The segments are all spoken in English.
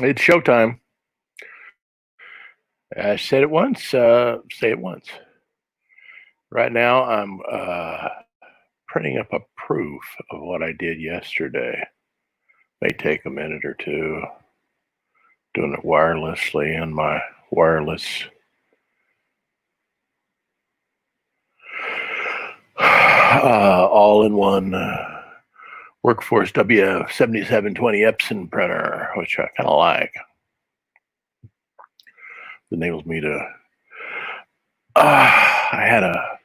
It's showtime. I said it once, say it once. Right now, I'm printing up a proof of what I did yesterday. May take a minute or two. Doing it wirelessly on my wireless all-in-one Workforce WF7720 Epson printer, which I kind of like. Enables me to. I had a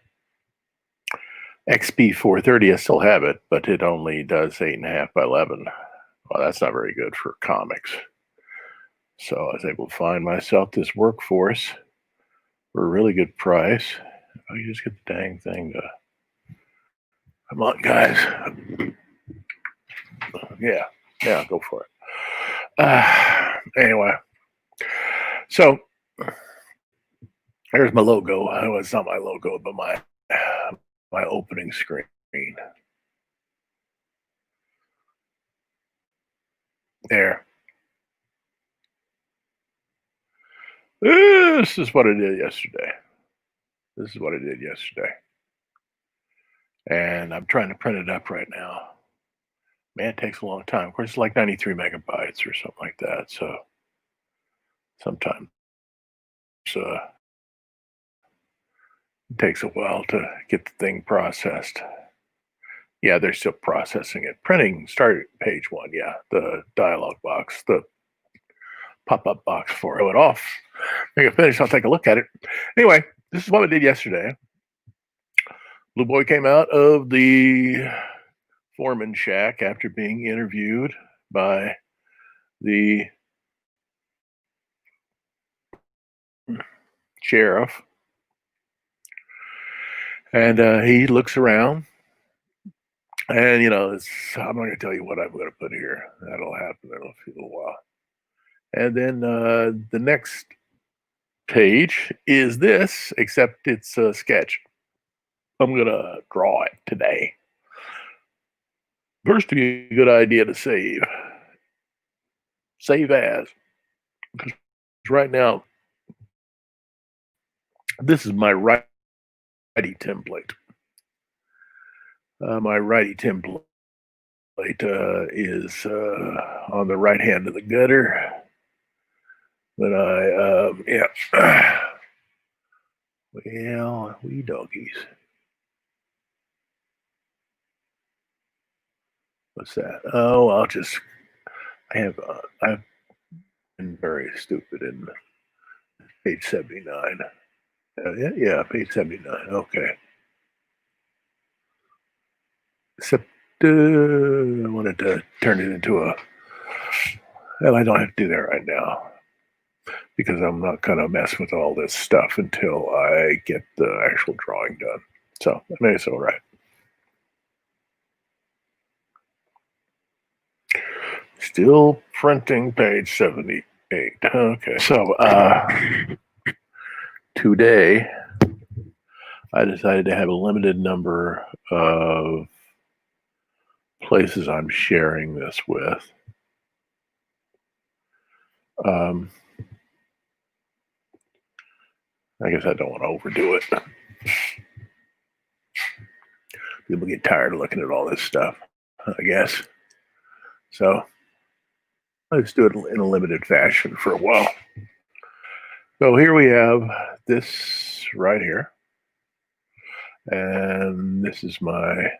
XP 430. I still have it, but it only does 8.5 by 11. Well, that's not very good for comics. So I was able to find myself this Workforce for a really good price. If I could just get the dang thing to. Come on, guys. Yeah, go for it. Anyway, so there's my logo. Well, it's not my logo, but my opening screen. There. This is what I did yesterday. And I'm trying to print it up right now. Man, it takes a long time. Of course, it's like 93 megabytes or something like that. So sometimes it takes a while to get the thing processed. Yeah, they're still processing it. Printing started page 1. Yeah, the dialog box, the pop-up box for it off. Make it finish. I'll take a look at it. Anyway, this is what I did yesterday. Blue Boy came out of the foreman shack after being interviewed by the sheriff. And he looks around. And, I'm not going to tell you what I'm going to put here. That'll happen in a little while. And then the next page is this, except it's a sketch. I'm going to draw it today. First, to be a good idea to save. Save as. Because right now, this is my righty template. My righty template is on the right hand of the gutter. But well, we doggies. What's that? Oh, I've been very stupid in page 79. Yeah, page 79. Okay. Except I wanted to turn it into well, I don't have to do that right now because I'm not going to mess with all this stuff until I get the actual drawing done. So I may as well write. Still printing page 78. Okay, so today I decided to have a limited number of places I'm sharing this with. I guess I don't want to overdo it. People get tired of looking at all this stuff, I guess. So let's do it in a limited fashion for a while. So here we have this right here. And this is my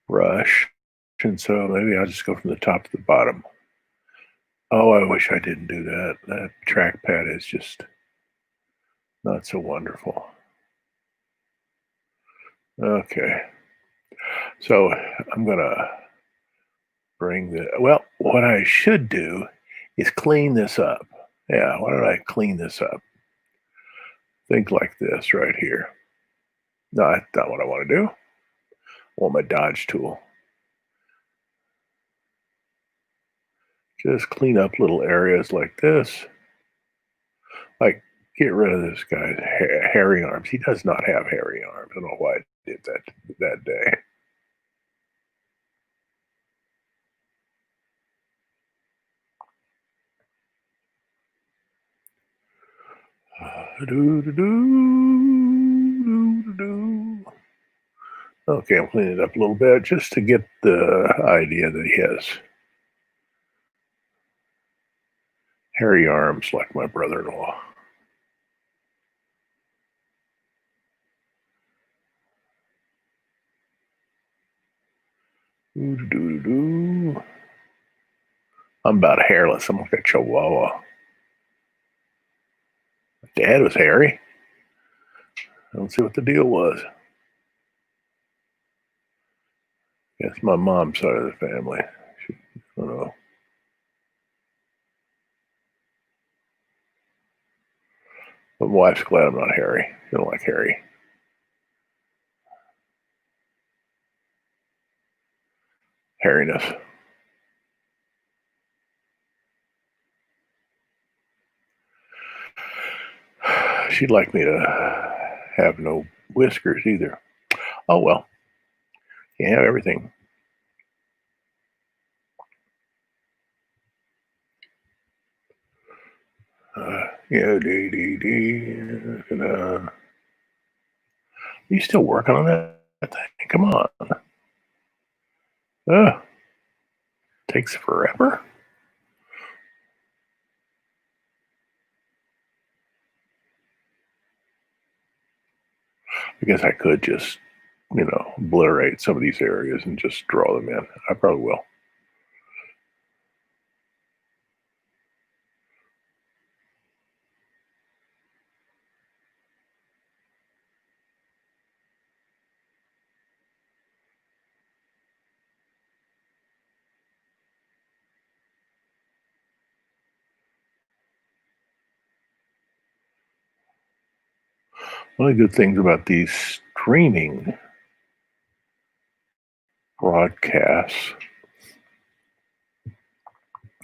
brush. And so maybe I'll just go from the top to the bottom. Oh, I wish I didn't do that. That trackpad is just not so wonderful. Okay. So I'm going to bring well, what I should do is clean this up. Yeah, why don't I clean this up? Think like this right here. No, that's not what I want to do. I want my dodge tool. Just clean up little areas like this. Like, get rid of this guy's hairy arms. He does not have hairy arms. I don't know why I did that day. Okay, I'm cleaning it up a little bit just to get the idea that he has hairy arms like my brother-in-law. I'm about hairless. I'm like a chihuahua. Dad was hairy. I don't see what the deal was. It's my mom's side of the family. I don't know. But my wife's glad I'm not hairy. She don't like hairy. Hairiness. She'd like me to have no whiskers either. Oh well. Can't have everything. Yeah, you still working on that thing? Come on. Takes forever. I guess I could just, obliterate some of these areas and just draw them in. I probably will. One of the good things about these streaming broadcasts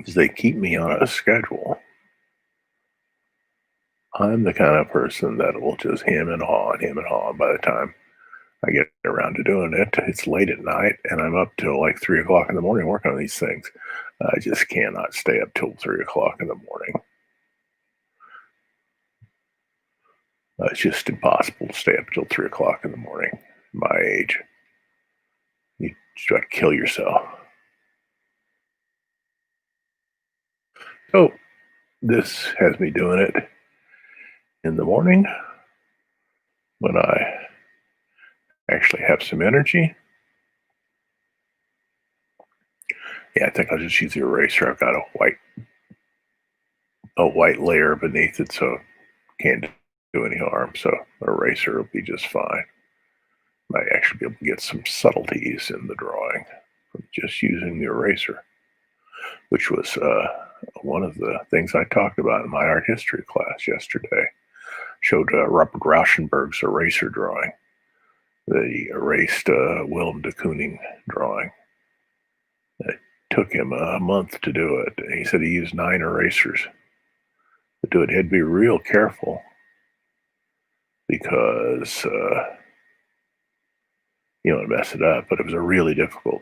is they keep me on a schedule. I'm the kind of person that will just hem and haw and hem and haw. By the time I get around to doing it, it's late at night and I'm up till like 3 o'clock in the morning working on these things. I just cannot stay up till 3 o'clock in the morning. It's just impossible to stay up till 3 o'clock in the morning. My age, you try to kill yourself. So this has me doing it in the morning when I actually have some energy. Yeah, I think I'll just use the eraser. I've got a white layer beneath it, so can't do any harm. So eraser will be just fine. Might actually be able to get some subtleties in the drawing from just using the eraser, which was one of the things I talked about in my art history class yesterday. Showed Robert Rauschenberg's eraser drawing, the erased Willem de Kooning drawing. It took him a month to do it. He said he used 9 erasers to do it. He had to be real careful because mess it up. But it was a really difficult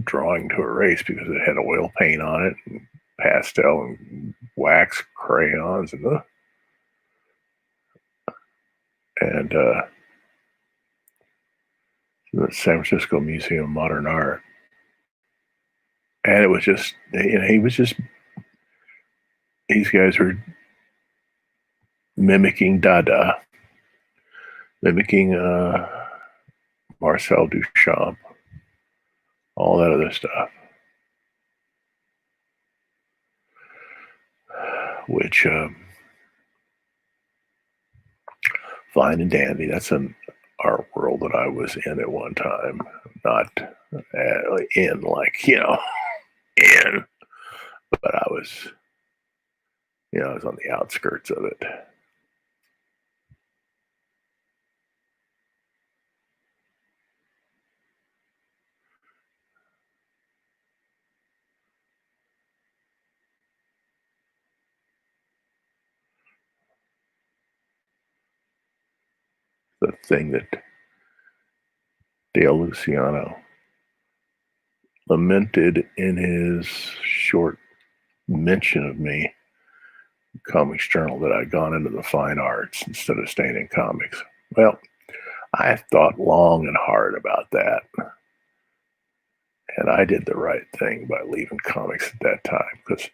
drawing to erase because it had oil paint on it, and pastel and wax crayons, and the San Francisco Museum of Modern Art. And it was just, these guys were mimicking Dada, mimicking Marcel Duchamp, all that other stuff, which fine and dandy. That's an art world that I was in at one time, not in like in, but I was on the outskirts of it. The thing that Dale Luciano lamented in his short mention of me Comics Journal that I'd gone into the fine arts instead of staying in comics. Well, I thought long and hard about that. And I did the right thing by leaving comics at that time because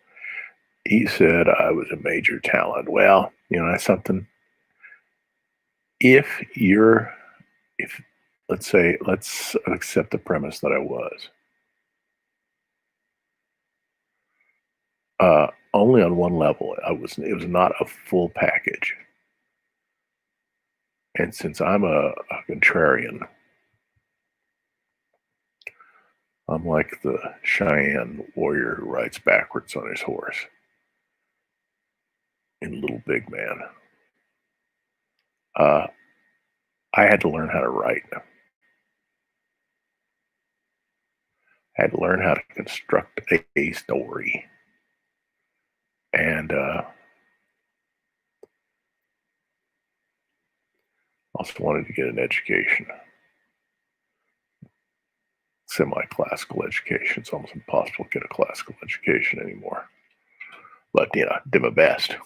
he said I was a major talent. Well, that's something. If let's accept the premise that I was, only on one level, it was not a full package. And since I'm a contrarian, I'm like the Cheyenne warrior who rides backwards on his horse in Little Big Man. I had to learn how to write. I had to learn how to construct a story. And also wanted to get an education. Semi-classical education. It's almost impossible to get a classical education anymore. But, did my best.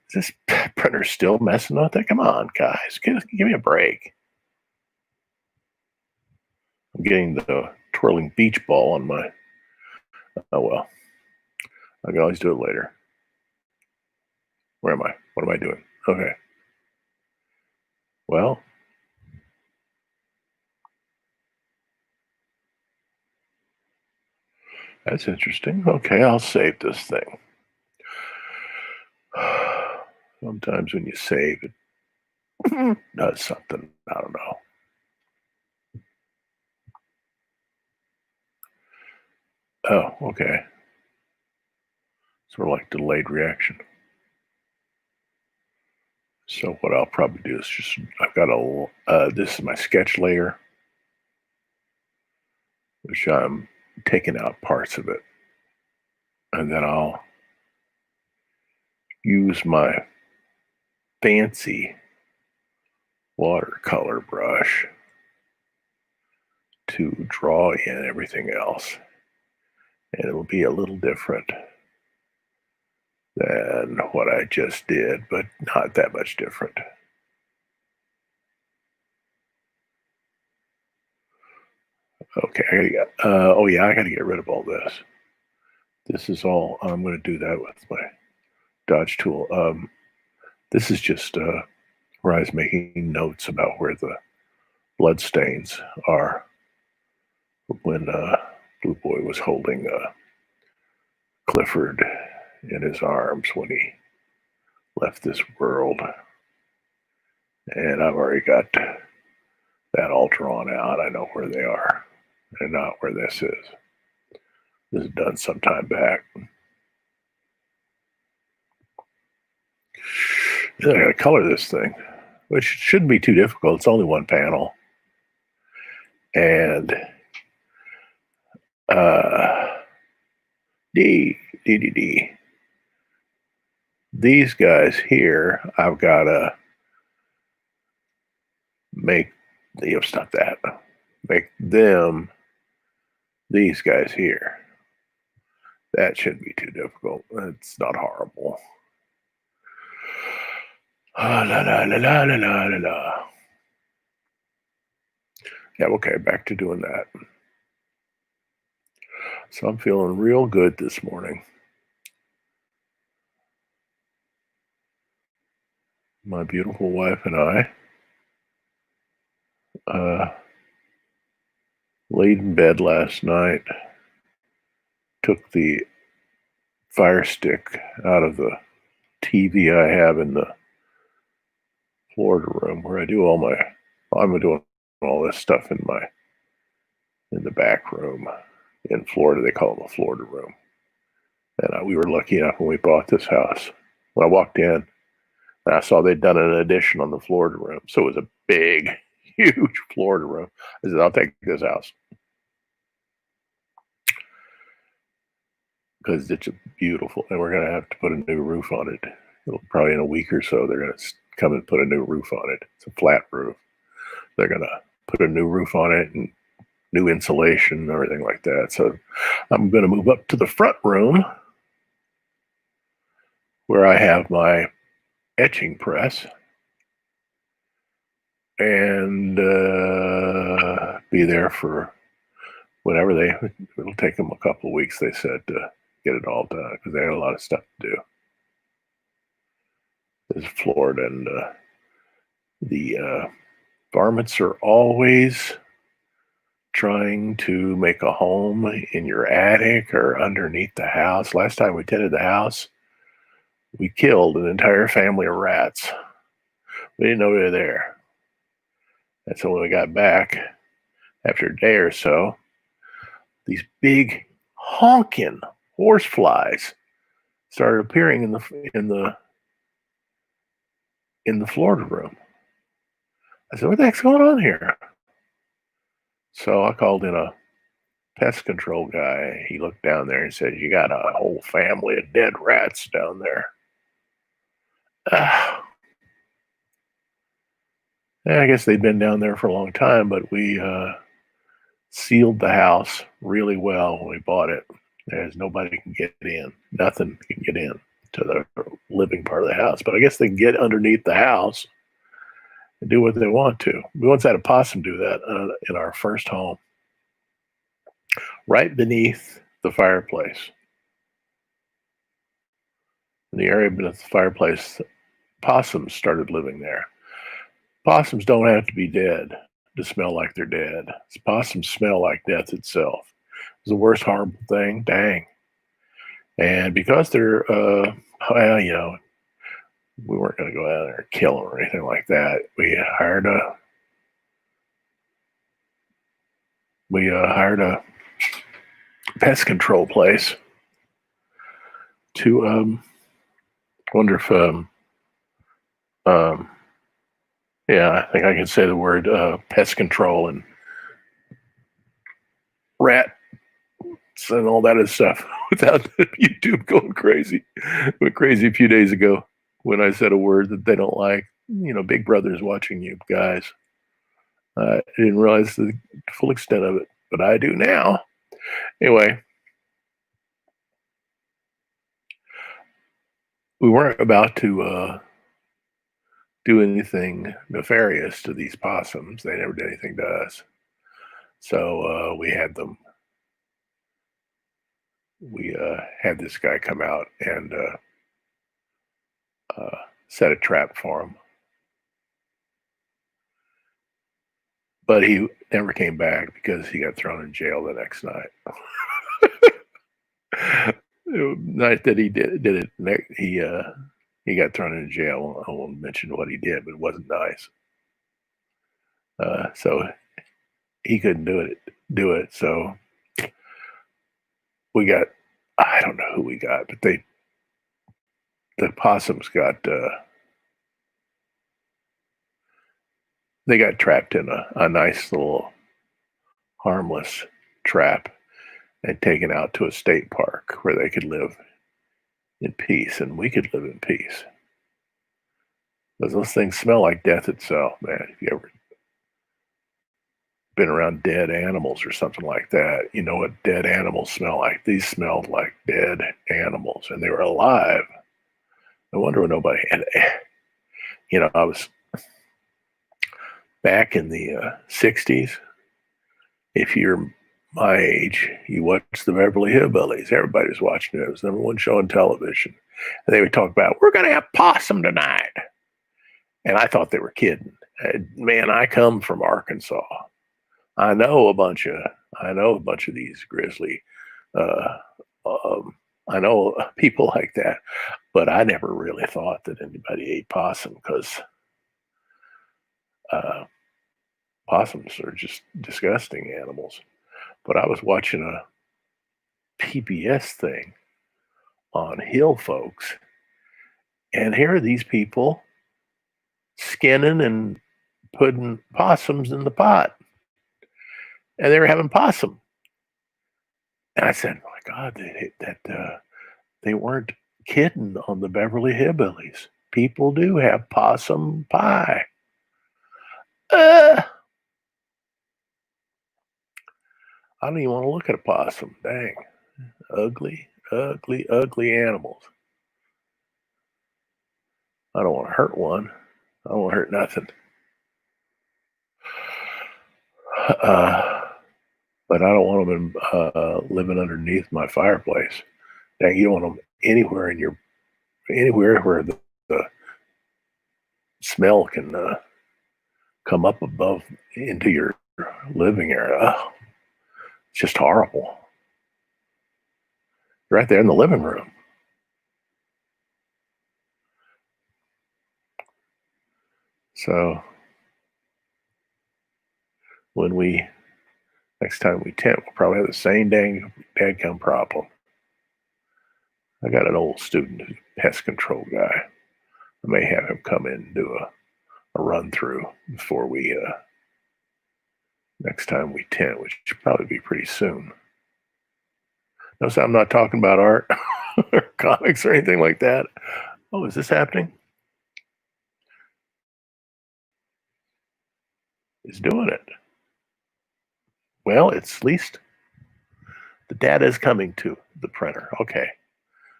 Is this printer still messing with it? Come on, guys. Give me a break. I'm getting the twirling beach ball on my... Oh, well. I can always do it later. Where am I? What am I doing? Okay. Well... That's interesting. Okay, I'll save this thing. Sometimes when you save, it does something. I don't know. Oh, okay. Sort of like delayed reaction. So what I'll probably do is I've got this is my sketch layer, which I'm taking out parts of it. And then I'll use my fancy watercolor brush to draw in everything else. And it'll be a little different than what I just did, but not that much different. Okay, I gotta get rid of all this. This is all, I'm gonna do that with my Dodge tool. This is just where I was making notes about where the blood stains are when Blue Boy was holding Clifford in his arms when he left this world. And I've already got that all drawn out. I know where they are and not where this is. This is done some time back. Then I gotta color this thing, which shouldn't be too difficult. It's only one panel. And these guys here, I've got to make, stop that. Make them these guys here. That shouldn't be too difficult. It's not horrible. La la la la la la la la. Yeah, okay, back to doing that. So I'm feeling real good this morning. My beautiful wife and I laid in bed last night, took the Fire Stick out of the TV I have in the Florida room where I'm doing all this stuff in the back room. In Florida, they call it the Florida room. And we were lucky enough when we bought this house. When I walked in, and I saw they'd done an addition on the Florida room. So it was a big, huge Florida room. I said, I'll take this house. Because it's beautiful. And we're going to have to put a new roof on it. It'll probably in a week or so, they're going to come and put a new roof on it. It's a flat roof. They're going to put a new roof on it and new insulation and everything like that. So I'm going to move up to the front room where I have my etching press and be there for whenever it'll take them a couple of weeks, they said, to get it all done because they had a lot of stuff to do. This is Florida, and the varmints are always trying to make a home in your attic or underneath the house. Last time we tended the house, we killed an entire family of rats. We didn't know they were there. And so when we got back after a day or so, these big honking horse flies started appearing in the Florida room. I said, "What the heck's going on here?" So I called in a pest control guy. He looked down there and said, "You got a whole family of dead rats down there." Uh, yeah, I guess they'd been down there for a long time, but we sealed the house really well when we bought it. There's nobody can get in. Nothing can get in to the living part of the house. But I guess they can get underneath the house and do what they want to. We once had a possum do that in our first home, right beneath the fireplace. In the area beneath the fireplace, possums started living there. Possums don't have to be dead to smell like they're dead. Possums smell like death itself. It's the worst horrible thing. Dang. And because they're, well, you know, we weren't going to go out there and kill them or anything like that. We hired a pest control place to wonder if um, yeah, I think I can say the word pest control and rats and all that other stuff without YouTube going crazy. Went crazy a few days ago when I said a word that they don't like. You know, Big Brother's watching you guys. I didn't realize the full extent of it, but I do now. Anyway, we weren't about to do anything nefarious to these possums. They never did anything to us. So we had this guy come out and set a trap for them. But he never came back because he got thrown in jail the next night. The night that he did it, he got thrown in jail. I won't mention what he did, but it wasn't nice. So he couldn't do it. So we got, I don't know who we got, but the possums they got trapped in a nice little harmless trap and taken out to a state park where they could live in peace and we could live in peace. Because those things smell like death itself, man. If you ever been around dead animals or something like that, you know what dead animals smell like. These smelled like dead animals and they were alive. No wonder when nobody had, you know, I was back in the 60s. If you're my age, you watch the Beverly Hillbillies. Everybody was watching it. It was the number one show on television. And they would talk about, we're going to have possum tonight. And I thought they were kidding. Man, I come from Arkansas. I know a bunch of these grizzly. Uh, um, I know people like that, but I never really thought that anybody ate possum because uh, possums are just disgusting animals. But I was watching a PBS thing on hill folks, and here are these people skinning and putting possums in the pot, and they were having possum. And I said, "My God, they weren't kidding on the Beverly Hillbillies. People do have possum pie." Uh, I don't even want to look at a possum. Dang, ugly, ugly, ugly animals. I don't want to hurt one. I don't want to hurt nothing. Uh, but I don't want them living underneath my fireplace. Dang, you don't want them anywhere where the smell can come up above into your living area. Oh, it's just horrible. Right there in the living room. So next time we tent, we'll probably have the same dadgum problem. I got an old student who's a pest control guy. I may have him come in and do a run through before we next time we tent, which should probably be pretty soon. Notice I'm not talking about art or comics or anything like that. Oh, is this happening? It's doing it. Well, it's at least the data is coming to the printer. Okay.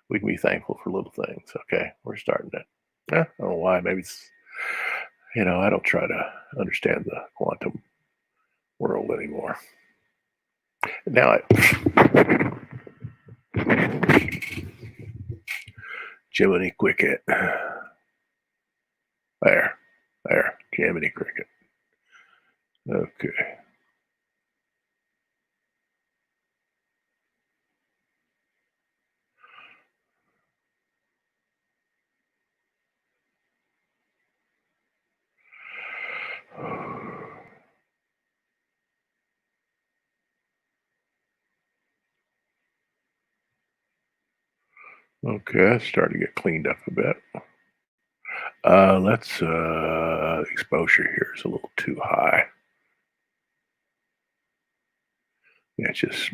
We can be thankful for little things. Okay. We're starting to. I don't know why. Maybe it's, I don't try to understand the quantum world anymore. Now Jiminy Cricket. There. Jiminy Cricket. Okay. Okay, it's starting to get cleaned up a bit. Let's exposure here is a little too high. Yeah, it's just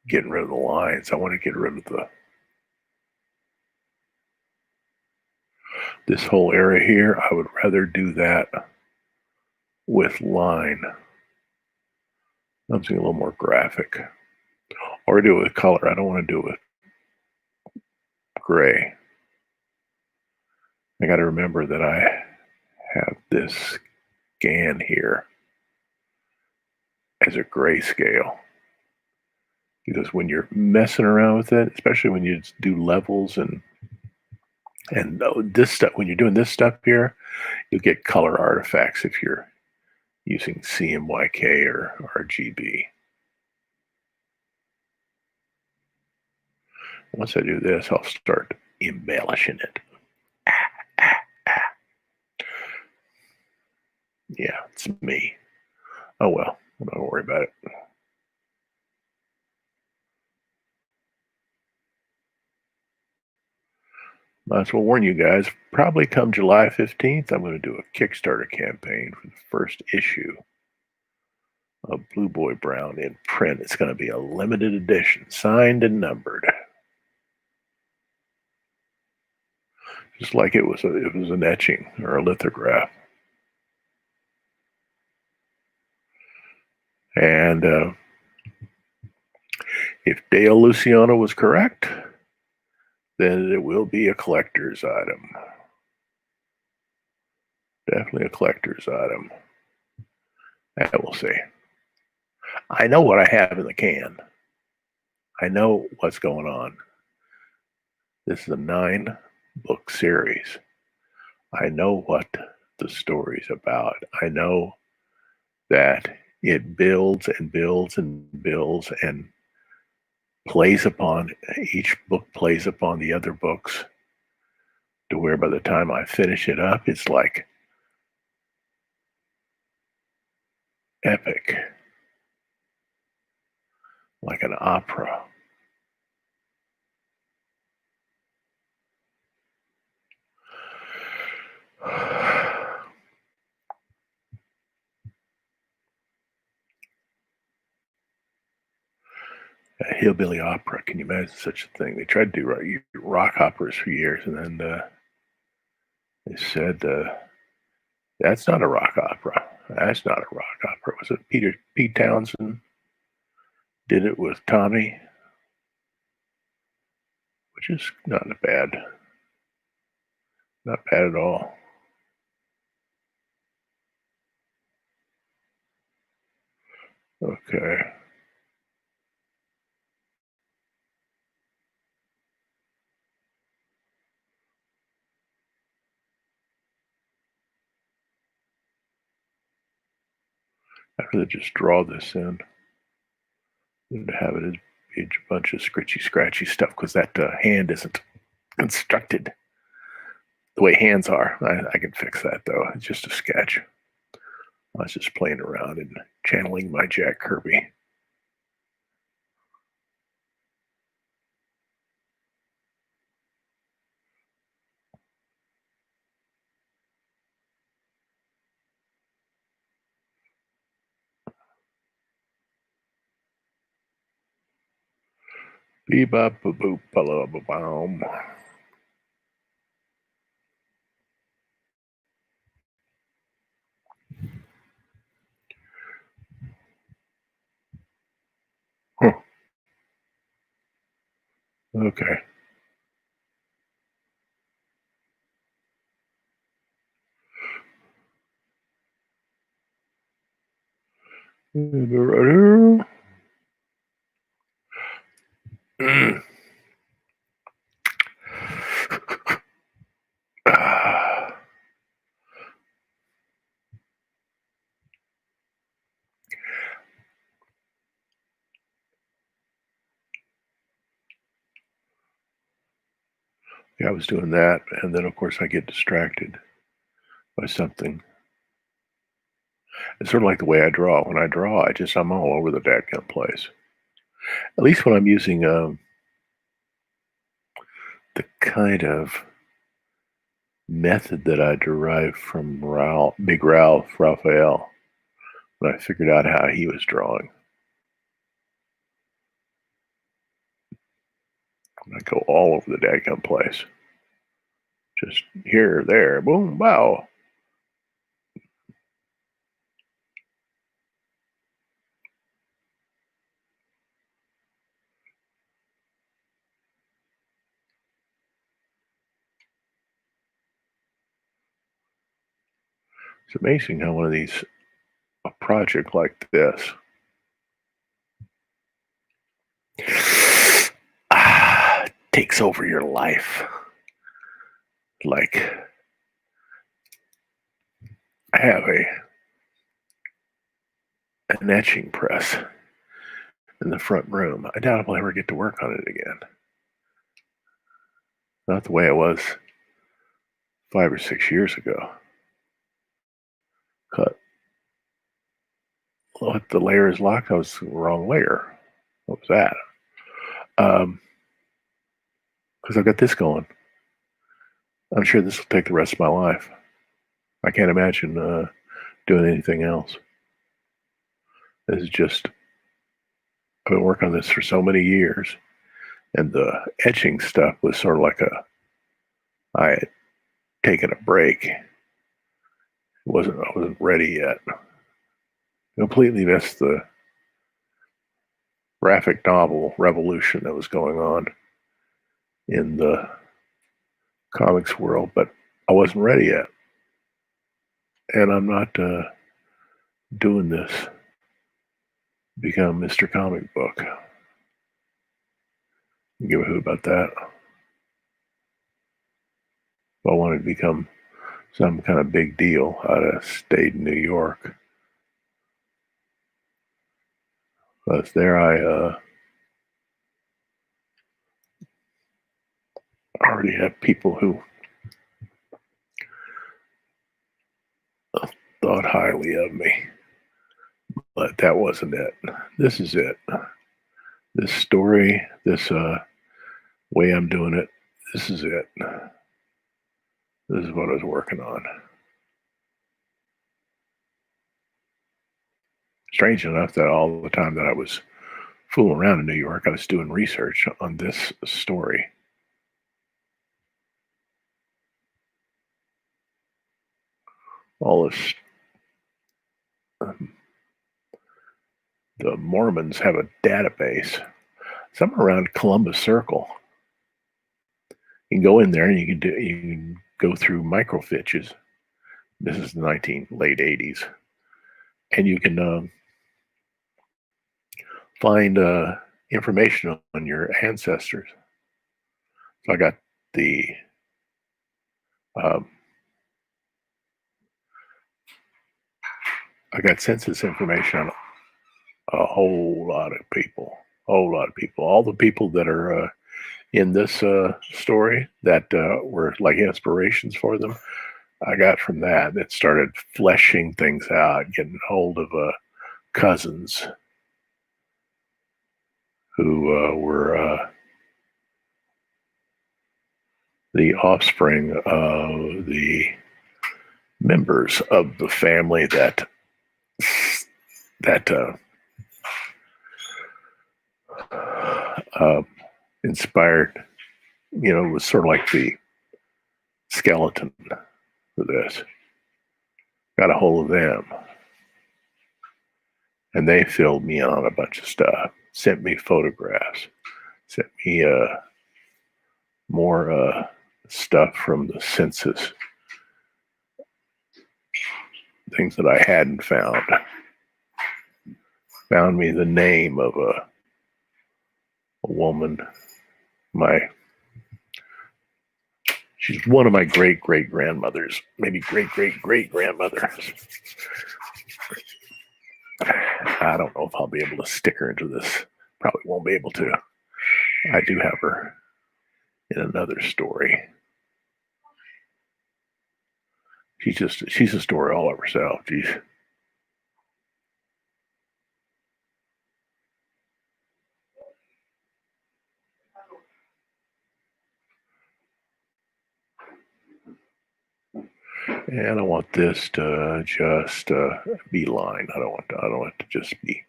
getting rid of the lines. I want to get rid of this whole area here. I would rather do that with line. Something a little more graphic. Or do it with color. I don't want to do it with gray. I got to remember that I have this scan here as a grayscale. Because when you're messing around with it, especially when you do levels and this stuff, when you're doing this stuff here, you'll get color artifacts if you're using CMYK or RGB. Once I do this, I'll start embellishing it. Yeah, it's me. Oh well, don't worry about it. Might as well warn you guys, probably come July 15th, I'm going to do a Kickstarter campaign for the first issue of Blue Boy Brown in print. It's going to be a limited edition, signed and numbered. Just like it was an etching or a lithograph. And if Dale Luciano was correct, then it will be a collector's item. Definitely a collector's item. And we'll see. I know what I have in the can. I know what's going on. This is a 9-book series. I know what the story's about. I know that it builds and builds and builds and each book plays upon the other books to where by the time I finish it up, it's like epic, like an opera. A hillbilly opera. Can you imagine such a thing? They tried to do rock operas for years, and then they said that's not a rock opera. That's not a rock opera. Was it Pete Townsend did it with Tommy, which is not Not bad at all. Okay. I'd rather just draw this in than to have it as a bunch of scritchy, scratchy stuff because that hand isn't constructed the way hands are. I can fix that though. It's just a sketch. I was just playing around and channeling my Jack Kirby. Bebop, boop, boop, boom. Huh. Okay. Mm. Yeah, I was doing that, and then of course I get distracted by something. It's sort of like the way I draw. When I draw, I'm all over the dadgum place. At least when I'm using the kind of method that I derived from Big Ralph Raphael, when I figured out how he was drawing. I go all over the dadgum place. Just here, there, boom, wow. It's amazing how a project like this, takes over your life. Like, I have an etching press in the front room. I doubt I'll ever get to work on it again. Not the way it was 5 or 6 years ago. Cut. Well, the layer is locked. That was the wrong layer. What was that? Because I've got this going. I'm sure this will take the rest of my life. I can't imagine doing anything else. This is just, I've been working on this for so many years, and the etching stuff was sort of like I had taken a break. I wasn't ready yet. Completely missed the graphic novel revolution that was going on in the comics world, but I wasn't ready yet. And I'm not doing this to become Mr. Comic Book. Give a hoot about that. If I wanted to become some kind of big deal, I'd have stayed in New York. But there I already have people who thought highly of me. But that wasn't it. This is it. This story, this way I'm doing it, this is it. This is what I was working on. Strange enough that all the time that I was fooling around in New York, I was doing research on this story. All this, the Mormons have a database, somewhere around Columbus Circle. You can go in there and you can go through microfiches. This is the late 80s, and you can find information on your ancestors. So I got the um, I got census information on a whole lot of people, all the people that are in this story that were like inspirations for them. I got from that. It started fleshing things out, getting hold of cousins who were the offspring of the members of the family that inspired, was sort of like the skeleton for this. Got a hold of them, and they filled me on a bunch of stuff. Sent me photographs. Sent me more stuff from the census, things that I hadn't found. Found me the name of a woman. She's one of my great grandmothers, maybe great grandmothers. I don't know if I'll be able to stick her into this. Probably won't be able to. I do have her in another story. She's a story all of herself. Geez. And I want this to just be line. I don't want it to just be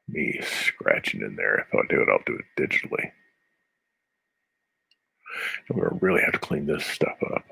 me scratching in there. If I do it, I'll do it digitally. And we're gonna really have to clean this stuff up.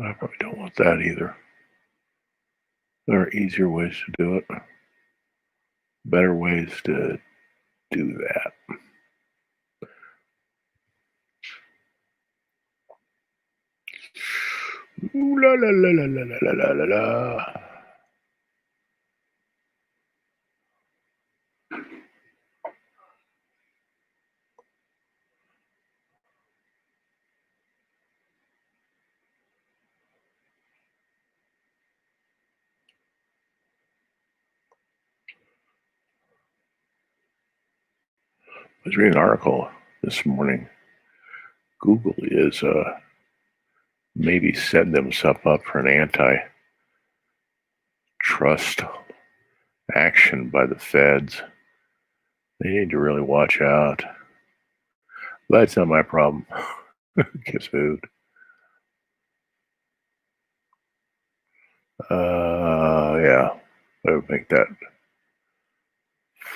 I probably don't want that either. There are easier ways to do it, better ways to do that. Ooh, la la la la la la la la la. I was reading an article this morning. Google is maybe setting themselves up for an antitrust action by the feds. They need to really watch out. But that's not my problem. Kiss food. Yeah, I would make that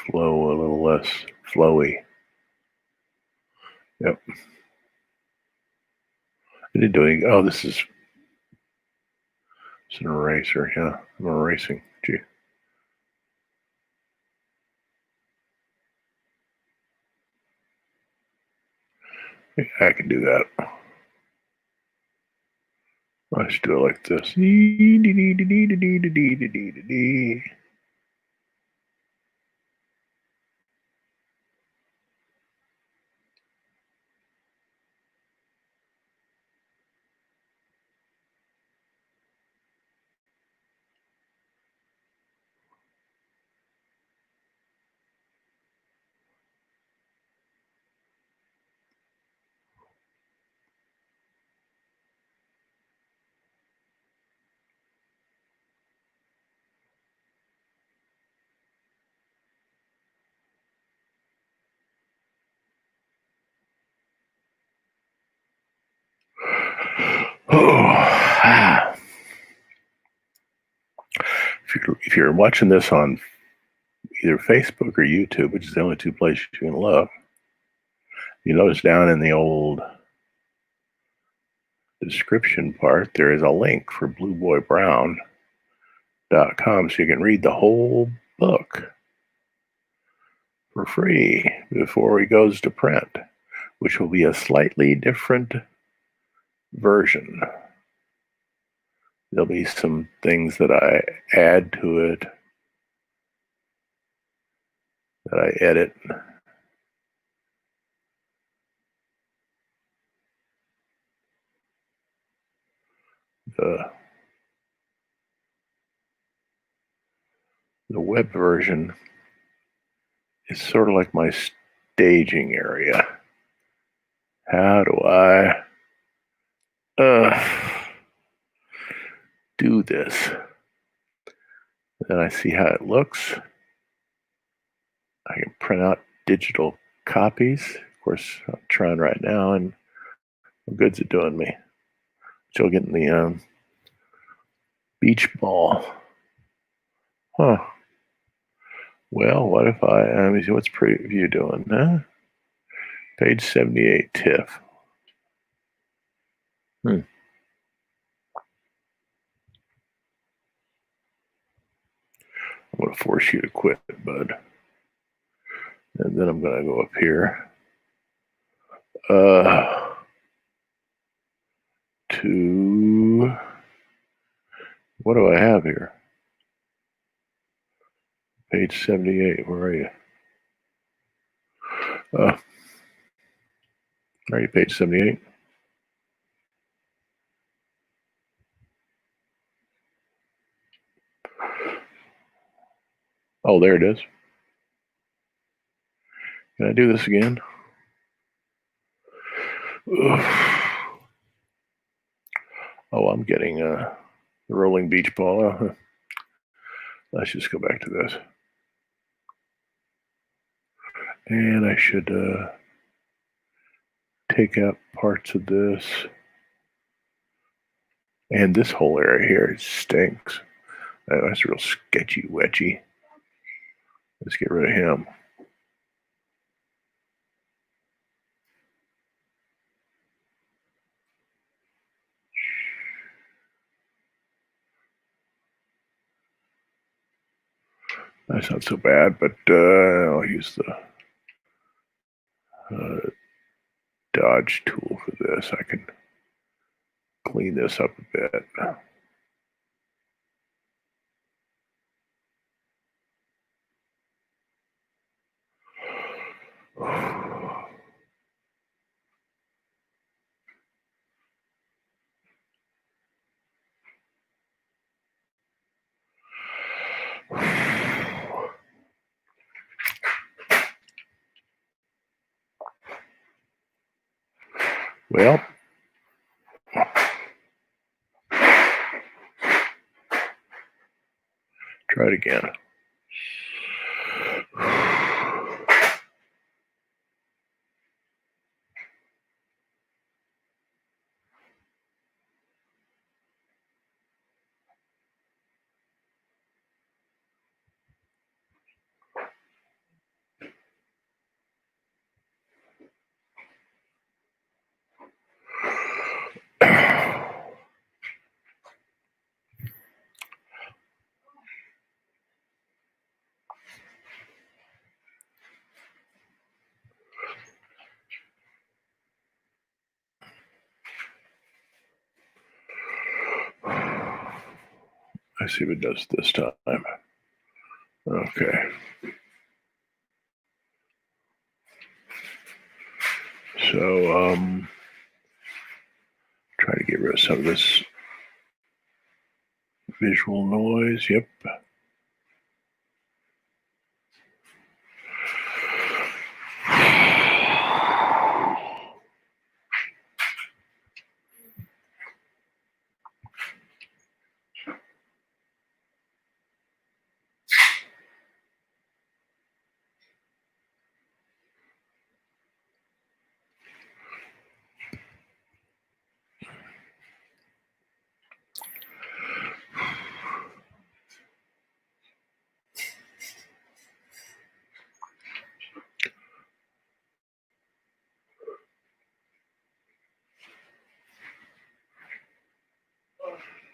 flow a little less flowy. Yep. I didn't do any. Oh, this is it's an eraser. Yeah, I'm erasing. Gee. Yeah, I can do that. Let's do it like this. Oh, if you're watching this on either Facebook or YouTube, which is the only two places you can look, you notice down in the old description part, there is a link for blueboybrown.com so you can read the whole book for free before he goes to print, which will be a slightly different version. There'll be some things that I add to it, that I edit. The web version is sort of like my staging area. How do I do this? Then I see how it looks. I can print out digital copies. Of course, I'm trying right now, and what good's it doing me? Still getting the beach ball. Huh. Well, what if let me see, what's preview doing? Huh? Page 78, TIFF. I'm going to force you to quit, bud. And then I'm going to go up here to, what do I have here? Page 78, where are you? Are you page 78? Oh, there it is. Can I do this again? Oh, I'm getting the rolling beach ball. Let's just go back to this. And I should take out parts of this. And this whole area here stinks. That's real sketchy, wetchy. Let's get rid of him. That's not so bad, but I'll use the dodge tool for this. I can clean this up a bit. Well, try it again. I see if it does this time. Okay. So, try to get rid of some of this visual noise. Yep.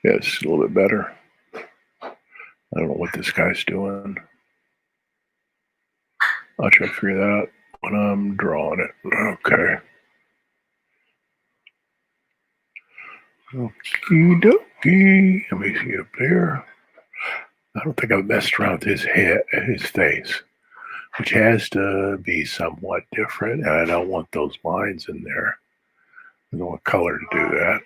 Yeah, it's a little bit better. I don't know what this guy's doing. I'll try to figure that out when I'm drawing it. Okay. Okie dokie. Let me see up here. I don't think I've messed around with his head, his face, which has to be somewhat different. And I don't want those lines in there. I don't want color to do that.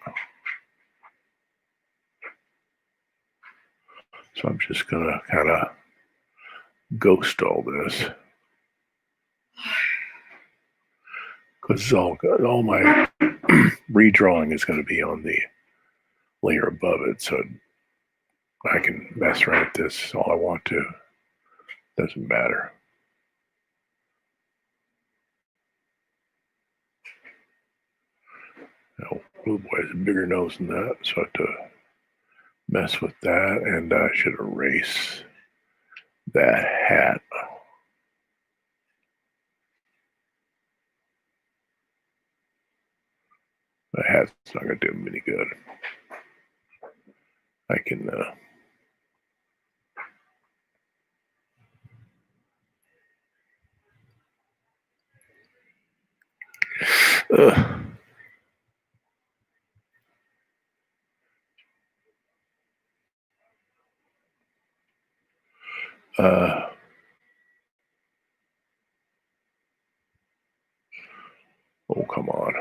So I'm just going to kind of ghost all this. Because all my redrawing is going to be on the layer above it. So I can mess around with this all I want to. Doesn't matter. Now, Blue Boy has a bigger nose than that, so I have to mess with that, and I should erase that hat. The hat's not going to do him any good. I can oh, come on.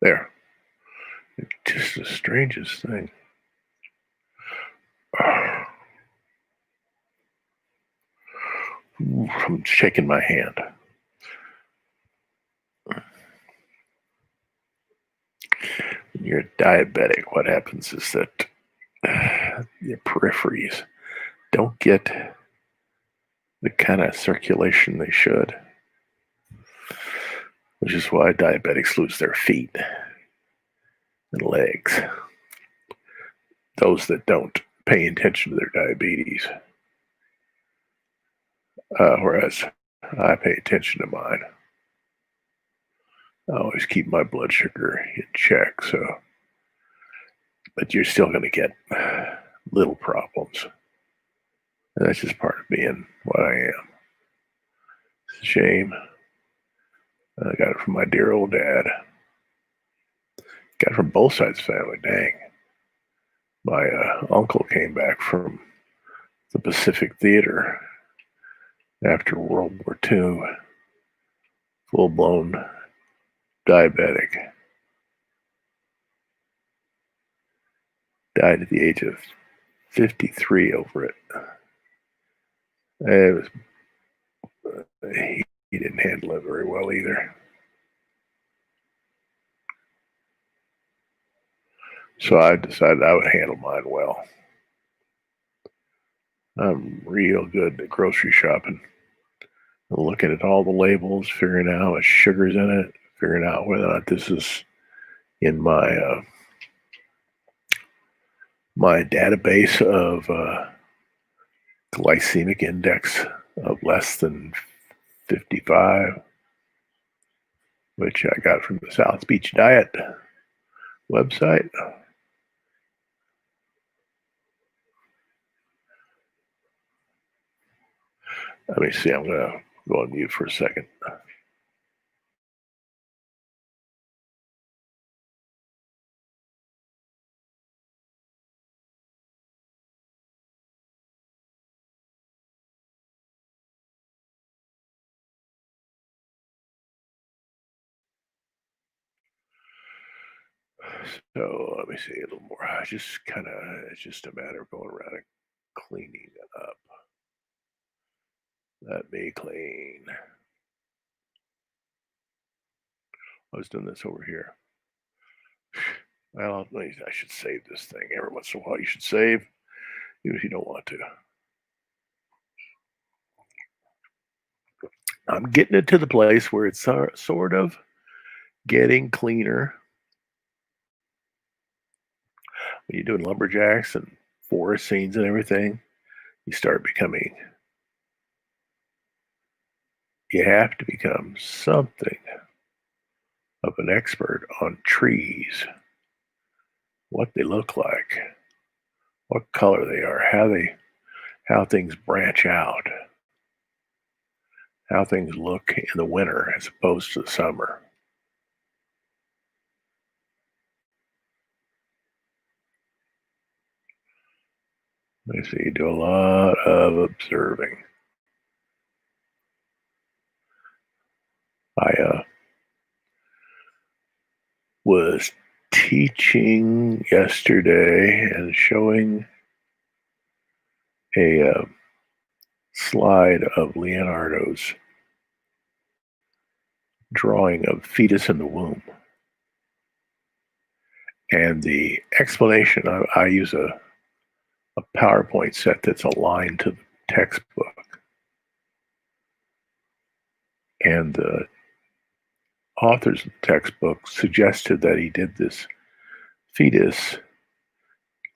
There. It's just the strangest thing. I'm shaking my hand. When you're diabetic, what happens is that your peripheries don't get the kind of circulation they should, which is why diabetics lose their feet and legs. Those that don't pay attention to their diabetes. Whereas I pay attention to mine. I always keep my blood sugar in check, so, but you're still going to get little problems. And that's just part of being what I am. It's a shame. I got it from my dear old dad. Got it from both sides of the family. Dang. My uncle came back from the Pacific Theater after World War II, full-blown diabetic. Died at the age of 53 over it. It was, he didn't handle it very well either. So I decided I would handle mine well. I'm real good at grocery shopping. Looking at all the labels, figuring out how much sugar's in it, figuring out whether or not this is in my my database of glycemic index of less than 55, which I got from the South Beach Diet website. Let me see, I'm going to go on mute for a second. So let me see a little more. It's just a matter of going around and cleaning it up. Let me clean. I was doing this over here. Well, I should save this thing. Every once in a while, you should save, even if you don't want to. I'm getting it to the place where it's sort of getting cleaner. When you're doing lumberjacks and forest scenes and everything, you have to become something of an expert on trees what they look like, what color they are, how things branch out, how things look in the winter as opposed to the summer. Let me see, you do a lot of observing. I was teaching yesterday and showing a slide of Leonardo's drawing of fetus in the womb. And the explanation, I use a PowerPoint set that's aligned to the textbook. And the authors of the textbook suggested that he did this fetus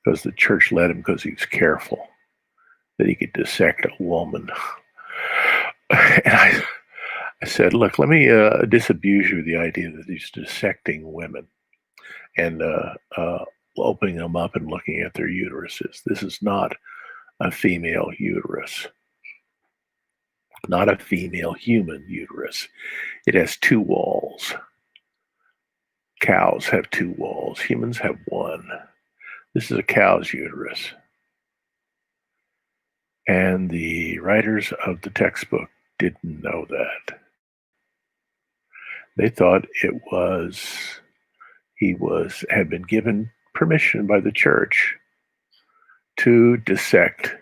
because the church let him because he was careful, that he could dissect a woman. And I said, look, let me disabuse you of the idea that he's dissecting women and opening them up and looking at their uteruses. This is not a female uterus, not a female human uterus. It has two walls. Cows have two walls. Humans have one. This is a cow's uterus. And the writers of the textbook didn't know that. They thought he had been given permission by the church to dissect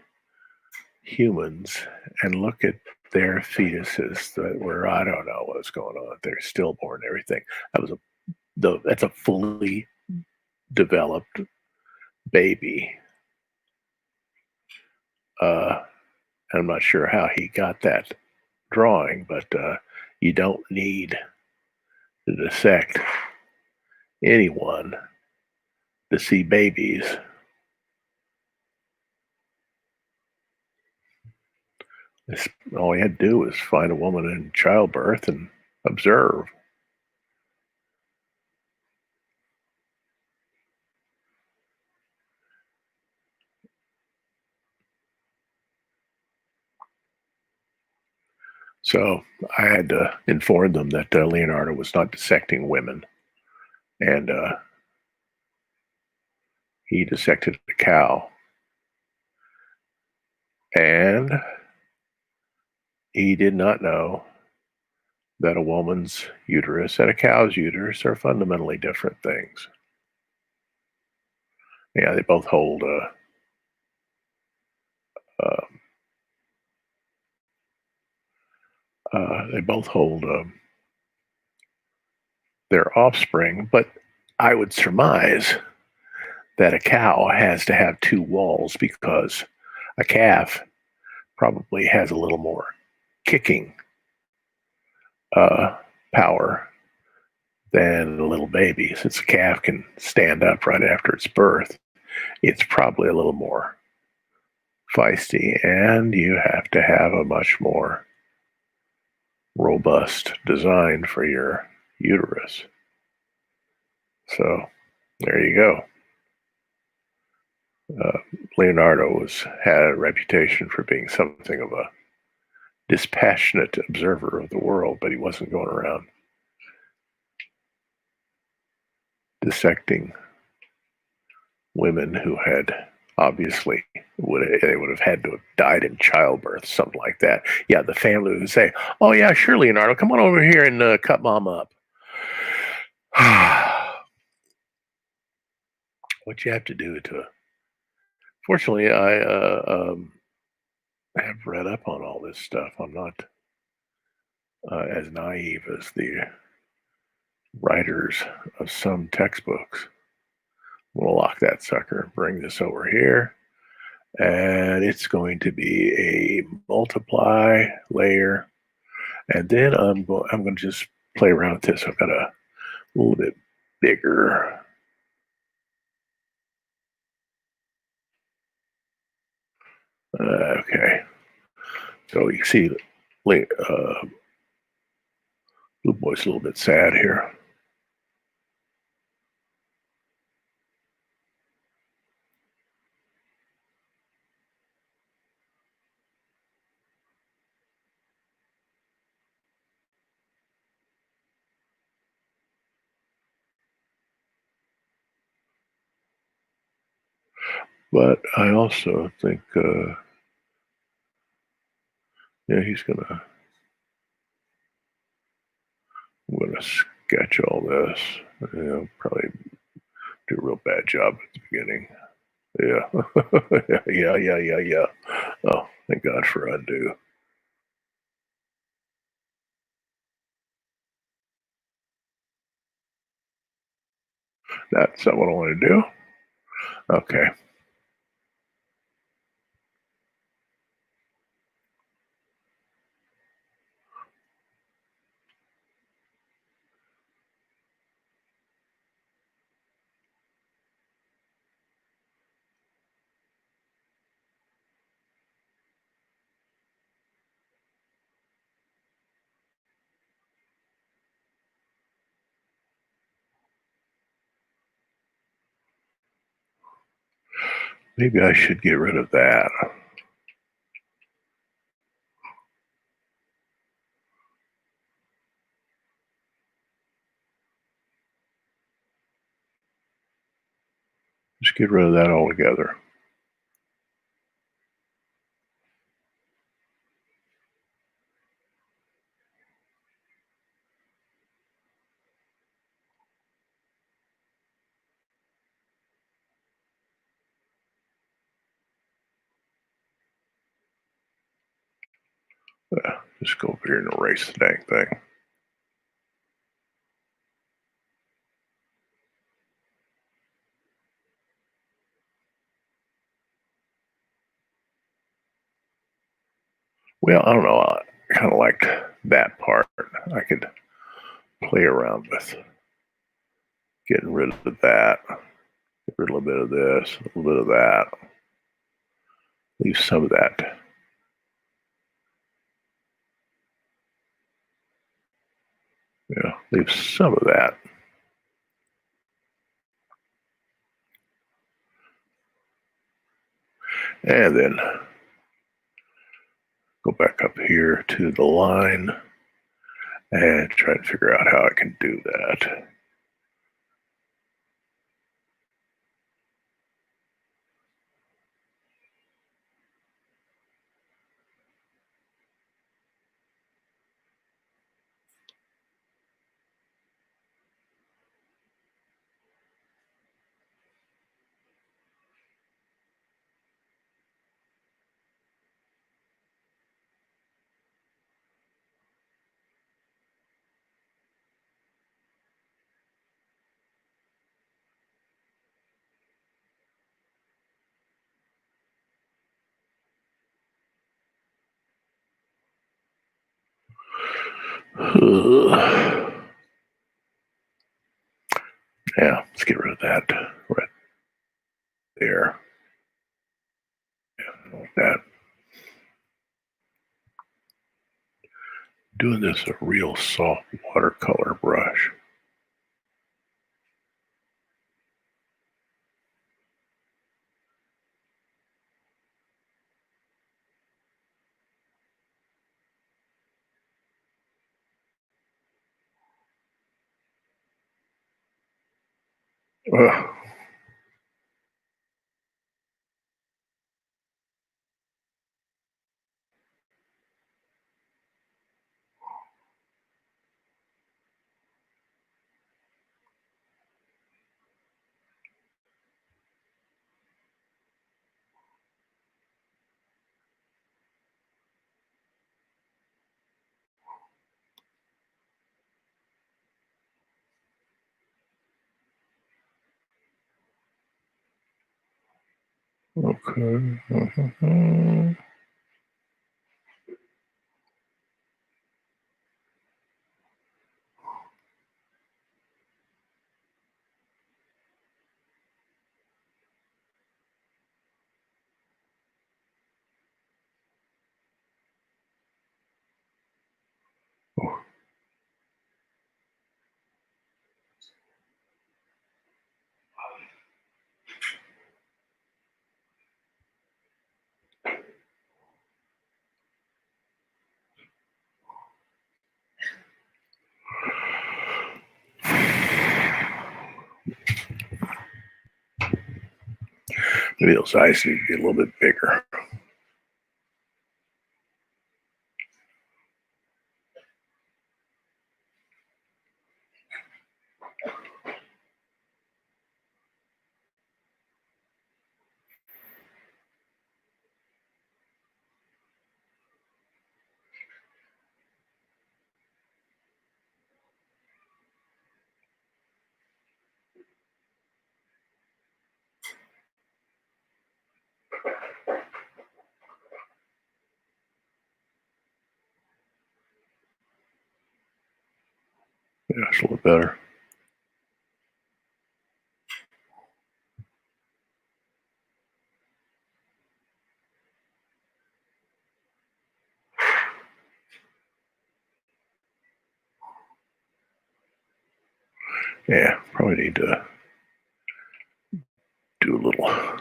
humans and look at their fetuses that were, I don't know what's going on. They're stillborn and everything. That's a fully developed baby. I'm not sure how he got that drawing, but you don't need to dissect anyone to see babies. All he had to do was find a woman in childbirth and observe. So I had to inform them that Leonardo was not dissecting women, and he dissected a cow. And he did not know that a woman's uterus and a cow's uterus are fundamentally different things. Yeah, they both hold their offspring, but I would surmise that a cow has to have two walls because a calf probably has a little more kicking power than a little baby. Since a calf can stand up right after its birth, it's probably a little more feisty, and you have to have a much more robust design for your uterus. So there you go. Leonardo had a reputation for being something of a dispassionate observer of the world, but he wasn't going around dissecting women who had obviously would have had to have died in childbirth, something like that. Yeah, the family would say, "Oh yeah, sure, Leonardo, come on over here and cut mom up." What you have to do to. Fortunately, I have read up on all this stuff. I'm not as naive as the writers of some textbooks. We'll lock that sucker, bring this over here, and it's going to be a multiply layer. And then I'm going to just play around with this. I've got a little bit bigger. Okay. So you see, Blue Boy's a little bit sad here. But I also think, yeah, I'm gonna sketch all this. Probably do a real bad job at the beginning. Yeah, yeah. Oh, thank God for undo. That's not what I want to do. Okay. Maybe I should get rid of that. Just get rid of that altogether. Just go over here and erase the dang thing. Well, I don't know. I kind of liked that part. I could play around with getting rid of that, get rid of a little bit of this, a little bit of that, leave some of that. Leave some of that. And then go back up here to the line and try to figure out how I can do that. Yeah, let's get rid of that right there. Yeah, like that. Doing this a real soft watercolor brush. Ugh. Okay. Maybe those eyes need to get a little bit bigger. Yeah, it's a little better. Yeah, probably need to do a little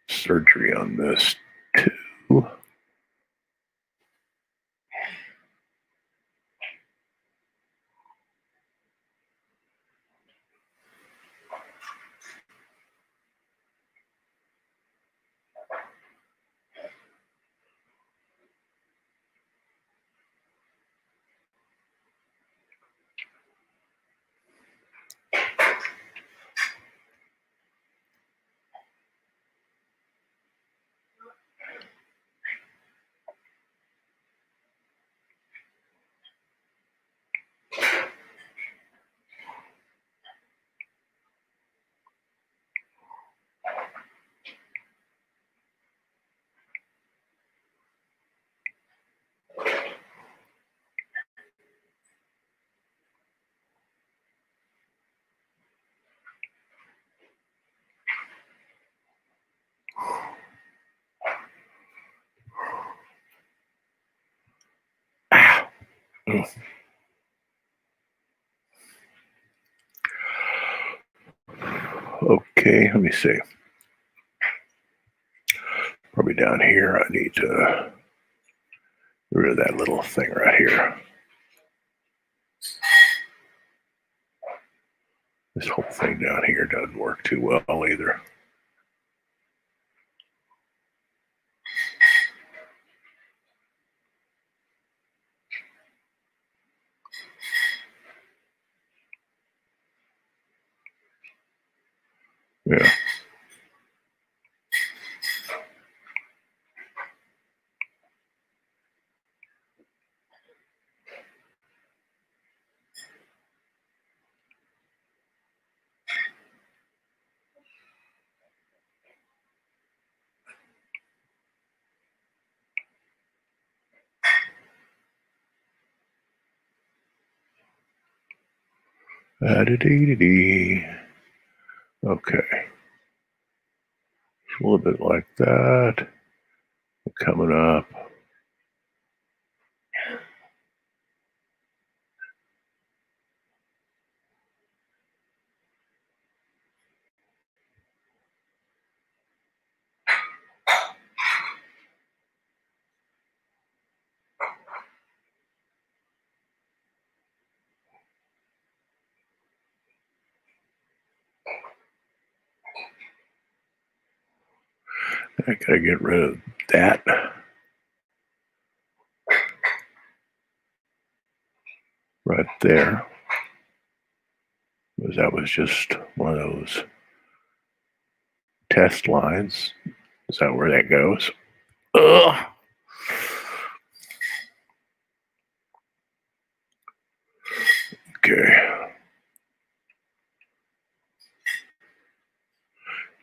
surgery on this too. Ah. Okay, let me see. Probably down here, I need to get rid of that little thing right here. This whole thing down here doesn't work too well either. Yeah. Okay. A little bit like that. Coming up. I gotta get rid of that. Right there. Because that was just one of those test lines. Is that where that goes? Ugh. Okay.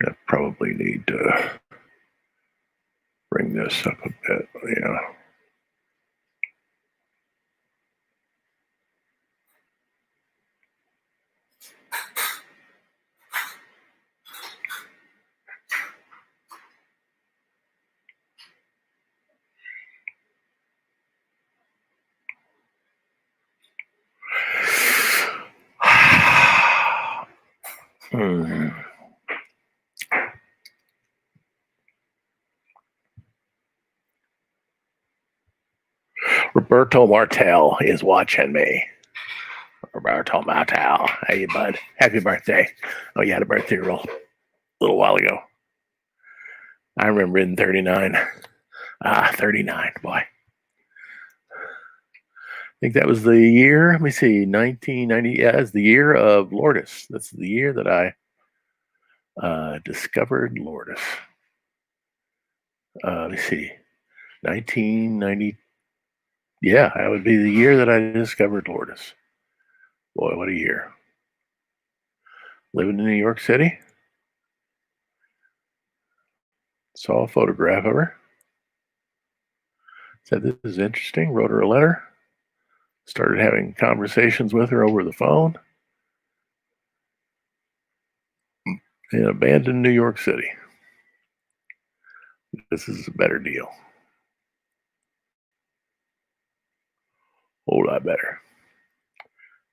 I probably need to bring this up a bit. Yeah. Hmm. Roberto Martel is watching me. Roberto Martel. Hey, bud. Happy birthday. Oh, you had a birthday a little while ago. I remember in 39. 39, boy. I think that was the year, let me see, 1990. Yeah, it's the year of Lourdes. That's the year that I discovered Lourdes. Let me see, 1990. Yeah, that would be the year that I discovered Lourdes. Boy, what a year. Living in New York City. Saw a photograph of her. Said this is interesting. Wrote her a letter. Started having conversations with her over the phone. And abandoned New York City. This is a better deal. Whole lot better.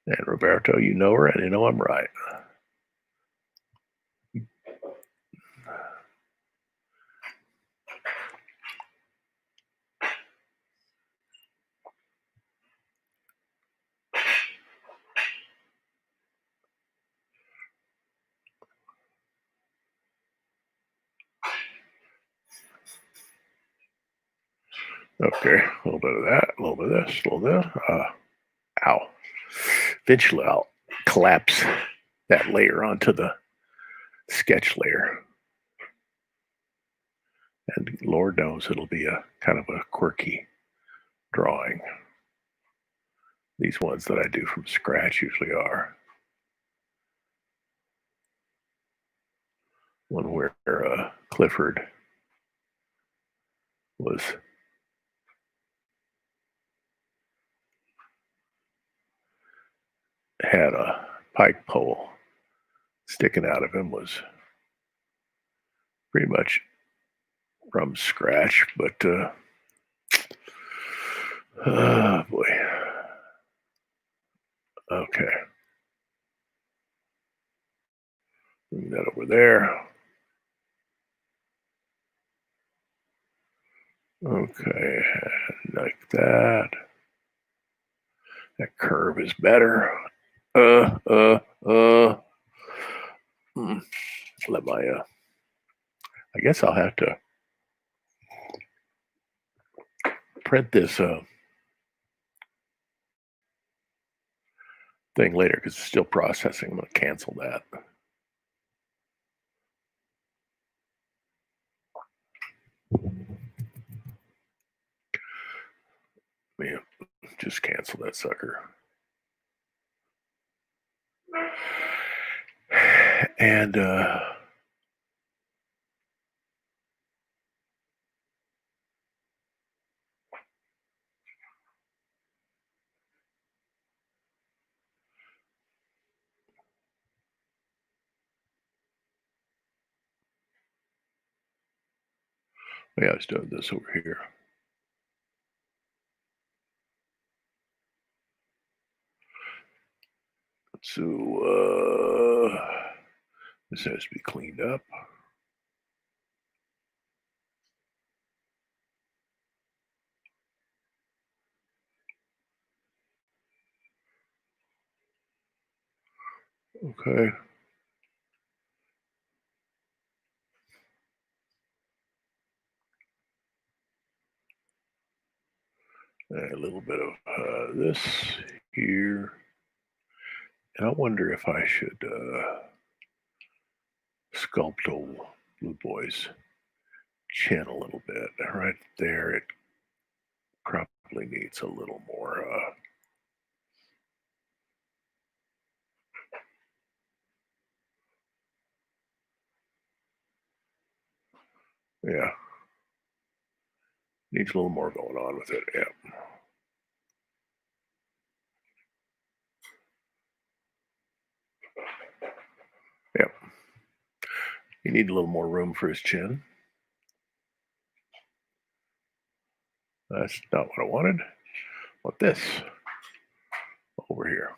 And Roberto, you know her, and you know I'm right. Okay, a little bit of that, a little bit of this, a little bit of that. Ow. Eventually I'll collapse that layer onto the sketch layer. And Lord knows it'll be a kind of a quirky drawing. These ones that I do from scratch usually are. One where Clifford was had a pike pole sticking out of him, was pretty much from scratch, but oh boy. Okay. Bring that over there. Okay, like that. That curve is better. Let my I guess I'll have to print this thing later because it's still processing. I'm going to cancel that. Yeah, just cancel that sucker. And yeah, I was doing this over here. So this has to be cleaned up. Okay. And a little bit of this here. And I wonder if I should sculpt old Blue Boy's chin a little bit. Right there, it probably needs a little more. Yeah, needs a little more going on with it. Yeah. Yeah. You need a little more room for his chin. That's not what I wanted. I want this over here.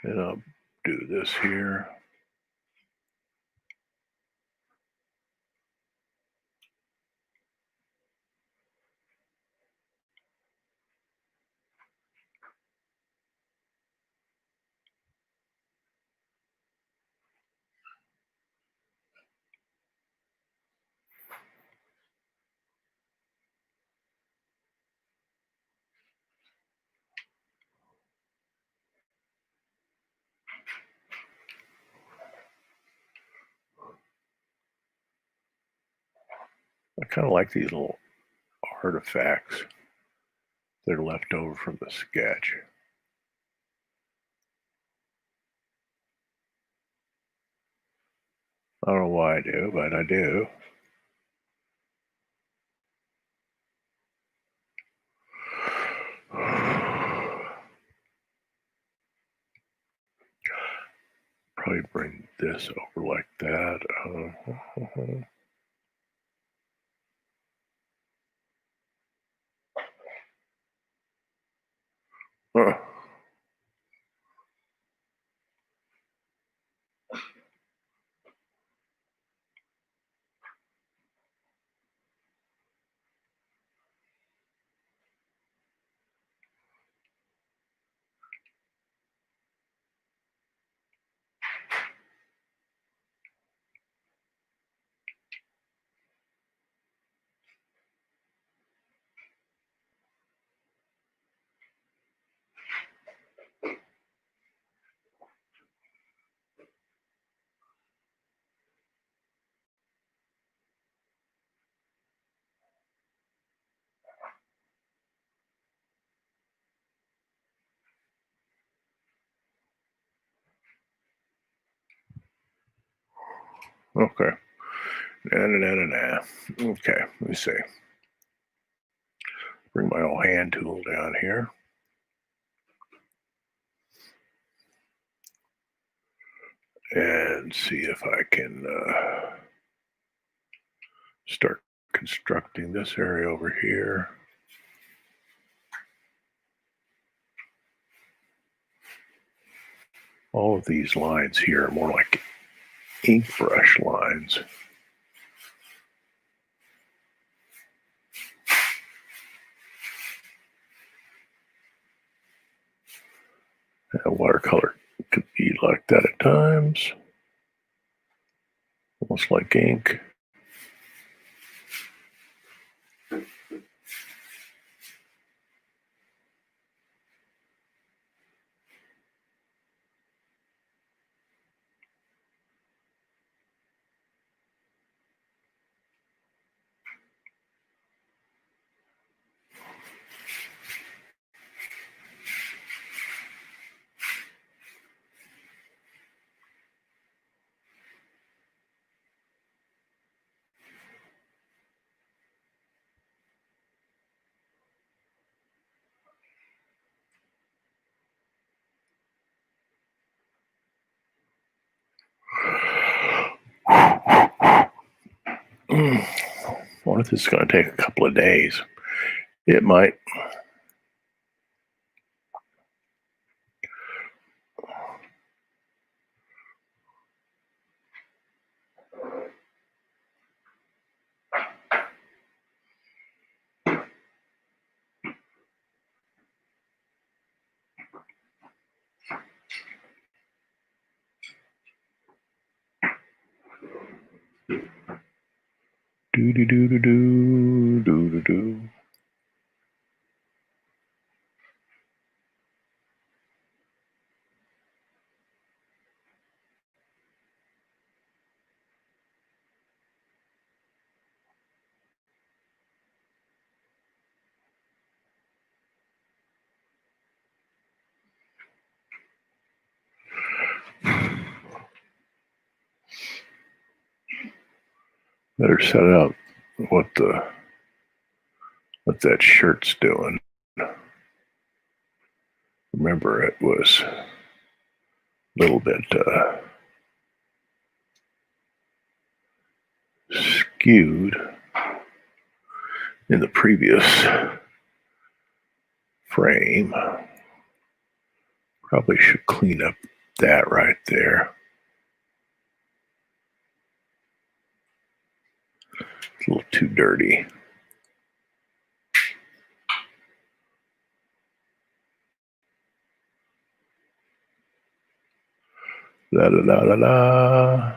And I'll do this here. kind of like these little artifacts that are left over from the sketch. I don't know why I do, but I do. Probably bring this over like that. Okay. Okay, let me see. Bring my old hand tool down here. And see if I can start constructing this area over here. All of these lines here are more like ink brush lines. And watercolor could be like that at times, almost like ink. What if this is going to take a couple of days? It might. Do do do do do do do do. Better set up what that shirt's doing. Remember, it was a little bit skewed in the previous frame. Probably should clean up that right there. It's a little too dirty. La la la la la.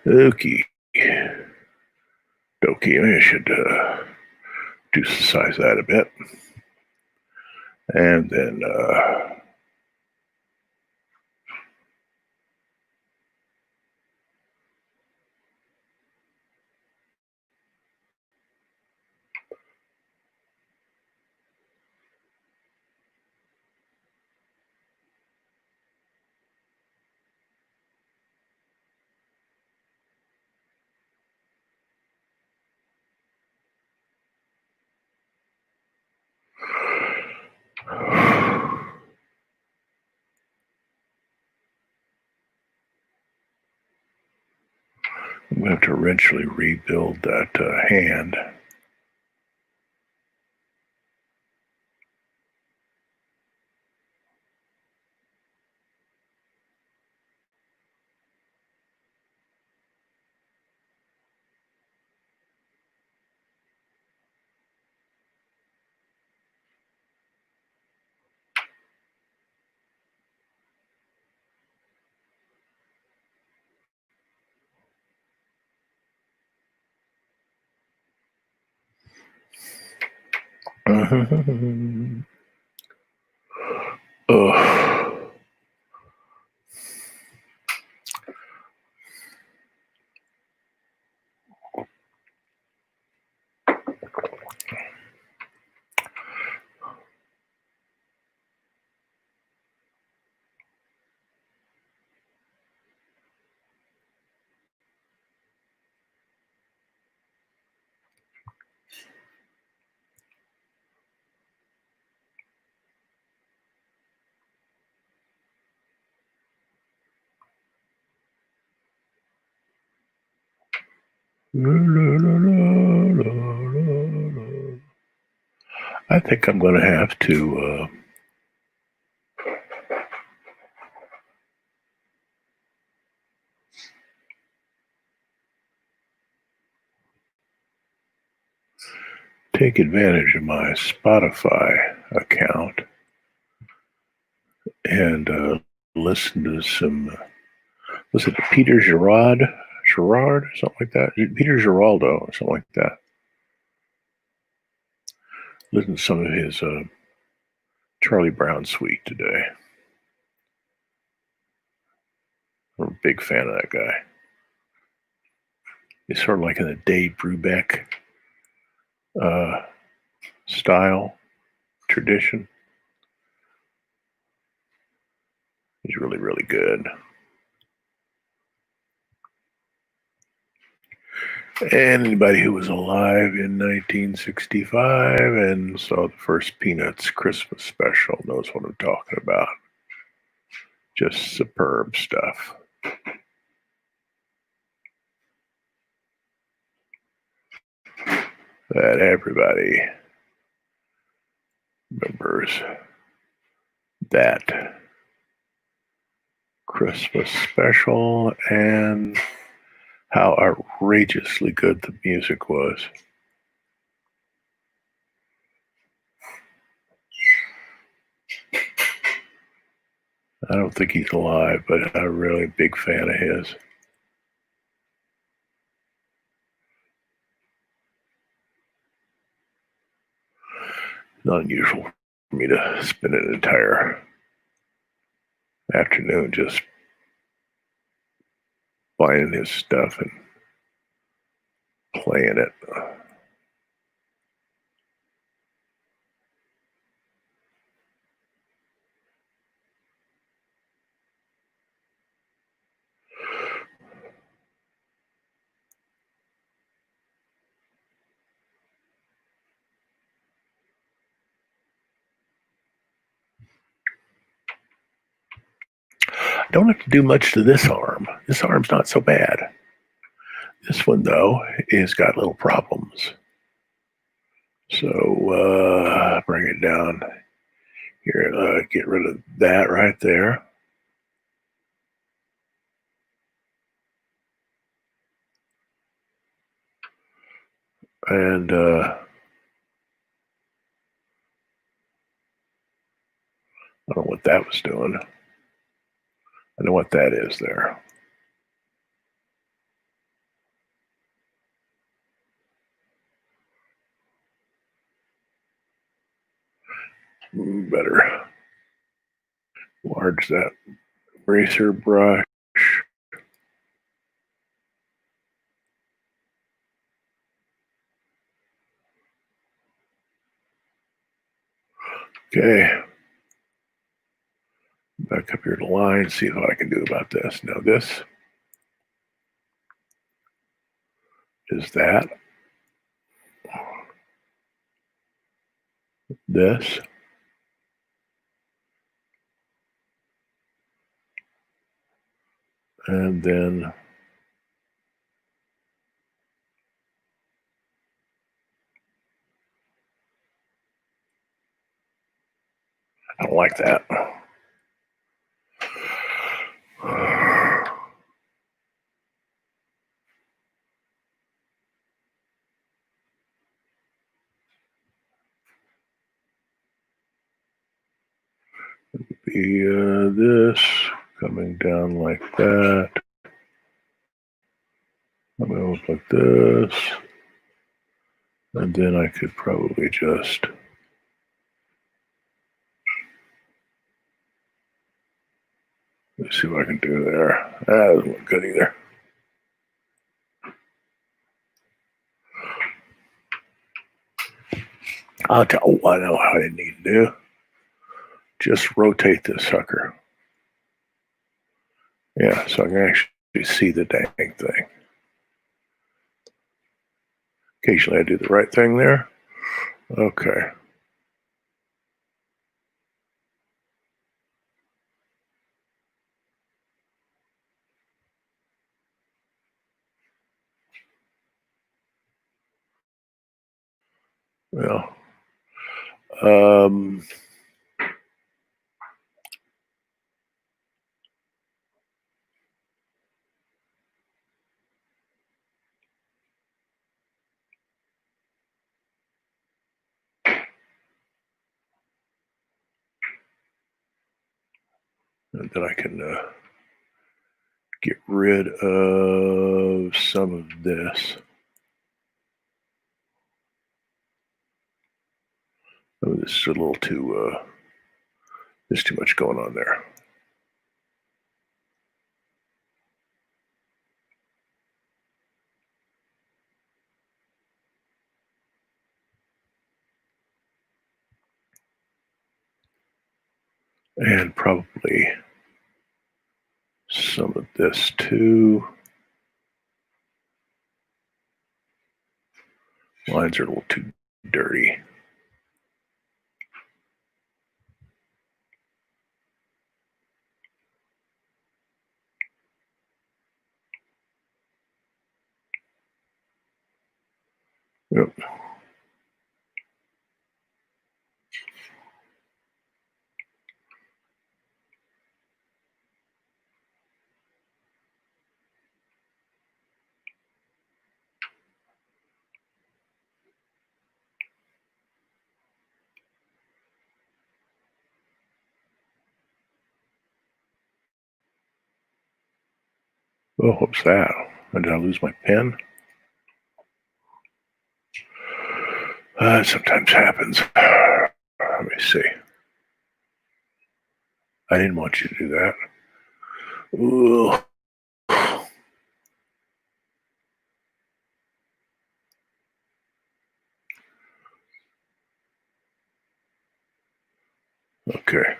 Okie dokie. I should size that a bit. And then I'm going to have to eventually rebuild that hand. Oh. I think I'm going to have to take advantage of my Spotify account and listen to some. Was it Peter Gerard, something like that? Peter Giraldo, or something like that. Listen to some of his Charlie Brown suite today. I'm a big fan of that guy. He's sort of like in the Dave Brubeck style tradition. He's really, really good. And anybody who was alive in 1965 and saw the first Peanuts Christmas special knows what I'm talking about. Just superb stuff. That everybody remembers that Christmas special and how outrageously good the music was. I don't think he's alive, but I'm a really big fan of his. Not unusual for me to spend an entire afternoon just buying his stuff and playing it. Don't have to do much to this arm. This arm's not so bad. This one, though, is got little problems. So bring it down here. Get rid of that right there. And I don't know what that was doing. I know what that is there. Better enlarge that eraser brush. Okay. Back up here to line, see what I can do about this. Now this is that. This. And then I don't like that. Be this coming down like that. Coming up like this. And then I could probably just let's see what I can do there. That doesn't look good either. I'll tell you what I know what I need to do. Just rotate this sucker. Yeah, so I can actually see the dang thing. Occasionally I do the right thing there. Okay. Well, and then I can get rid of some of this. Oh, this is a little too, there's too much going on there. And probably some of this too. Lines are a little too dirty. Yep. Oh, what's that? Did I lose my pen? That sometimes happens. Let me see. I didn't want you to do that. Ooh. Okay.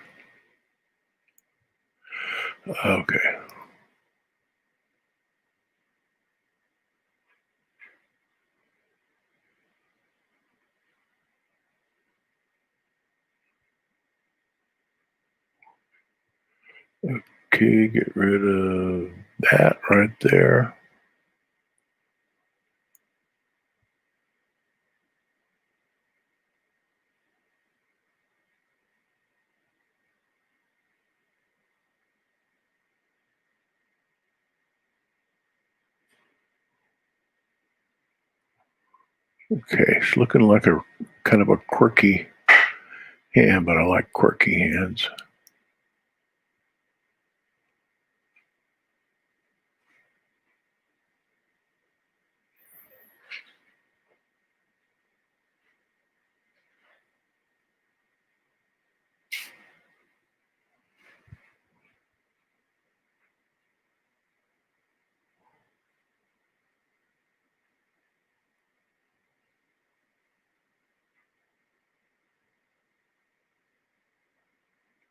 Okay. Okay, get rid of that right there. Okay, it's looking like a kind of a quirky hand, but I like quirky hands.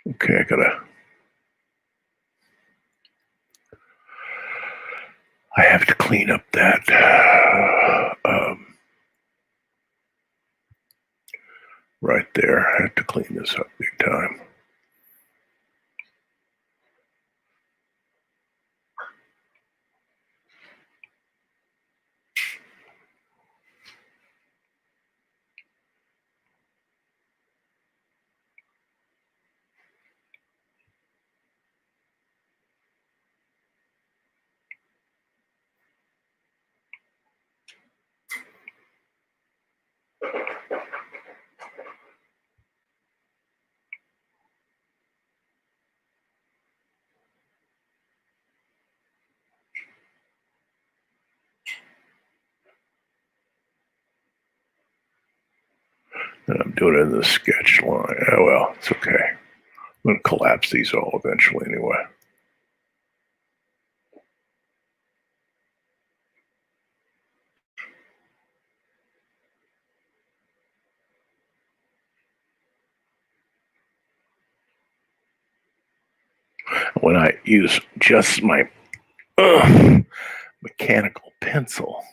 Okay, I have to clean up that right there. I have to clean this up big time. And I'm doing it in the sketch line. Oh, well, it's okay. I'm going to collapse these all eventually anyway. When I use just my mechanical pencil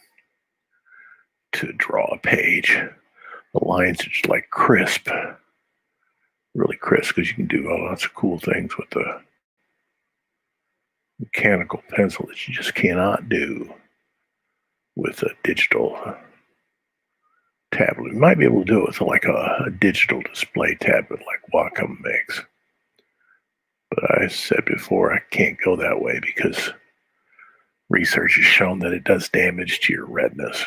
to draw a page, the lines are just like crisp, really crisp, because you can do lots of cool things with the mechanical pencil that you just cannot do with a digital tablet. You might be able to do it with like a digital display tablet like Wacom makes. But I said before, I can't go that way because research has shown that it does damage to your retinas.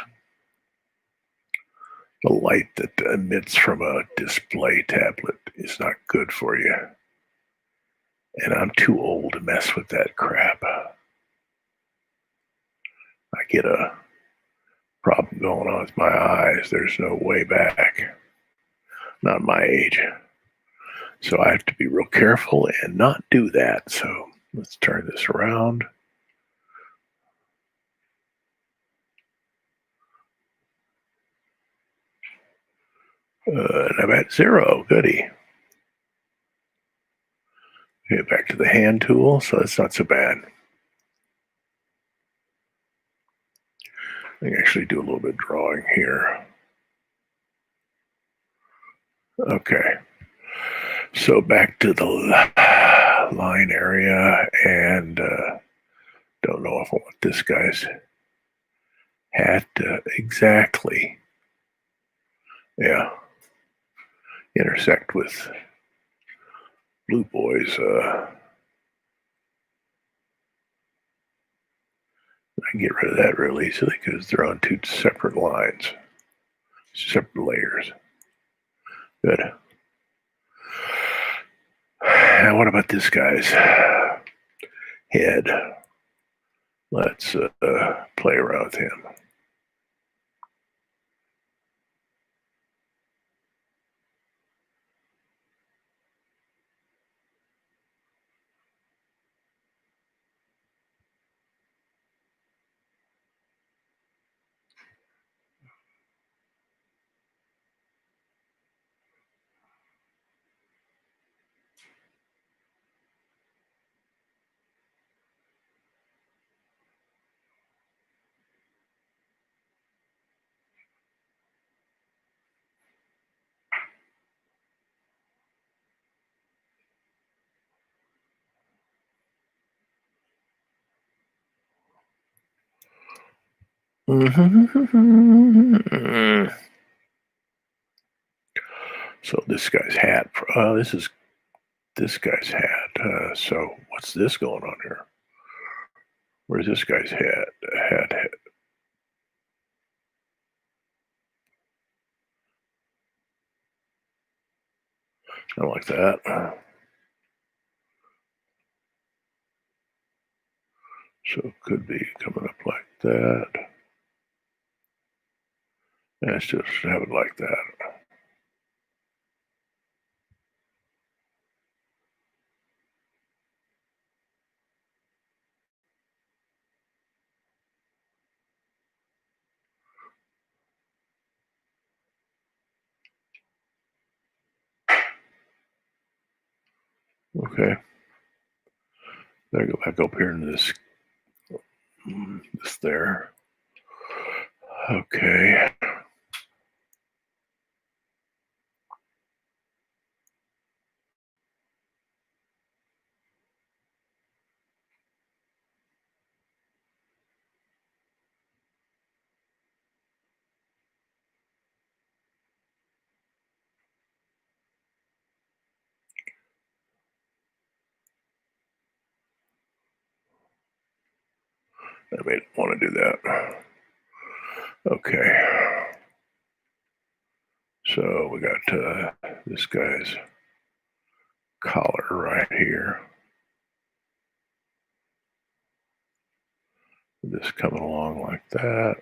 The light that emits from a display tablet is not good for you. And I'm too old to mess with that crap. I get a problem going on with my eyes. There's no way back. Not my age. So I have to be real careful and not do that. So let's turn this around. And I'm at 0. Goody. Get back to the hand tool. So that's not so bad. I can actually do a little bit of drawing here. Okay. So back to the line area, and don't know if I want this guy's hat exactly. Yeah. Intersect with Blue Boy's. I can get rid of that real easily because they're on two separate lines, separate layers. Good. Now, what about this guy's head? Let's play around with him. So this guy's hat. This is this guy's hat. So what's this going on here? Where's this guy's hat? Hat. I like that. So it could be coming up like that. Let's just have it like that. Okay. Then go back up here into this there. Okay. I may want to do that. Okay. So we got this guy's collar right here. This coming along like that.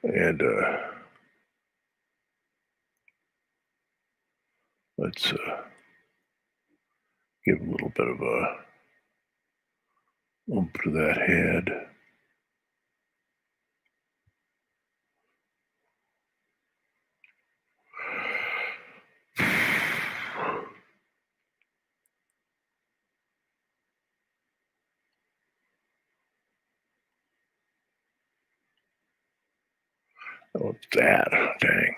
And let's give a little bit of a oomph to that head. What's that? Dang.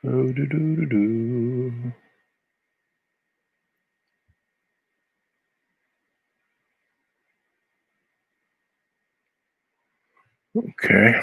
Oh, do do do do. Okay.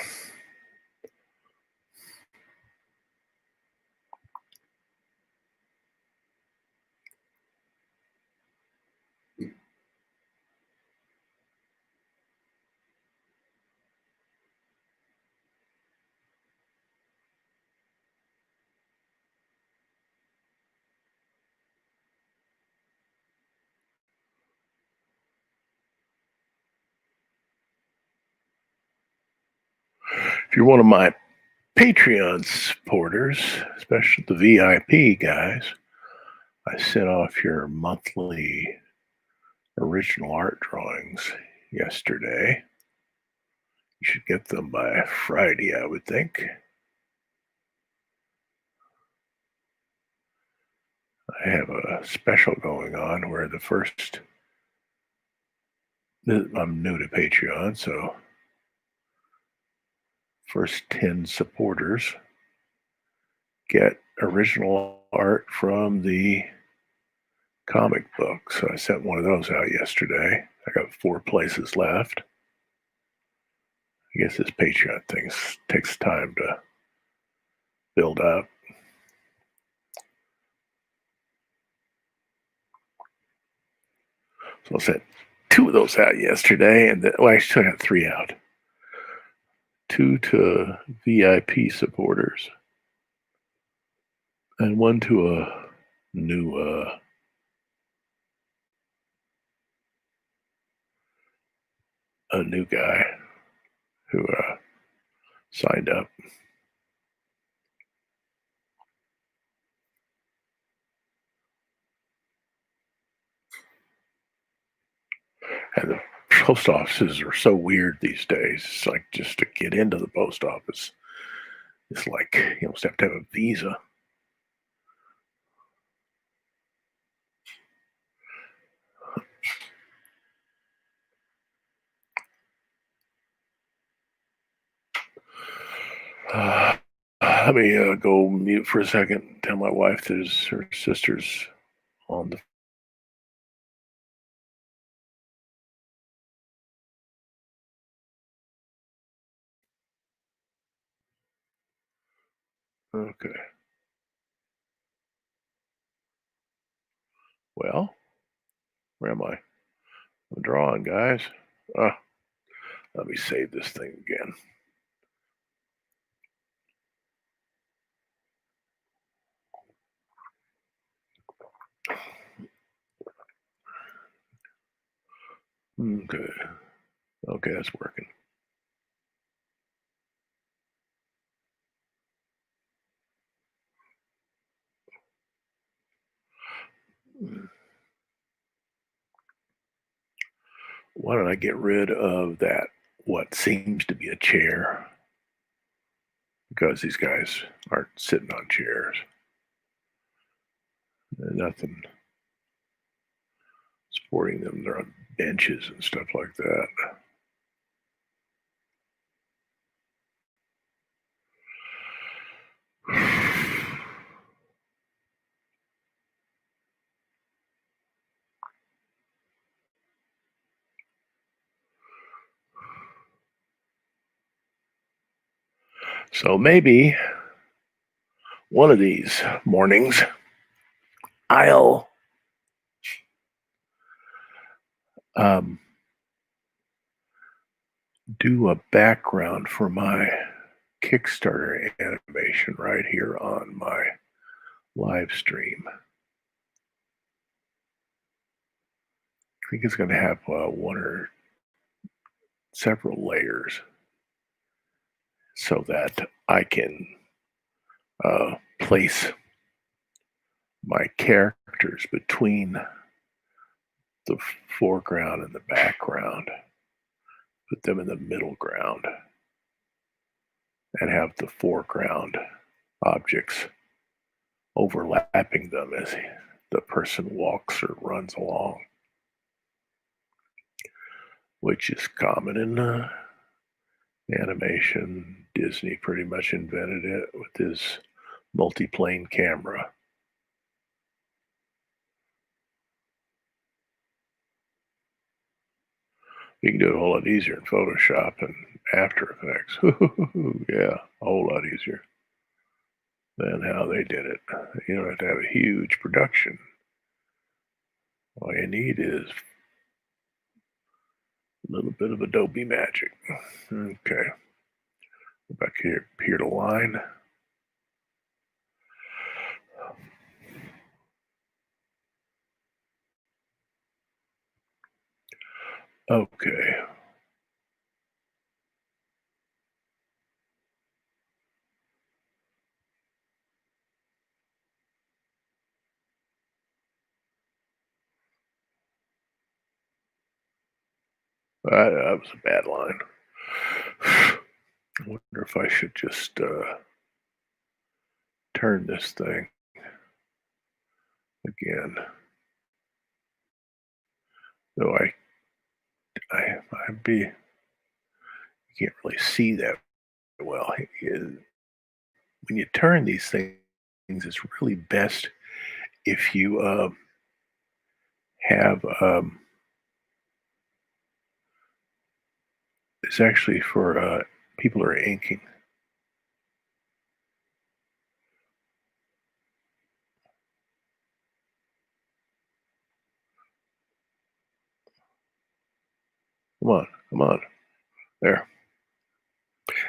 If you're one of my Patreon supporters, especially the VIP guys, I sent off your monthly original art drawings yesterday. You should get them by Friday, I would think. I have a special going on where I'm new to Patreon, so first 10 supporters get original art from the comic book. So I sent one of those out yesterday. I got 4 places left. I guess this Patreon thing takes time to build up. So I sent 2 of those out yesterday, and I still got 3 out. 2 to VIP supporters, and 1 to a new guy who signed up. And the post offices are so weird these days. It's like just to get into the post office, it's like you almost have to have a visa. Let me go mute for a second. Tell my wife that her sister's on the. Okay. Well, where am I? I'm drawing, guys. Let me save this thing again. Okay. Okay, that's working. Why don't I get rid of that, what seems to be a chair? Because these guys aren't sitting on chairs. There's nothing supporting them. They're on benches and stuff like that. So maybe one of these mornings I'll do a background for my Kickstarter animation right here on my live stream. I think it's going to have one or several layers so that I can place my characters between the foreground and the background, put them in the middle ground, and have the foreground objects overlapping them as the person walks or runs along, which is common in animation. Disney pretty much invented it with his multi-plane camera. You can do it a whole lot easier in Photoshop and After Effects. Yeah, a whole lot easier than how they did it. You don't have to have a huge production. All you need is a little bit of Adobe Magic. Okay. Go back here to line. Okay. That was a bad line. I wonder if I should just turn this thing again. Though you can't really see that well. When you turn these things, it's really best if you have it's actually for people who are inking. Come on, come on. There.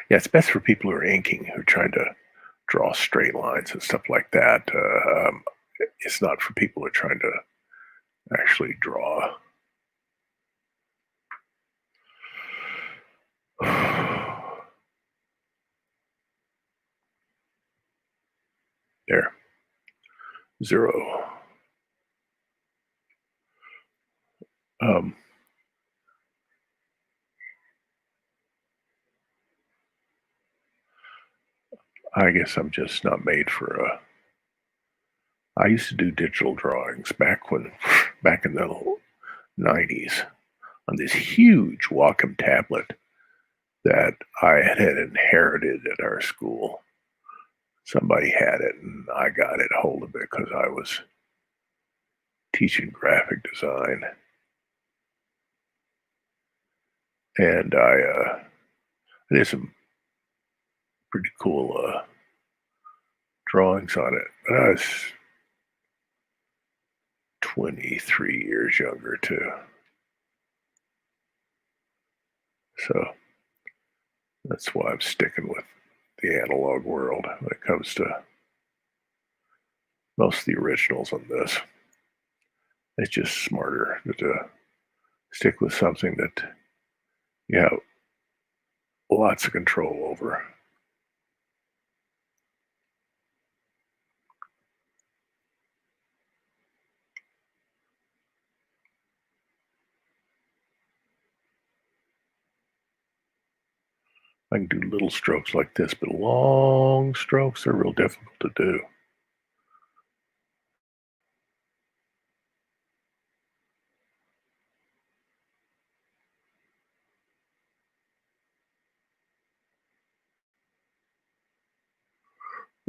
Yeah, it's best for people who are inking, who are trying to draw straight lines and stuff like that. It's not for people who are trying to actually draw. There. 0. Um, I guess I'm just not made for a. I used to do digital drawings back in the 90s on this huge Wacom tablet that I had inherited at our school. Somebody had it and I got it hold of it because I was teaching graphic design. And I did some pretty cool drawings on it. But I was 23 years younger too. So that's why I'm sticking with the analog world when it comes to most of the originals on this. It's just smarter to stick with something that you have lots of control over. I can do little strokes like this, but long strokes are real difficult to do.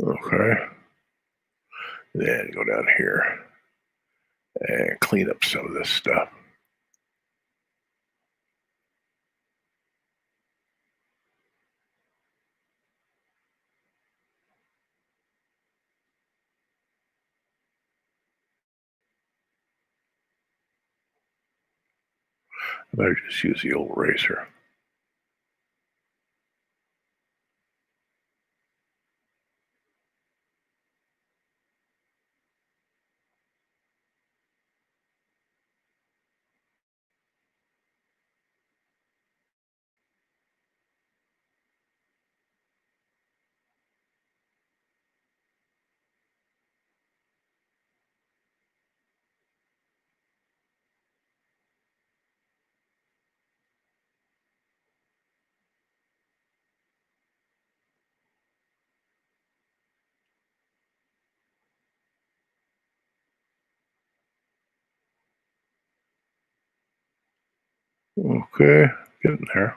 Okay. Then go down here and clean up some of this stuff. I better just use the old eraser. Okay, getting there.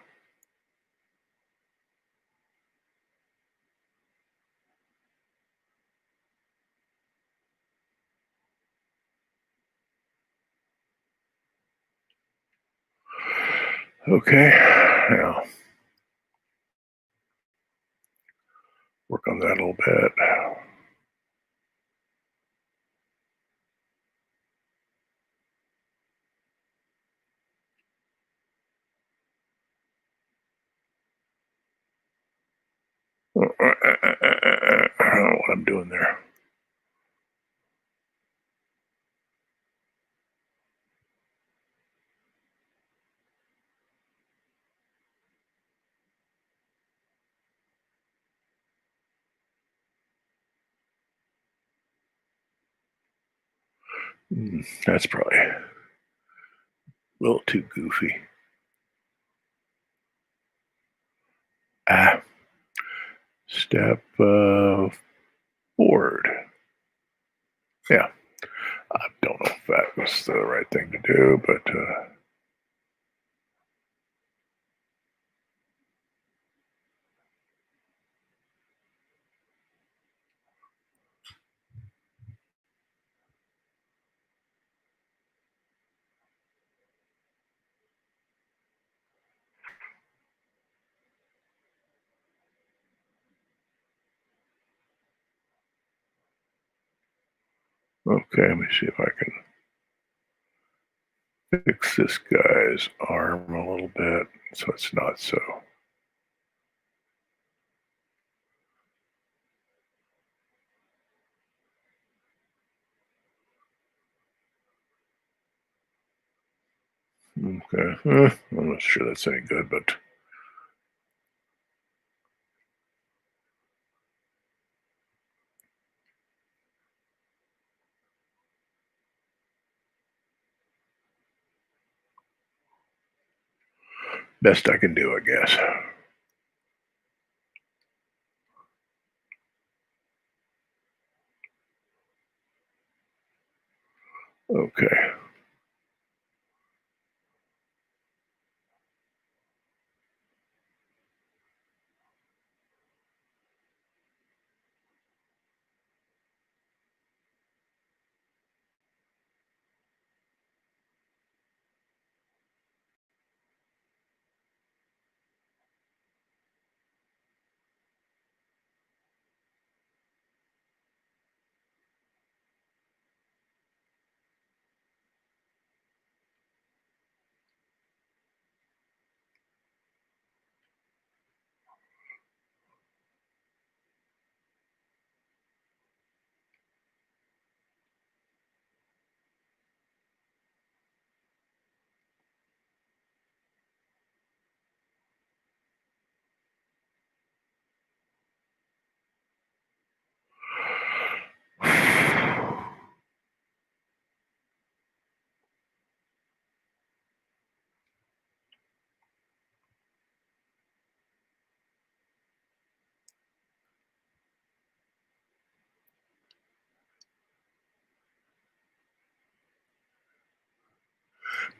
Okay, now work on that a little bit. I don't know what I'm doing there. That's probably a little too goofy. Ah, step forward. Yeah, I don't know if that was the right thing to do, but okay, let me see if I can fix this guy's arm a little bit so it's not so. Okay. I'm not sure that's any good, but best I can do, I guess. Okay.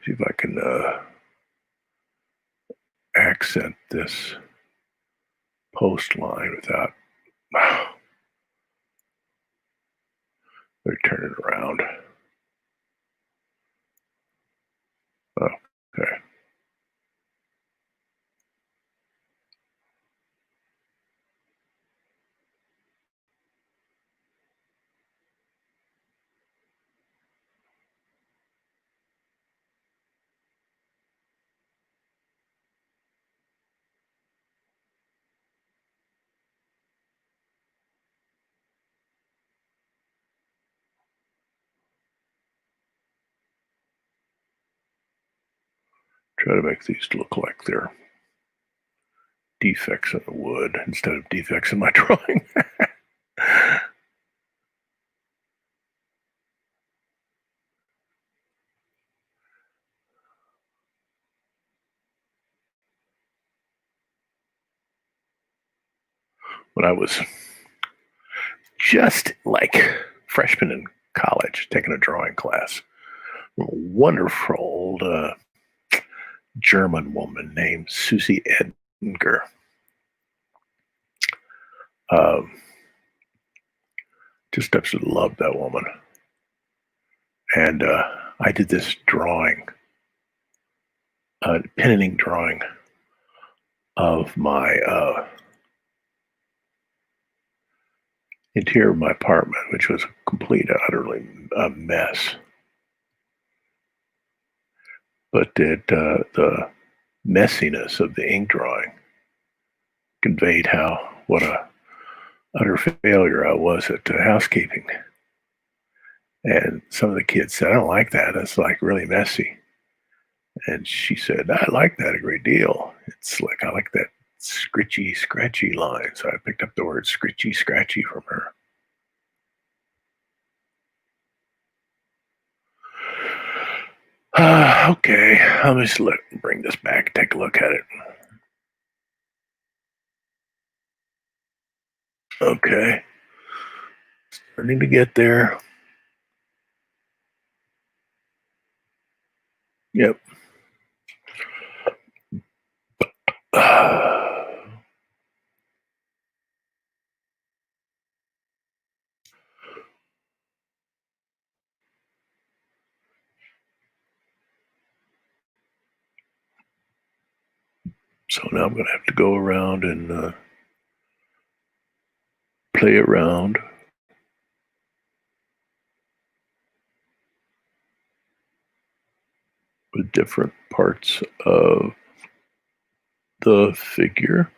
See if I can accent this post line without. They're turning around. Okay. Try to make these look like they're defects in the wood instead of defects in my drawing. When I was just like freshman in college, taking a drawing class, a wonderful old German woman named Susie Edgar. Um, just absolutely loved that woman. And I did this drawing, pen and ink drawing of my interior of my apartment, which was a complete, utterly a mess. But the messiness of the ink drawing conveyed what a utter failure I was at housekeeping. And some of the kids said, "I don't like that. It's like really messy." And she said, "I like that a great deal. It's like I like that scritchy, scratchy line." So I picked up the word scritchy, scratchy from her. Okay, I'll just bring this back, take a look at it. Okay, starting to get there. Yep. So now I'm going to have to go around and play around. the different parts of the figure.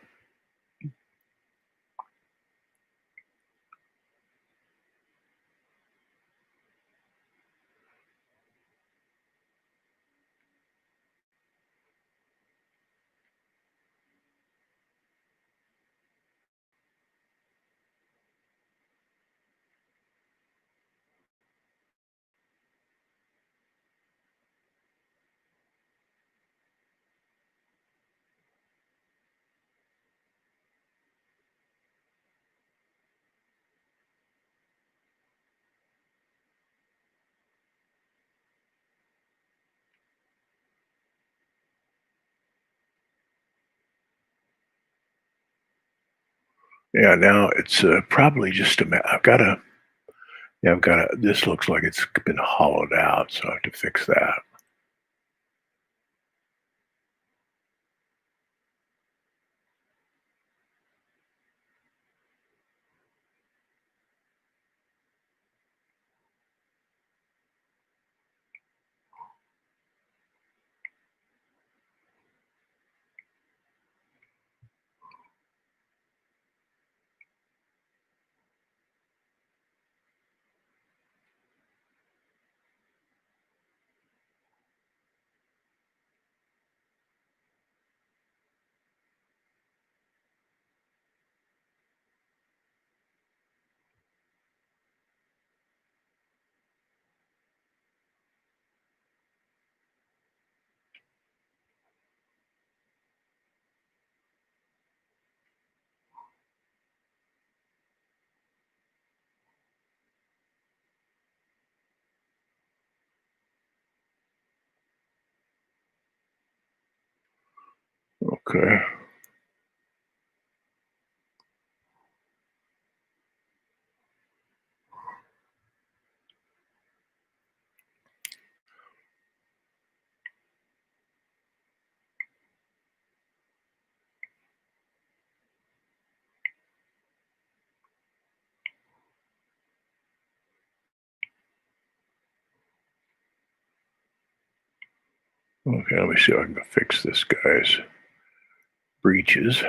Yeah, now it's probably just I've got to. Yeah, I've got to. This looks like it's been hollowed out, so I have to fix that. Okay. Okay, let me see if I can fix this guy's breeches.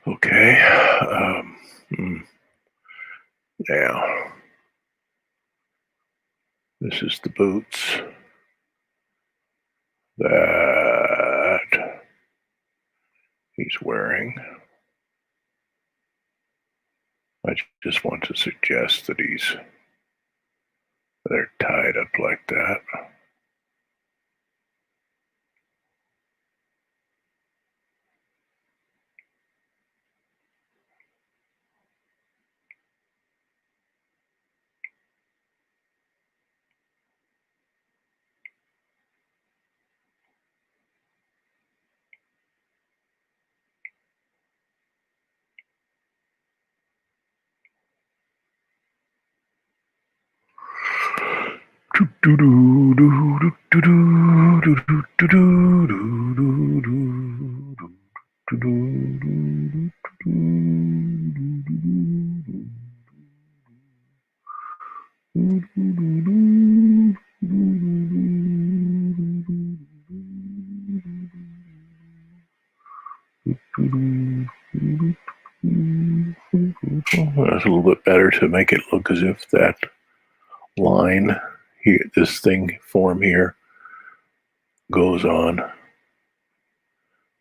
Okay. Now, this is the boots that he's wearing. I just want to suggest that they're tied up like that. That's a little bit better to make it look as if that line here, this thing form here, goes on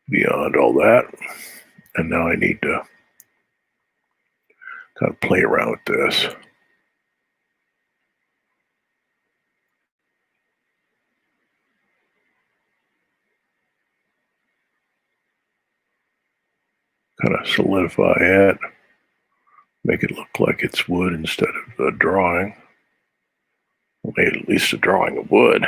beyond all that. And now I need to kind of play around with this. Kind of solidify it, make it look like it's wood instead of a drawing. Well, maybe at least a drawing of wood.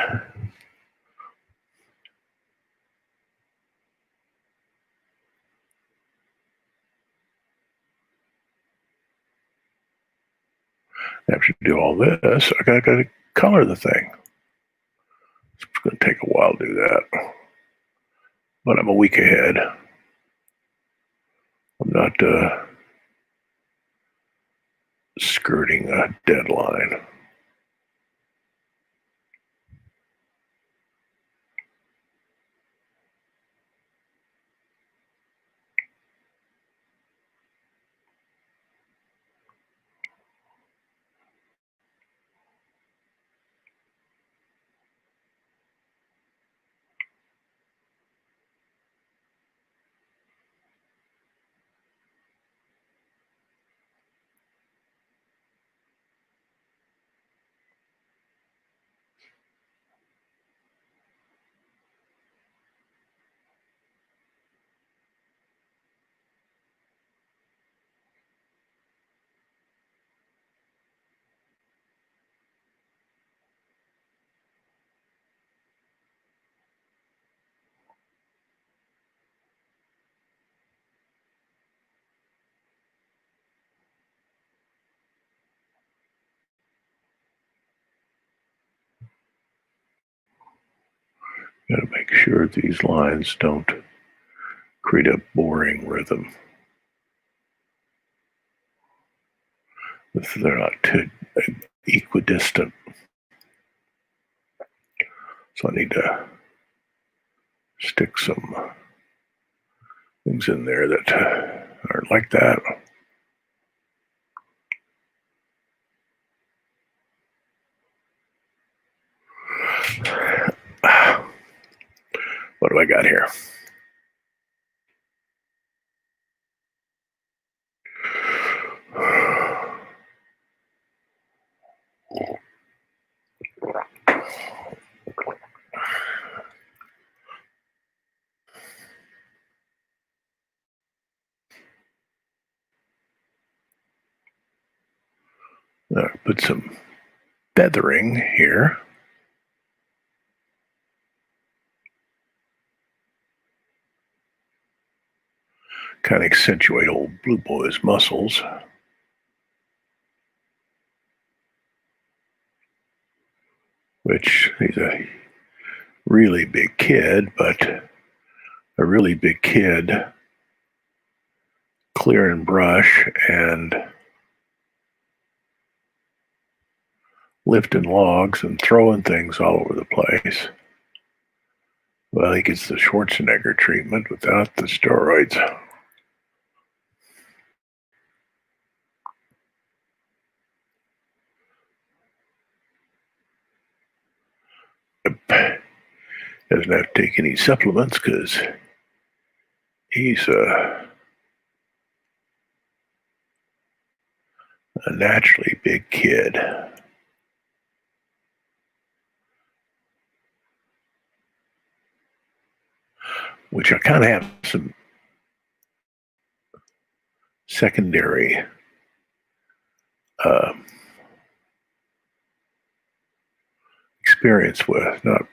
After you do all this, I gotta color the thing. It's going to take a while to do that, but I'm a week ahead. I'm not skirting a deadline. Got to make sure these lines don't create a boring rhythm. If they're not too equidistant. So I need to stick some things in there that aren't like that. What do I got here? Put some feathering here. Kind of accentuate old Blue Boy's muscles. Which he's a really big kid, but a really big kid clearing brush and lifting logs and throwing things all over the place. Well, he gets the Schwarzenegger treatment without the steroids. Doesn't have to take any supplements because he's a naturally big kid. Which I kind of have some secondary experience with, not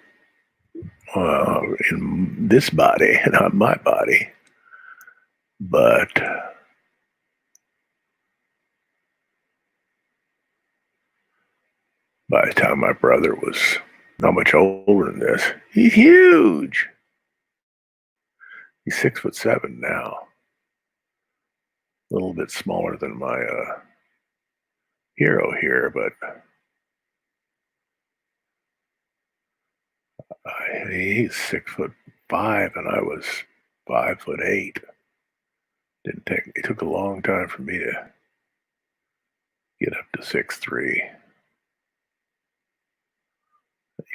in this body, not my body, but By the time my brother was not much older than this, he's huge. He's 6'7" now. A little bit smaller than my hero here, but he's 6'5" and I was 5'8". It took a long time for me to get up to 6'3".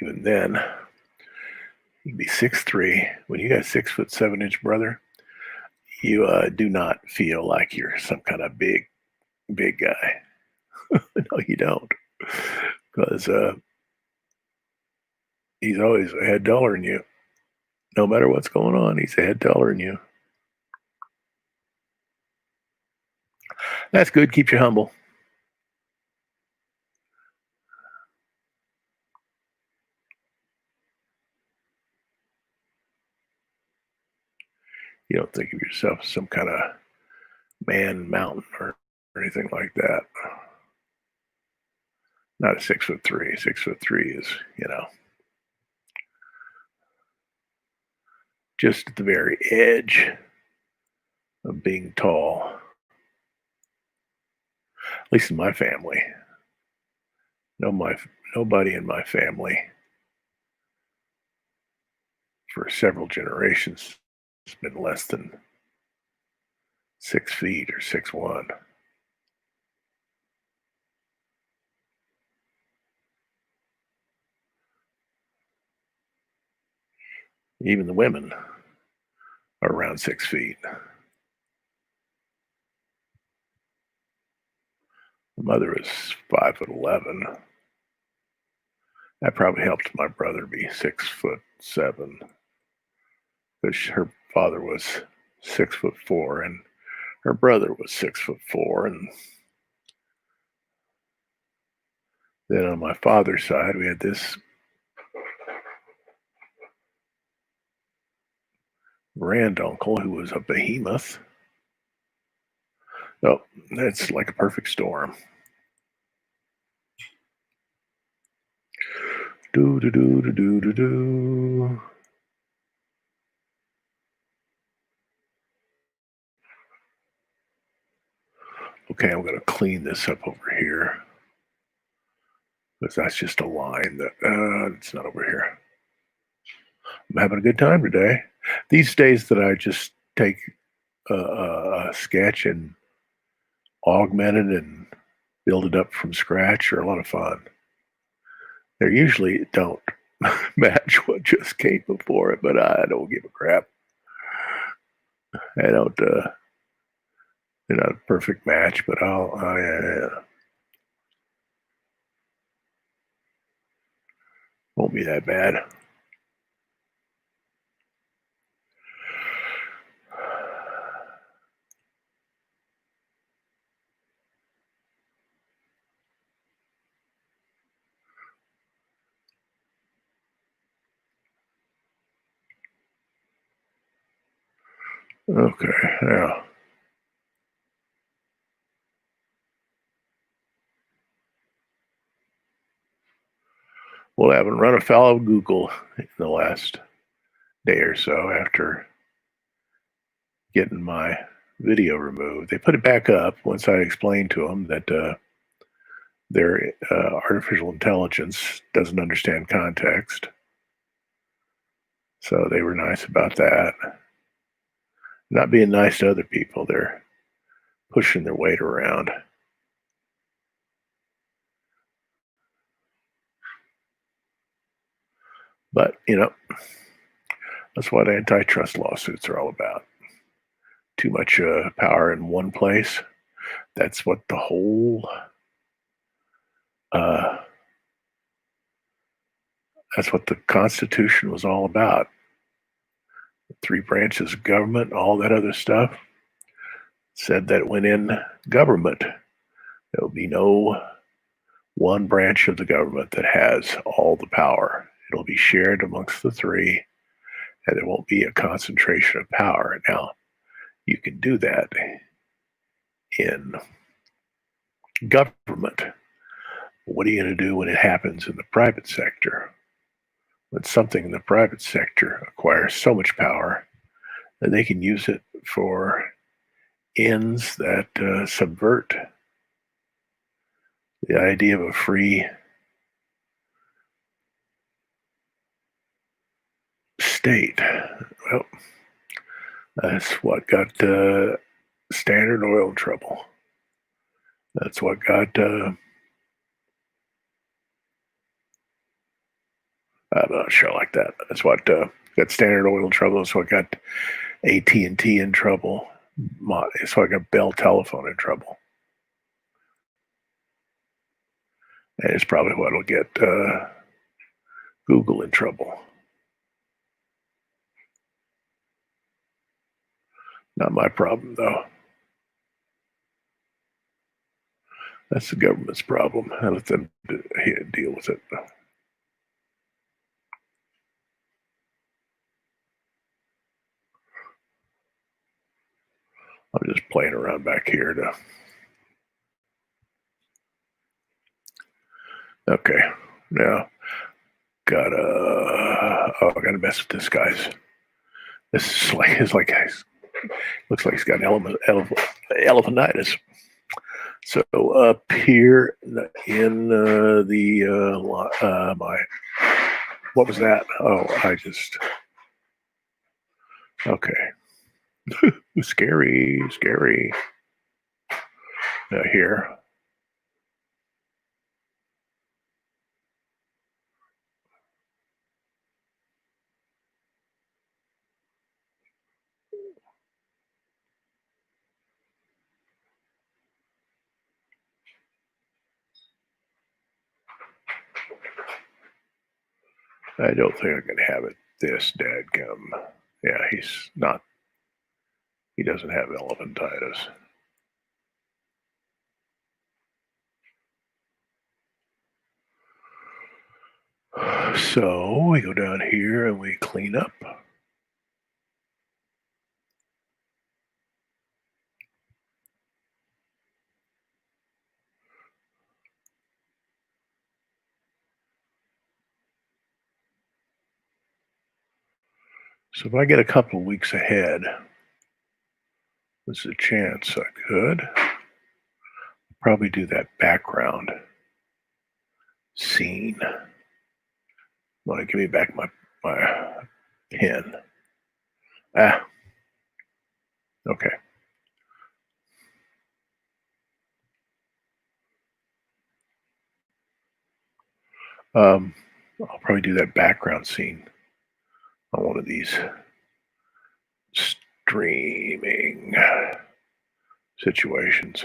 Even then, you'd be 6'3". When you got a 6'7" brother, you do not feel like you're some kind of big guy. No, you don't, because he's always a head taller than you. No matter what's going on, he's a head taller than you. That's good. Keeps you humble. You don't think of yourself as some kind of man mountain or anything like that. Not a 6'3". 6'3" is, just at the very edge of being tall. At least in my family. Nobody in my family for several generations has been less than 6 feet or 6'1". Even the women are around 6 feet. My mother is 5'11". That probably helped my brother be 6'7", because her father was 6'4" and her brother was 6'4", and then on my father's side we had this granduncle who was a behemoth. Oh, that's like a perfect storm. Do do do do do do do. Okay, I'm going to clean this up over here, because that's just a line that it's not over here. I'm having a good time today. These days that I just take a sketch and augment it and build it up from scratch are a lot of fun. They usually don't match what just came before it, but I don't give a crap. I don't. They're not a perfect match, but won't be that bad. Okay, yeah. Well, I haven't run afoul of Google in the last day or so after getting my video removed. They put it back up once I explained to them that their artificial intelligence doesn't understand context. So they were nice about that. Not being nice to other people, they're pushing their weight around. But, that's what antitrust lawsuits are all about. Too much power in one place. That's what the whole that's what the Constitution was all about. The 3 branches of government, all that other stuff, said that when in government, there will be no one branch of the government that has all the power. It'll be shared amongst the 3, and there won't be a concentration of power. Now, you can do that in government, What are you going to do when it happens in the private sector? When something in the private sector acquires so much power that they can use it for ends that subvert the idea of a free state. Well, that's what got Standard Oil in trouble. That's what got, I'm not sure like that. That's what got Standard Oil in trouble. That's what got AT&T in trouble. That's what got Bell Telephone in trouble. And it's probably what will get Google in trouble. Not my problem, though. That's the government's problem. I let them deal with it. I'm just playing around back here to. Okay, now I gotta mess with this guy's. This is like looks like he's got elephantitis. So up here in my, what was that? Oh, okay. Scary. Here. I don't think I can have it this dadgum. Yeah, he doesn't have elephantitis. So we go down here and we clean up. So if I get a couple of weeks ahead, there's a chance I could probably do that background scene. Want to give me back my pen? Okay. I'll probably do that background scene on one of these streaming situations,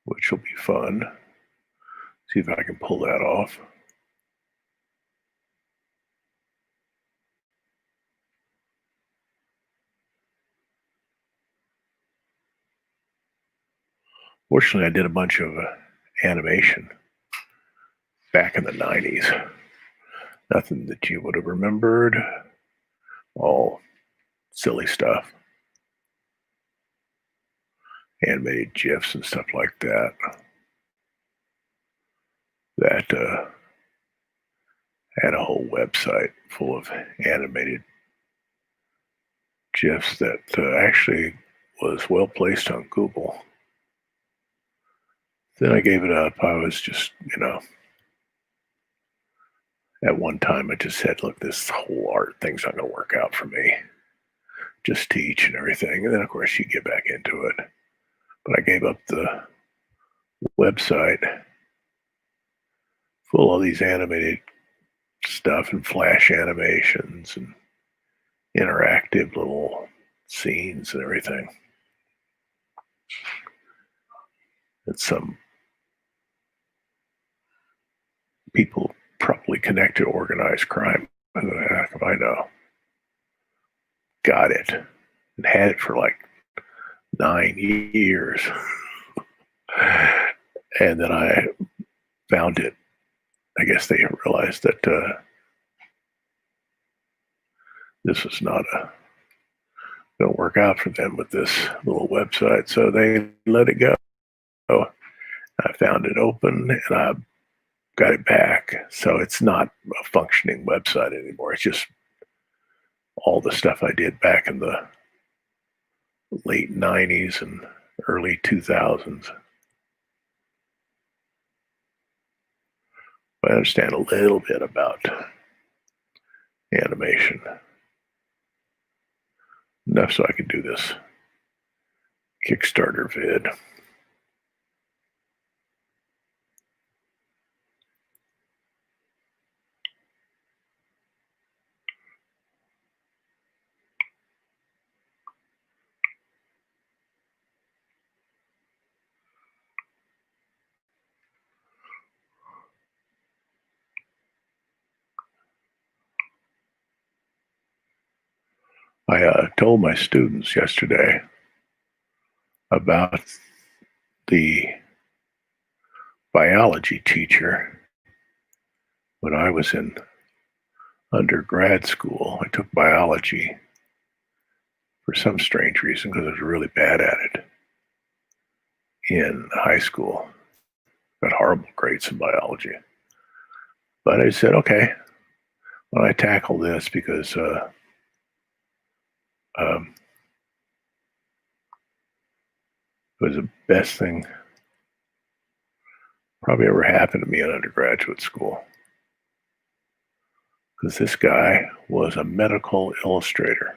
which will be fun. See if I can pull that off. Fortunately, I did a bunch of animation back in the 90s. Nothing that you would have remembered. All silly stuff. Animated GIFs and stuff like that. That had a whole website full of animated GIFs that actually was well placed on Google. Then I gave it up. I was just, at one time I just said, look, this whole art thing's not going to work out for me. Just teach and everything. And then, of course, you get back into it. But I gave up the website full of these animated stuff and flash animations and interactive little scenes and everything. And some people probably connect to organized crime. Who the heck if I know? Got it and had it for like 9 years. And then I found it. I guess they realized that this was not going to work out for them with this little website. So they let it go. I found it open and I got it back. So it's not a functioning website anymore. It's just all the stuff I did back in the late 90s and early 2000s. I understand a little bit about animation. Enough so I can do this Kickstarter vid. I told my students yesterday about the biology teacher when I was in undergrad school. I took biology for some strange reason because I was really bad at it in high school. Got horrible grades in biology. But I said, okay, well, I tackle this because um, it was the best thing probably ever happened to me in undergraduate school. Because this guy was a medical illustrator.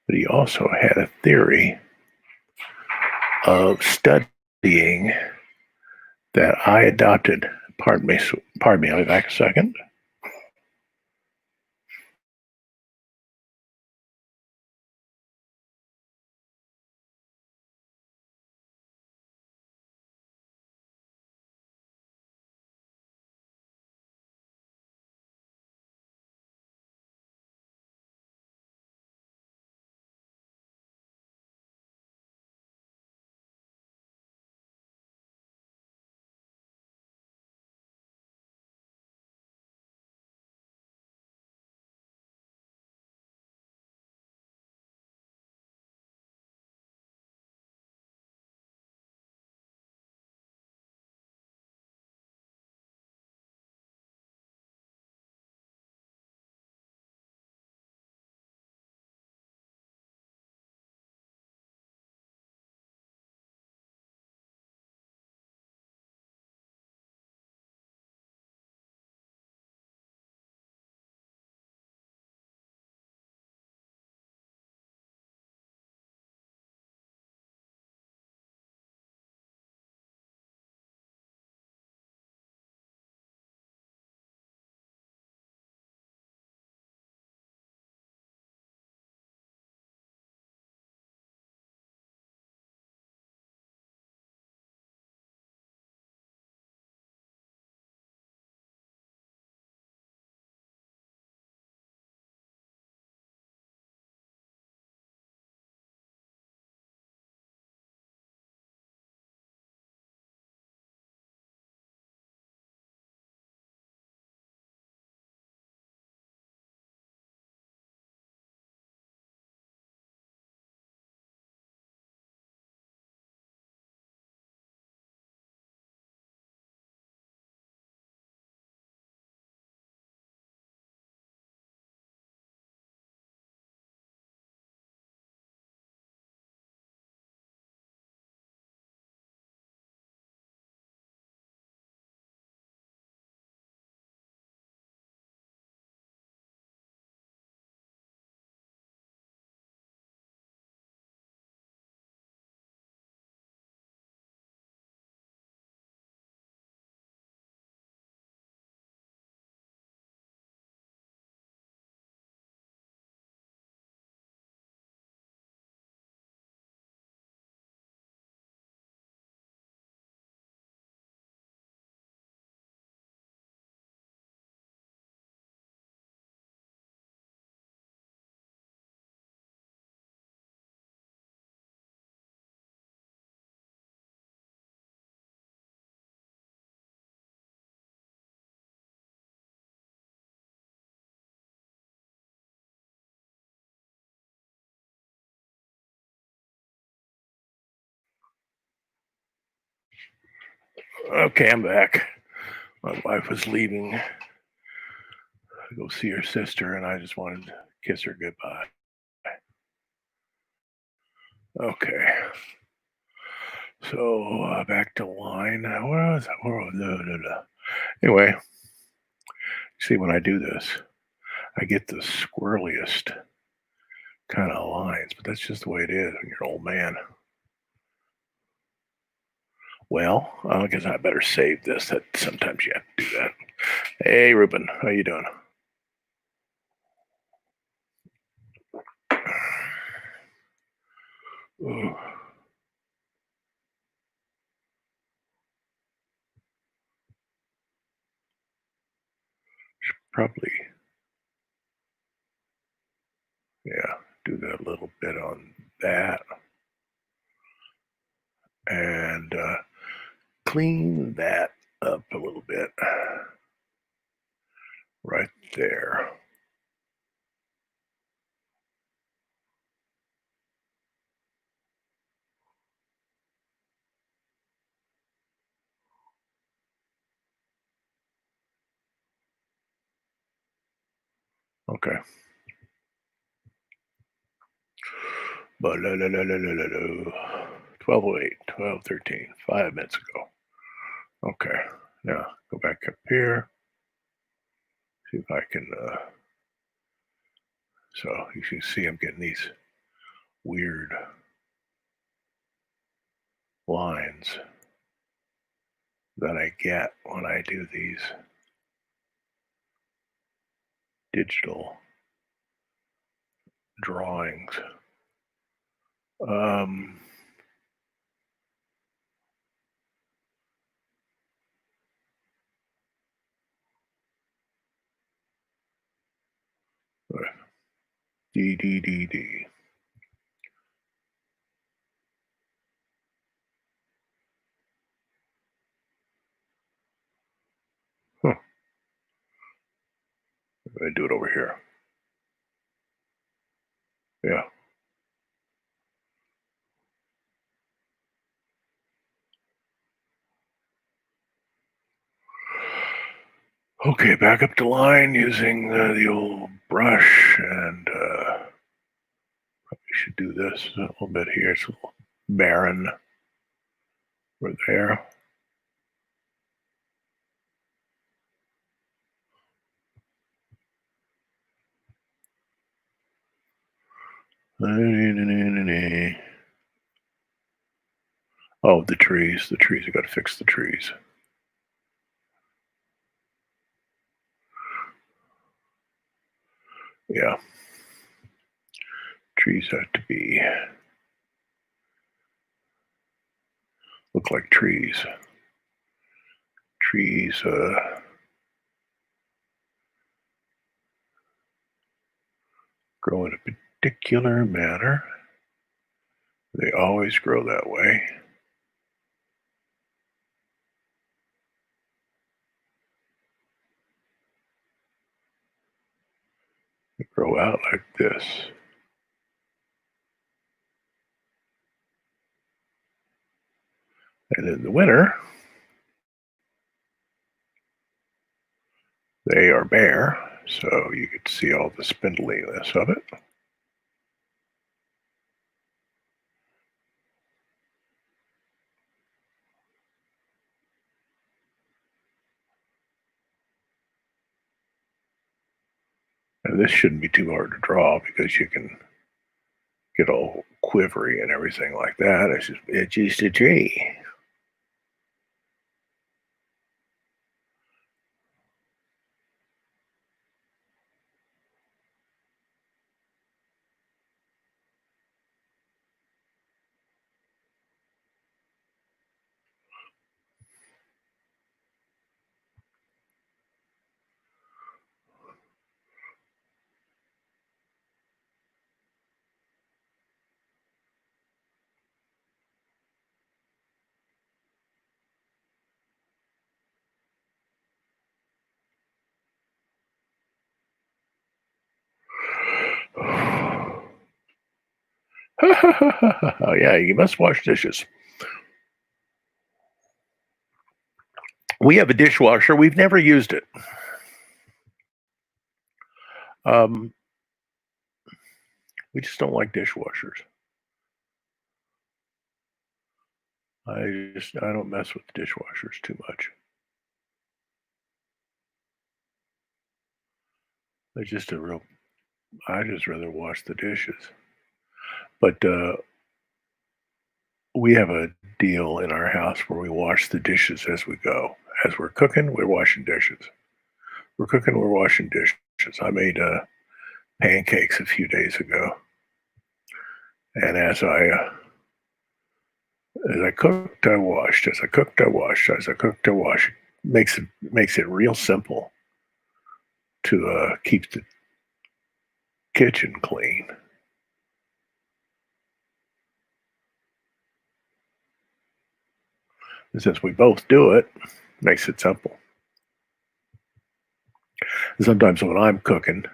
But he also had a theory of studying that I adopted. Pardon me, I'll be back a second. Okay, I'm back. My wife was leaving to go see her sister, and I just wanted to kiss her goodbye. Okay, so back to line. Where was that? Where was Anyway, see, when I do this, I get the squirreliest kind of lines, but that's just the way it is when you're an old man. Well, I guess I better save this. That sometimes you have to do that. Hey, Ruben, how you doing? Ooh, probably, yeah, do that little bit on that and clean that up a little bit right there. Okay. But 12:08, 12:13, 5 minutes ago. Okay. Now go back up here. See if I can. So you can see I'm getting these weird lines that I get when I do these digital drawings. Um, D. Huh. I do it over here. Yeah. Okay, back up to line using the old brush, and probably should do this a little bit here. It's a little barren. We're there. Oh, the trees. The trees. I got to fix the trees. Yeah. Trees have to be look like trees. Trees grow in a particular manner. They always grow that way. They grow out like this. And in the winter, they are bare, so you can see all the spindliness of it. And this shouldn't be too hard to draw because you can get all quivery and everything like that. It's just a tree. Oh yeah, you must wash dishes. We have a dishwasher. We've never used it. Um, we just don't like dishwashers. I don't mess with dishwashers too much. They're just a real. I just rather wash the dishes. But we have a deal in our house where we wash the dishes as we go. As we're cooking, we're washing dishes. We're cooking, we're washing dishes. I made pancakes a few days ago, and as I cooked, I washed. As I cooked, I washed. As I cooked, I washed. Makes it real simple to keep the kitchen clean. And since we both do it, makes it simple. And sometimes when I'm cooking,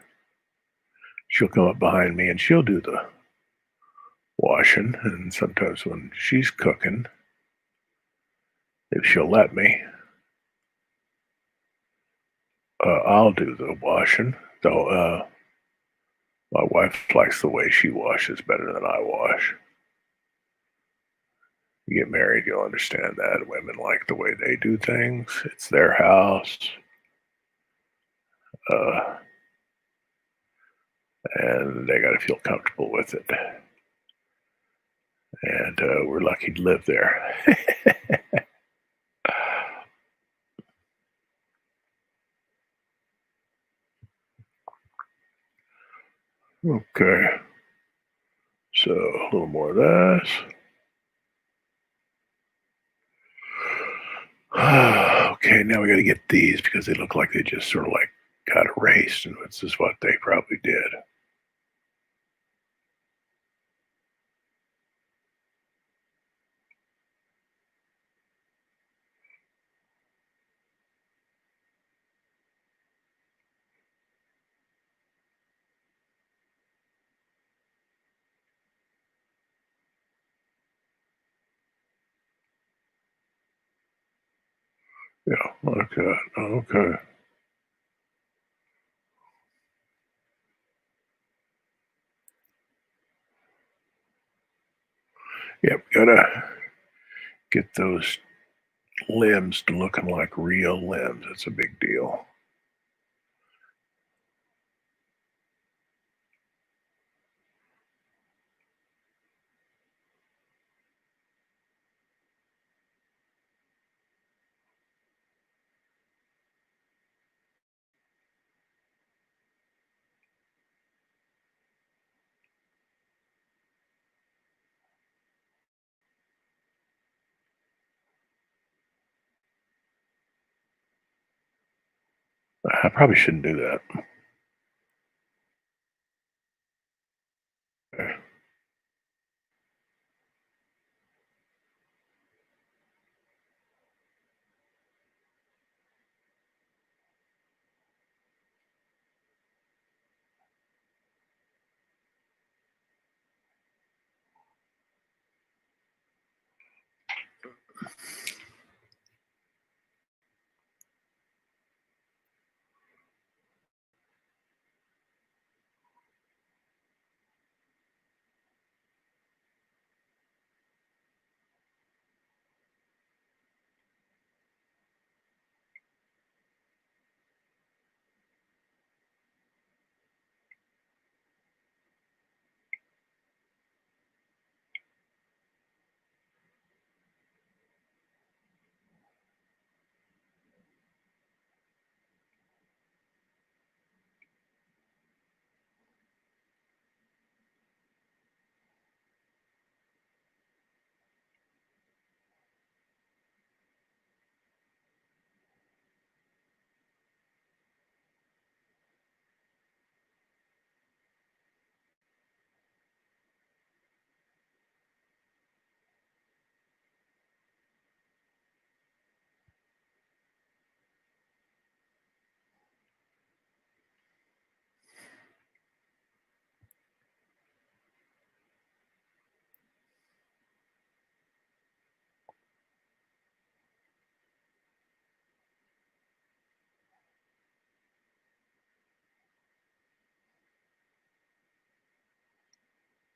she'll come up behind me and she'll do the washing. And sometimes when she's cooking, if she'll let me, I'll do the washing. Though my wife likes the way she washes better than I wash. You get married, you'll understand that. Women like the way they do things. It's their house. Uh, and they got to feel comfortable with it. And we're lucky to live there. Okay, so a little more of this. Okay, now we got to get these because they look like they just sort of like got erased, and this is what they probably did. Yeah, like that. Okay. Yep, gotta get those limbs to looking like real limbs. That's a big deal. I probably shouldn't do that.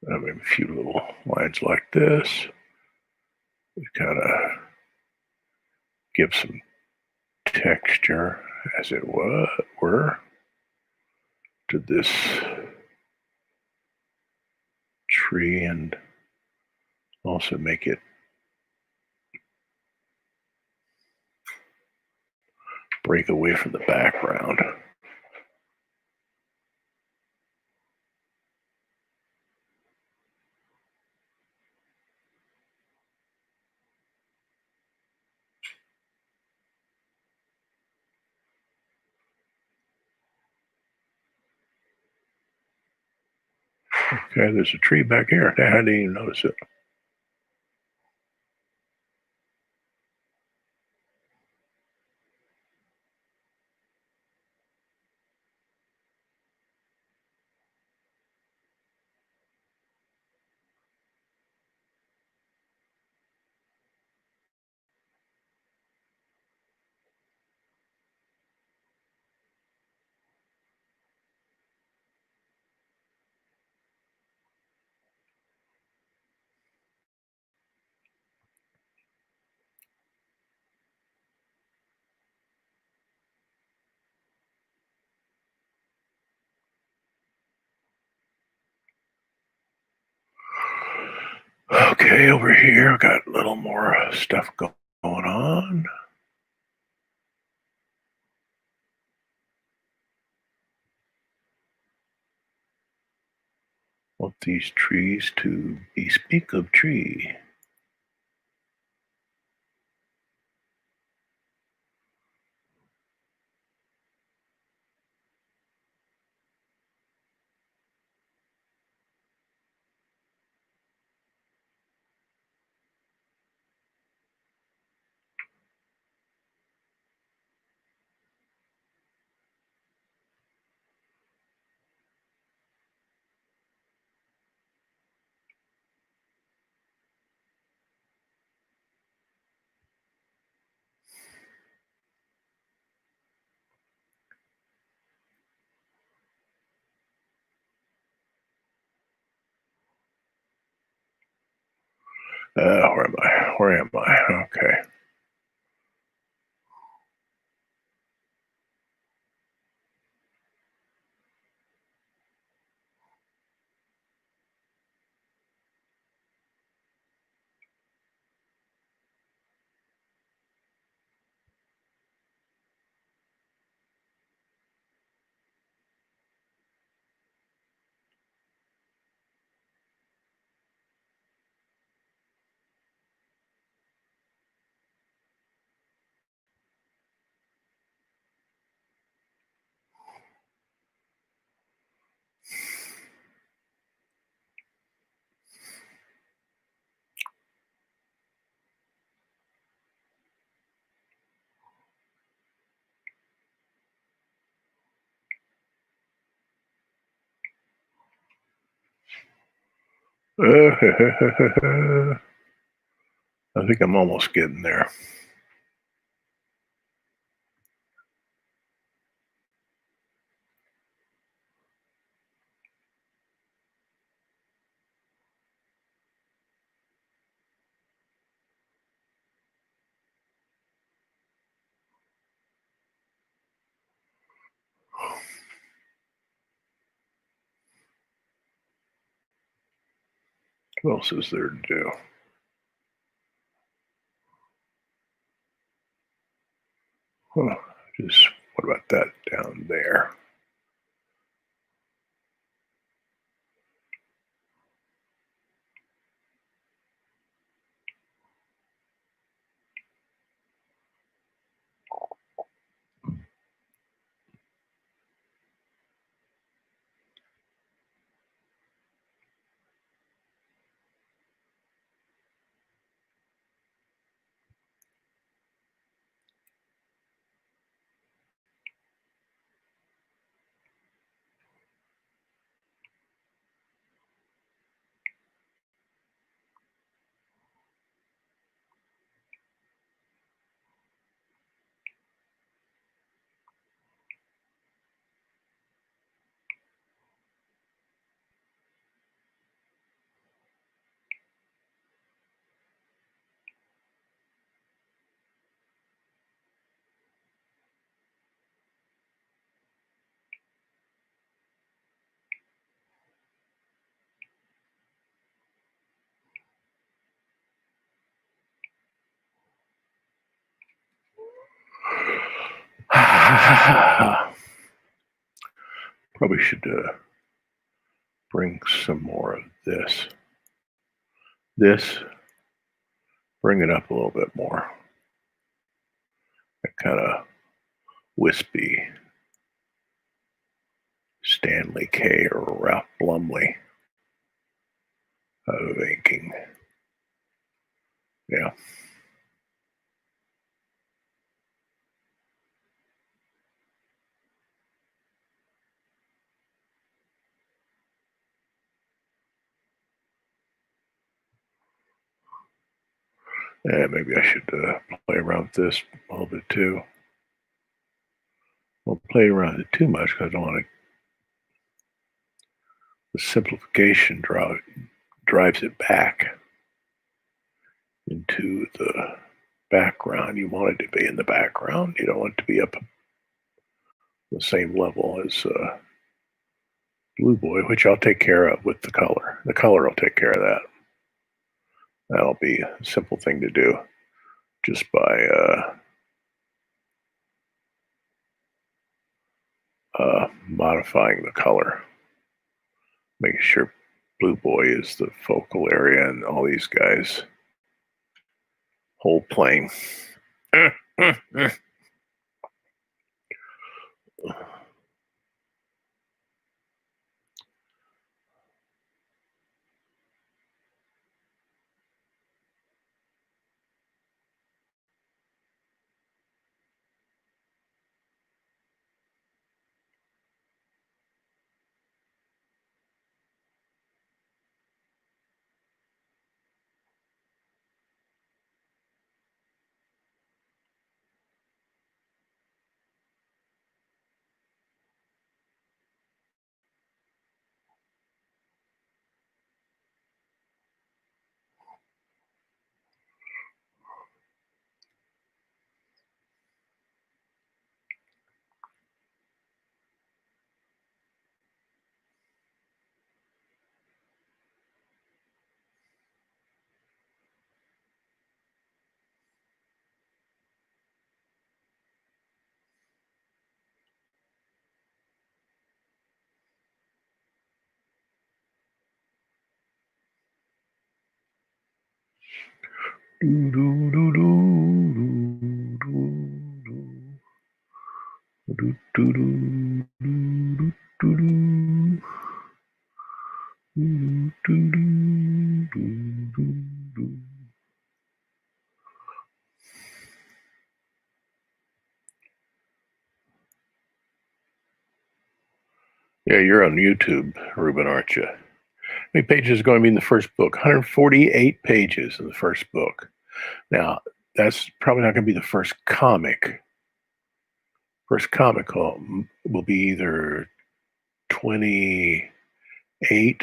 I mean, a few little lines like this. We kind of give some texture, as it were, to this tree, and also make it break away from the background. Okay, there's a tree back here. I didn't even notice it. Okay, over here, got a little more stuff going on. Want these trees to bespeak of tree. Where am I? Where am I? Okay. I think I'm almost getting there. What else is there to do? Just what about that down there? Probably should bring some more of this. Bring it up a little bit more. That kind of wispy Stanley K. or Ralph Blumley of inking. Yeah. Yeah, maybe I should play around with this a little bit too. Won't play around with it too much because I don't want to. The simplification drives it back into the background. You want it to be in the background. You don't want it to be up the same level as Blue Boy, which I'll take care of with the color. The color will take care of that. That'll be a simple thing to do just by modifying the color, making sure Blue Boy is the focal area and all these guys whole plane. Yeah, you're on YouTube, Ruben, aren't you? How many pages is going to be in the first book? 148 pages in the first book. Now, that's probably not going to be the first comic. First comic will be either 28,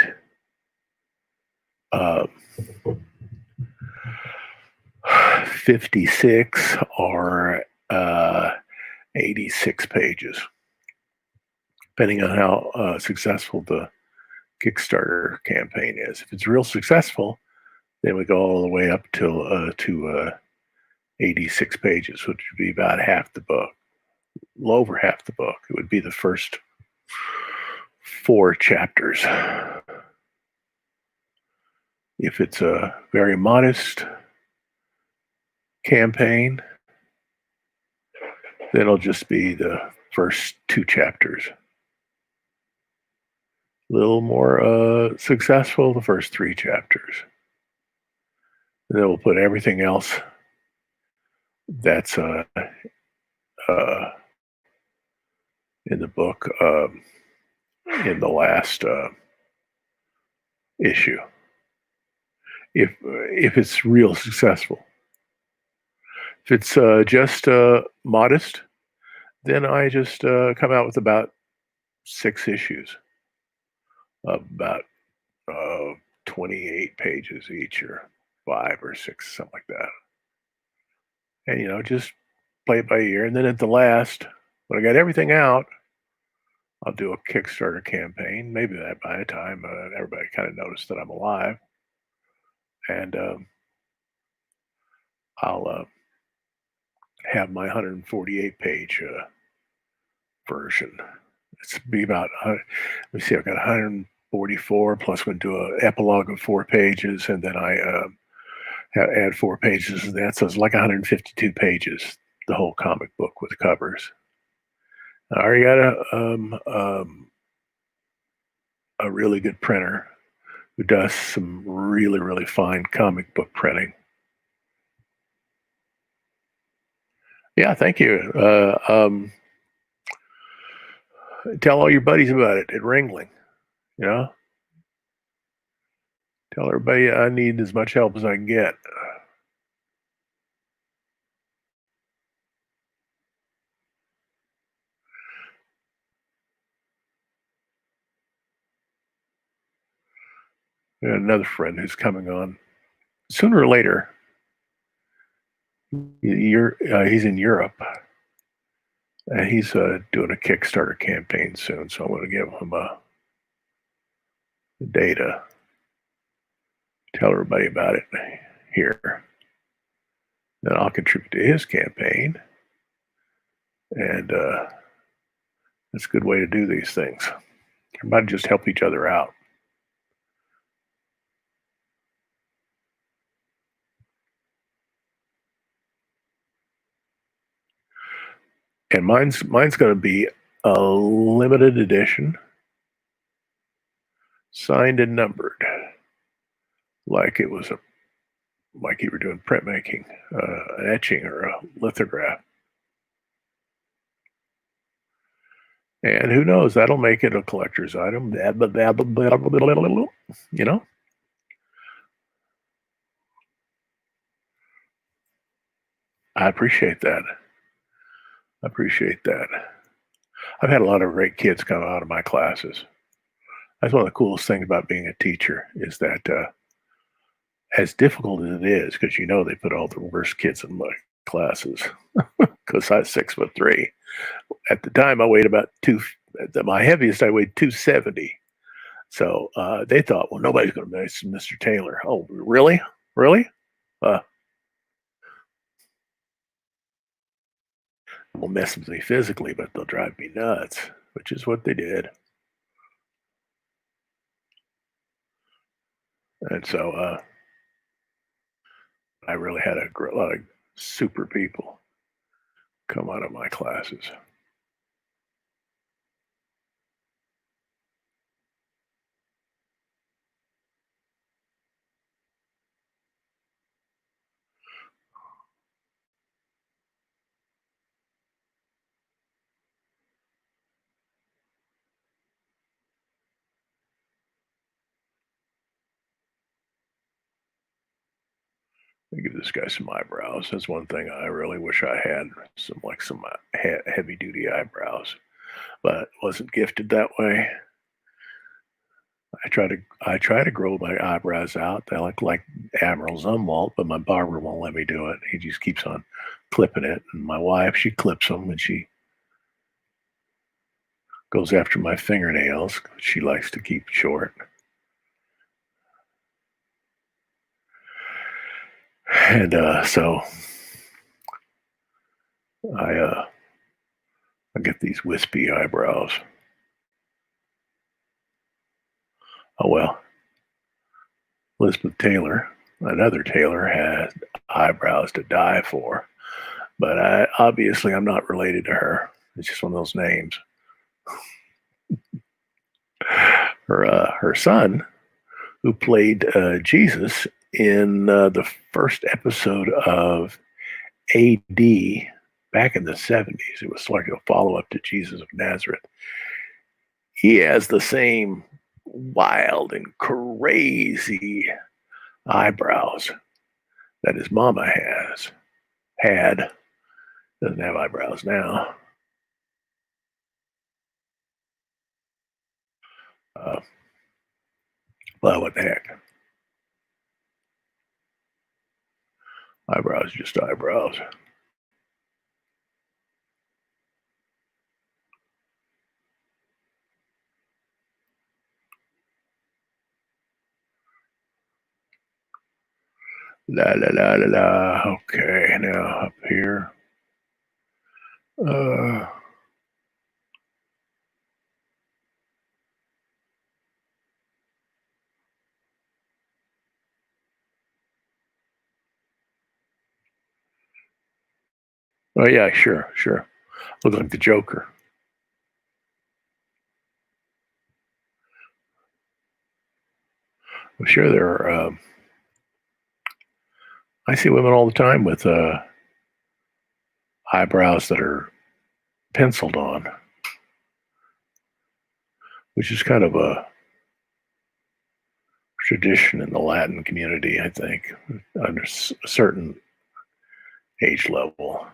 56, or 86 pages, depending on how successful the Kickstarter campaign is. If it's real successful, then we go all the way up to 86 pages, which would be about half the book, a little over half the book. It would be the first 4 chapters. If it's a very modest campaign, then it'll just be the first 2 chapters. A little more successful, the first 3 chapters. And then we'll put everything else that's in the book in the last issue. If it's real successful. If it's just modest, then I just come out with about 6 issues of about 28 pages each, or 5 or 6, something like that. And just play it by ear. And then at the last, when I got everything out, I'll do a Kickstarter campaign. Maybe that by the time everybody kind of noticed that I'm alive, and I'll have my 148 page version. It's be about, let me see, I've got 144 plus we do an epilogue of 4 pages, and then I add 4 pages of that. So it's like 152 pages, the whole comic book with covers. I already got a really good printer who does some really, really fine comic book printing. Yeah, thank you. Tell all your buddies about it at Ringling. You know, tell everybody I need as much help as I can get. Another friend who's coming on sooner or later. He's in Europe, and he's doing a Kickstarter campaign soon. So I'm going to give him data. Tell everybody about it here. Then I'll contribute to his campaign, and that's a good way to do these things. Everybody just help each other out. And mine's going to be a limited edition, signed and numbered, like it was like you were doing printmaking, an etching or a lithograph. And who knows, that'll make it a collector's item. You know? I appreciate that. I appreciate that. I've had a lot of great kids come out of my classes. That's one of the coolest things about being a teacher is that as difficult as it is, because you know they put all the worst kids in my classes, because I was 6'3". At the time, I weighed about my heaviest, I weighed 270. So they thought, well, nobody's going to mess with Mr. Taylor. Oh, really? Really? Will mess with me physically, but they'll drive me nuts, which is what they did. And so I really had a lot of super people come out of my classes. I give this guy some eyebrows. That's one thing I really wish I had some heavy duty eyebrows, but wasn't gifted that way. I try to grow my eyebrows out. They look like Admiral Zumwalt, but my barber won't let me do it. He just keeps on clipping it. And my wife, she clips them and she goes after my fingernails. She likes to keep short. And so I get these wispy eyebrows. Oh well, Elizabeth Taylor, another Taylor, had eyebrows to die for, but obviously I'm not related to her. It's just one of those names. Her son, who played Jesus in the first episode of AD back in the 70s. It was like a follow up to Jesus of Nazareth. He has the same wild and crazy eyebrows that his mama had. Doesn't have eyebrows now. Well, what the heck? Eyebrows, just eyebrows. La la la la la. Okay, now up here. Oh yeah, sure, sure. Look like the Joker. I'm sure there are. I see women all the time with eyebrows that are penciled on, which is kind of a tradition in the Latin community, I think, under a certain age level.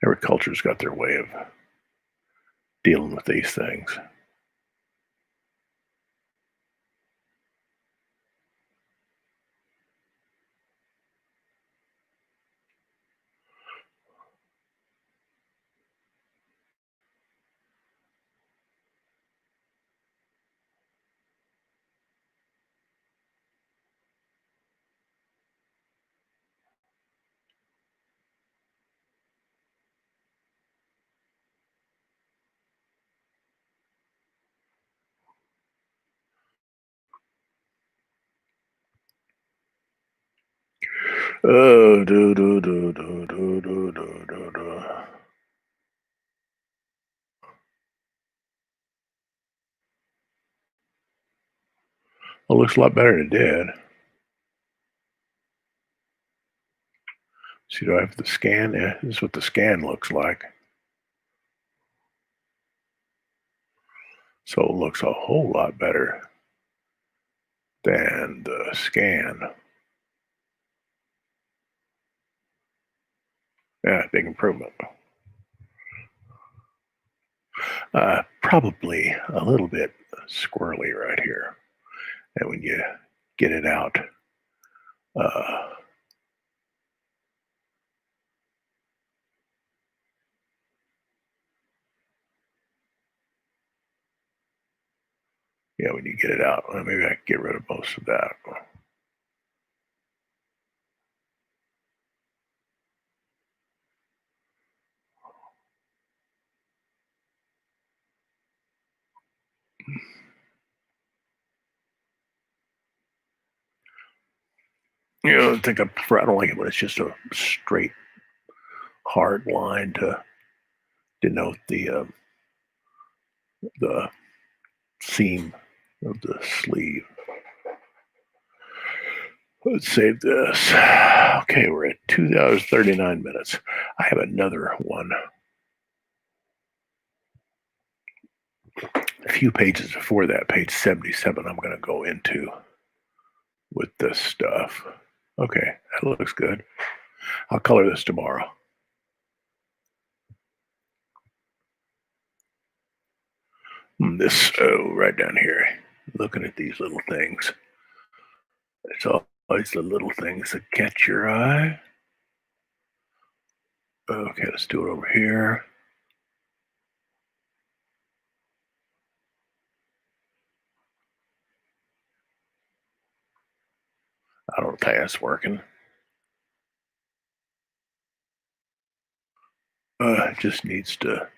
Every culture's got their way of dealing with these things. Oh, do, do, do, do, do, do, do, do, do. Well, it looks a lot better than it did. See, do I have the scan? Yeah, this is what the scan looks like. So it looks a whole lot better than the scan. Yeah, big improvement. Probably a little bit squirrely right here. And when you get it out, uh, yeah, when you get it out, well, maybe I can get rid of most of that. You know, I think I prefer. I don't like it when it's just a straight, hard line to denote the seam of the sleeve. Let's save this. Okay, we're at 2 hours 39 minutes. I have another one. A few pages before that, page 77, I'm going to go into with this stuff. Okay, that looks good. I'll color this tomorrow. This, oh, right down here, looking at these little things. It's always the little things that catch your eye. Okay, let's do it over here. I don't think that's working. It just needs to.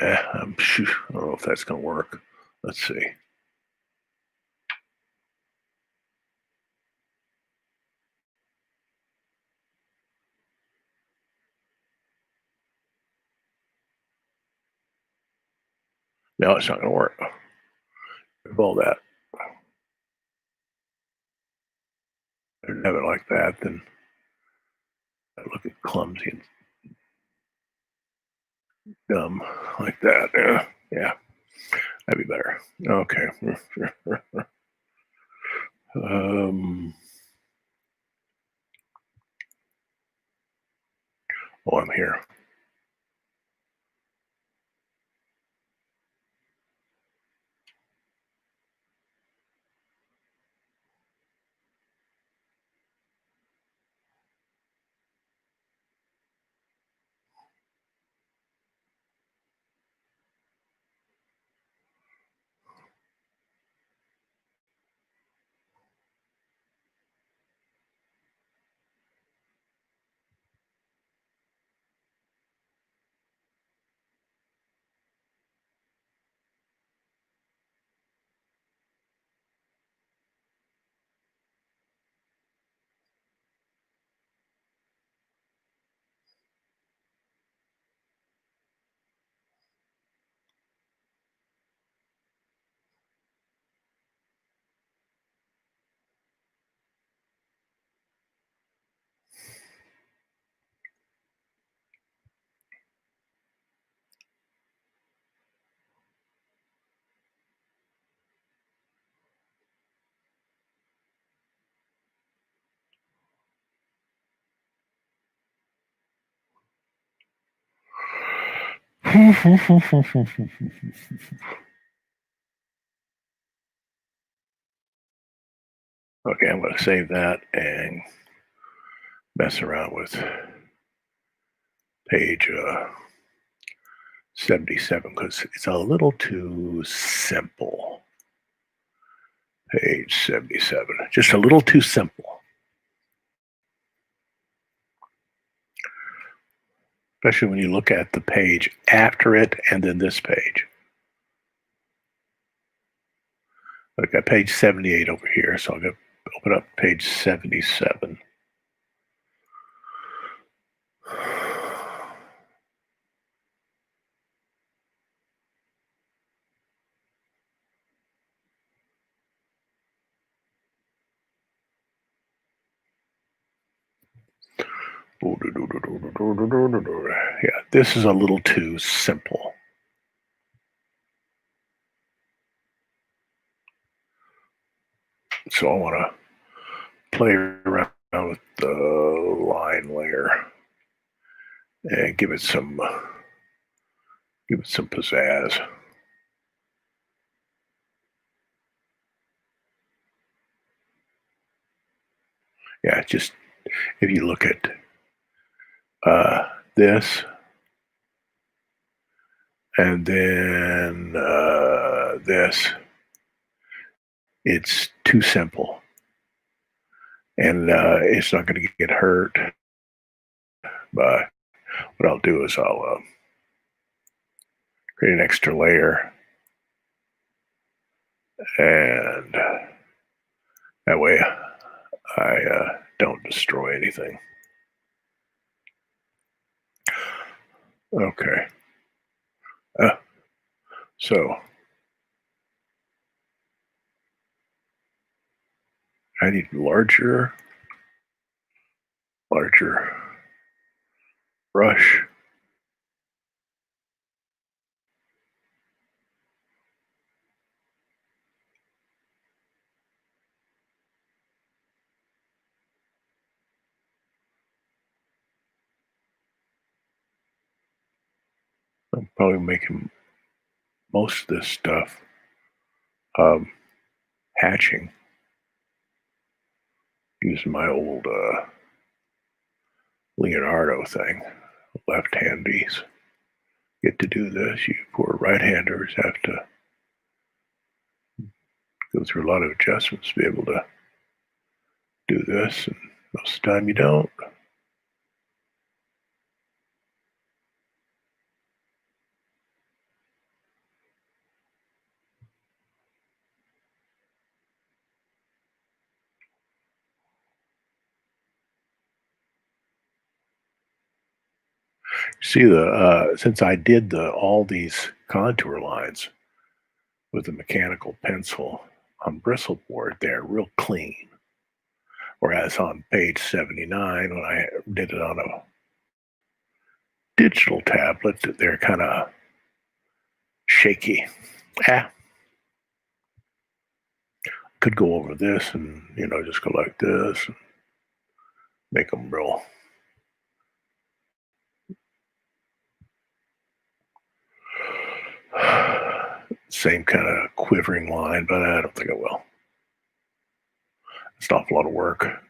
I don't know if that's going to work. Let's see. No, it's not going to work. With all that, I didn't have it like that. Then I look at clumsy and dumb like that. Yeah, that'd be better. Okay. Oh, I'm here. Okay, I'm going to save that and mess around with page 77 because it's a little too simple. Page 77, just a little too simple. Especially when you look at the page after it and then this page. I've got page 78 over here, so I'm going to open up page 77. Yeah, this is a little too simple. So I want to play around with the line layer and give it some pizzazz. Yeah, just if you look at this and then this, it's too simple, and it's not going to get hurt. But what I'll do is I'll create an extra layer, and that way I don't destroy anything. Okay. So I need larger brush. I'm probably making most of this stuff hatching using my old Leonardo thing, left handies. Get to do this. You poor right-handers have to go through a lot of adjustments to be able to do this, and most of the time you don't. See since I did all these contour lines with a mechanical pencil on bristle board, they're real clean. Whereas on page 79, when I did it on a digital tablet, they're kind of shaky. Could go over this and just go like this and make them real. Same kind of quivering line, but I don't think I will. It's an awful lot of work.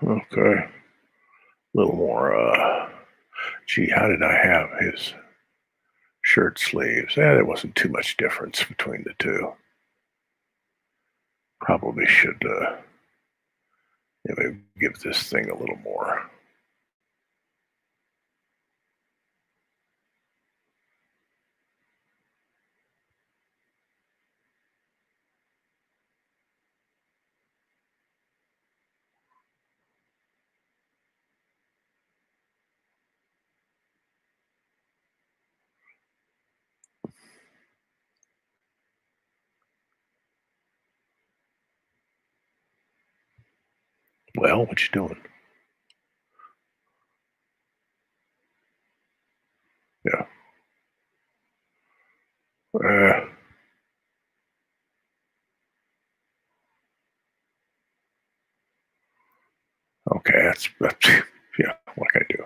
Okay. A little more. Gee, how did I have his shirt sleeves? There wasn't too much difference between the two. Probably should maybe give this thing a little more. Well, what you doing? Yeah. Uh, okay, that's yeah. What can I do?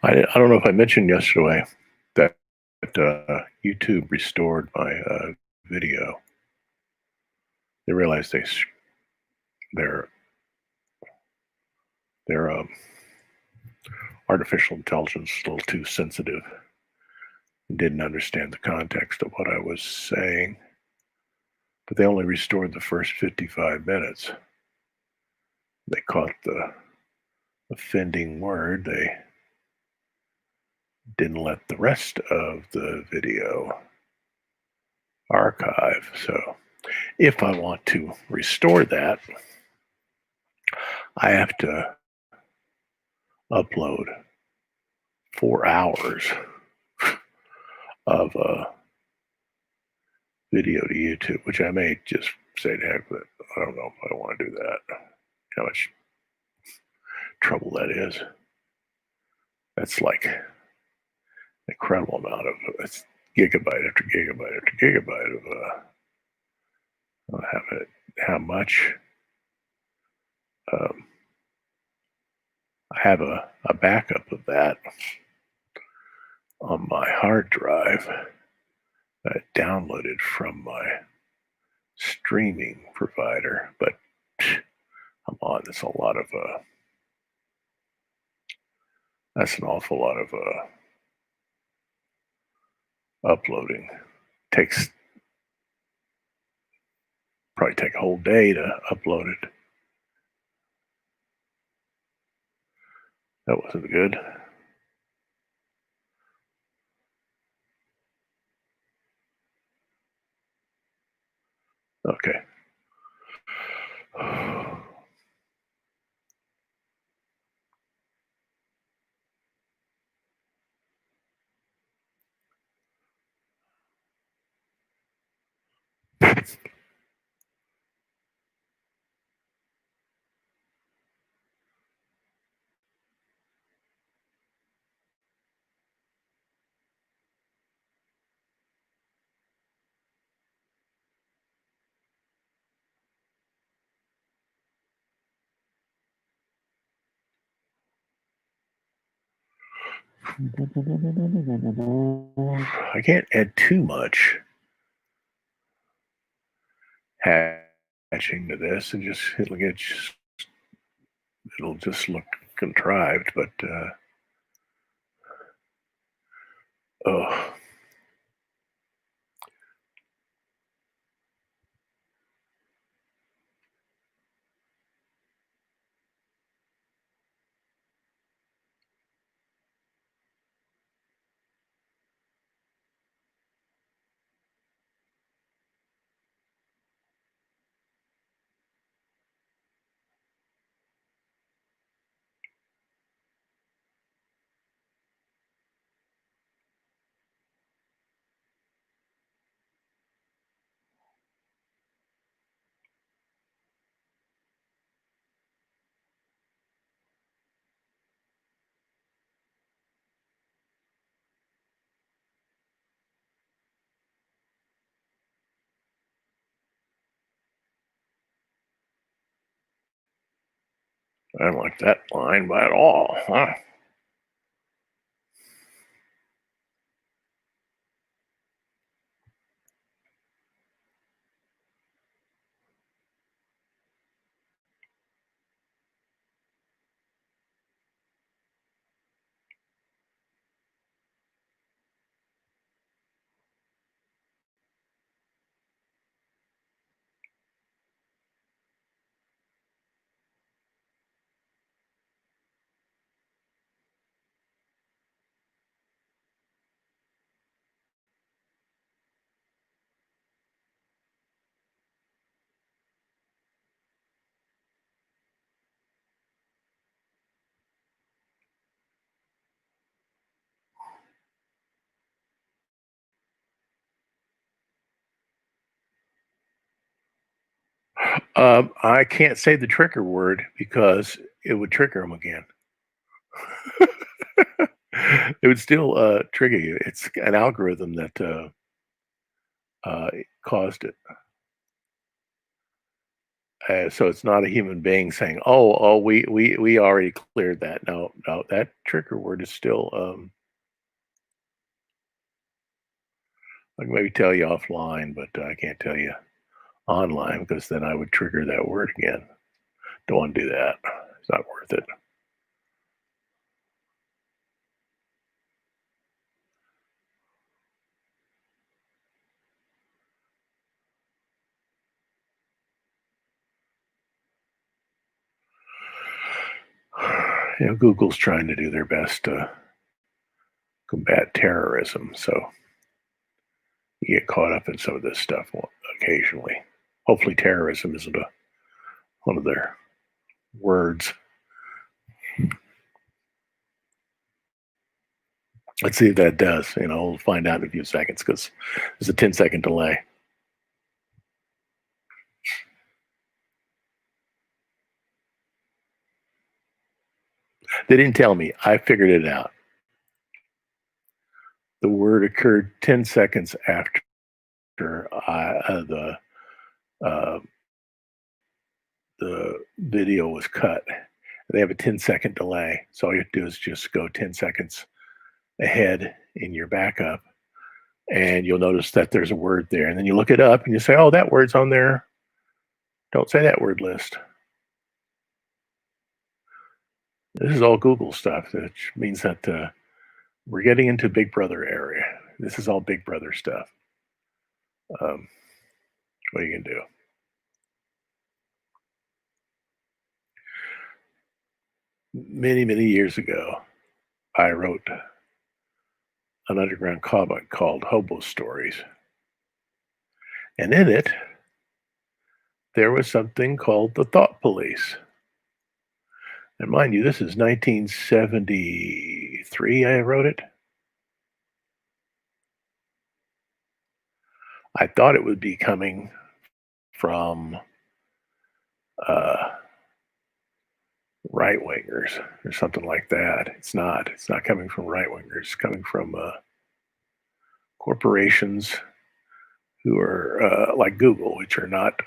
I don't know if I mentioned yesterday that YouTube restored my video. They realized their their artificial intelligence is a little too sensitive and didn't understand the context of what I was saying. But they only restored the first 55 minutes. They caught the offending word. They didn't let the rest of the video archive. So if I want to restore that, I have to upload 4 hours of video to YouTube, which I may just say to heck with it. I don't know if I want to do that. How much trouble that is. That's like an incredible amount of it's gigabyte after gigabyte after gigabyte of how much. Um, I have a backup of that on my hard drive that I downloaded from my streaming provider, but come on, that's an awful lot of uploading. Takes probably take a whole day to upload it. That wasn't good. Okay. I can't add too much hatching to this, and it'll just look contrived. But oh, I don't like that line by at all. Huh? I can't say the trigger word because it would trigger them again. It would still trigger you. It's an algorithm that caused it. So it's not a human being saying, "Oh, we already cleared that." No, no, that trigger word is still. I can maybe tell you offline, but I can't tell you online because then I would trigger that word again. Don't want to do that. It's not worth it. Google's trying to do their best to combat terrorism, so you get caught up in some of this stuff occasionally. Hopefully, terrorism isn't one of their words. Let's see if that does. We'll find out in a few seconds because there's a 10-second delay. They didn't tell me. I figured it out. The word occurred 10 seconds after uh, the video was cut. They have a 10-second delay. So all you have to do is just go 10 seconds ahead in your backup, and you'll notice that there's a word there. And then you look it up and you say, oh, that word's on there. Don't say that word list. This is all Google stuff, which means that we're getting into Big Brother area. This is all Big Brother stuff. What are you going to do? Many, many years ago, I wrote an underground comic called Hobo Stories. And in it, there was something called the Thought Police. And mind you, this is 1973, I wrote it. I thought it would be coming from right wingers or something like that. It's not. It's not coming from right wingers. It's coming from corporations who are like Google, which are not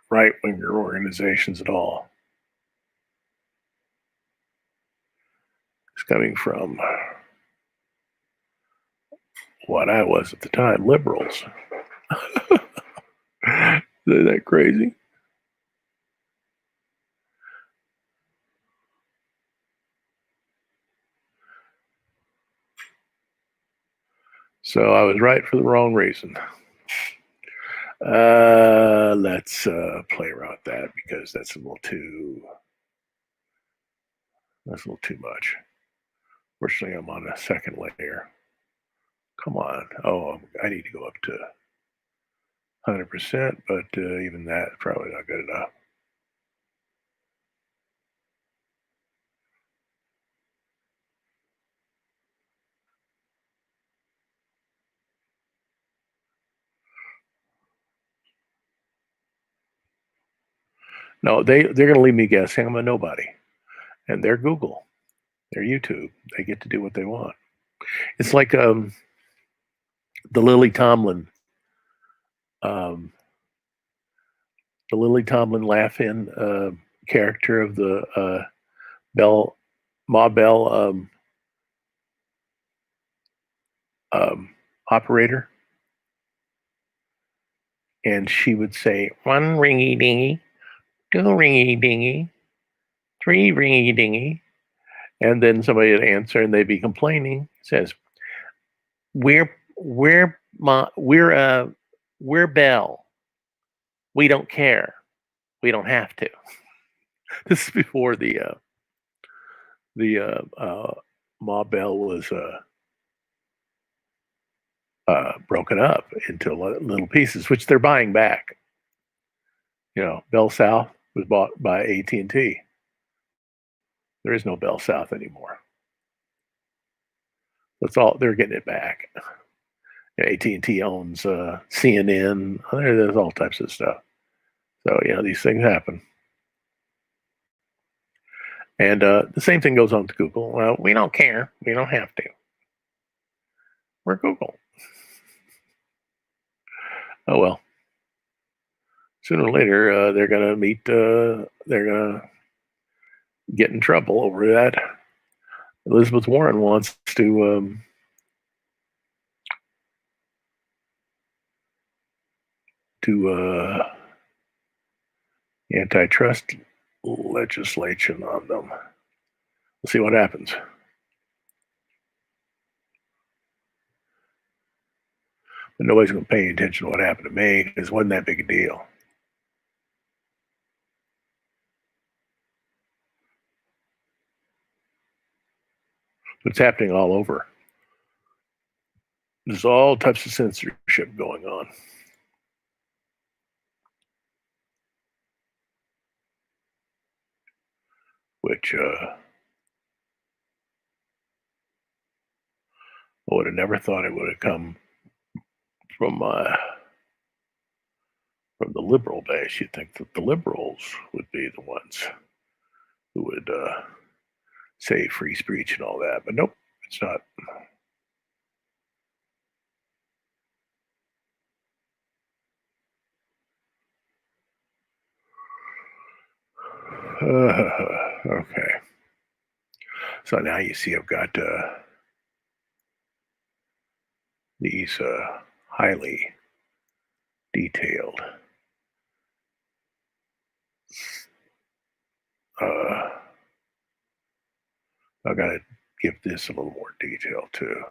right winger organizations at all. It's coming from what I was at the time, liberals. Isn't that crazy? So I was right for the wrong reason. Let's play around with that because that's a little too much. Fortunately, I'm on a second layer. Come on. Oh, I need to go up to 100%, but even that probably not good enough. No, they're going to leave me guessing. I'm a nobody, and they're Google, they're YouTube. They get to do what they want. It's like the Lily Tomlin, um, laugh-in character of the Bell, Ma Bell um, operator, and she would say, "One ringy dingy, two ringy dingy, three ringy dingy," and then somebody would answer, and they'd be complaining. It says, we're Bell. We don't care. We don't have to." This is before the Ma Bell was broken up into little pieces, which they're buying back. You know, Bell South was bought by AT&T. There is no Bell South anymore. That's all. They're getting it back. AT&T owns CNN. There's all types of stuff. So these things happen. And the same thing goes on to Google. Well, we don't care. We don't have to. We're Google. Oh well. Sooner or later, they're gonna meet. They're gonna get in trouble over that. Elizabeth Warren wants to antitrust legislation on them. We'll see what happens. But nobody's going to pay attention to what happened to me because it wasn't that big a deal. It's happening all over. There's all types of censorship going on. Which I would have never thought it would have come from the liberal base. You'd think that the liberals would be the ones who would say free speech and all that, but nope, it's not. Okay. So now you see I've got these highly detailed I've got to give this a little more detail too.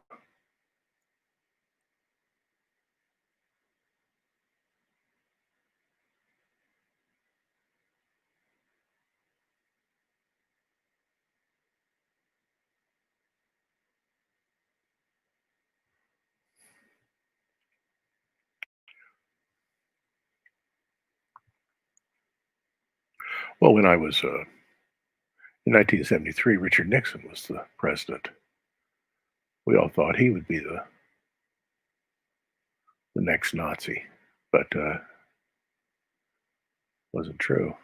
Well, when I was in 1973, Richard Nixon was the president. We all thought he would be the next Nazi, but wasn't true.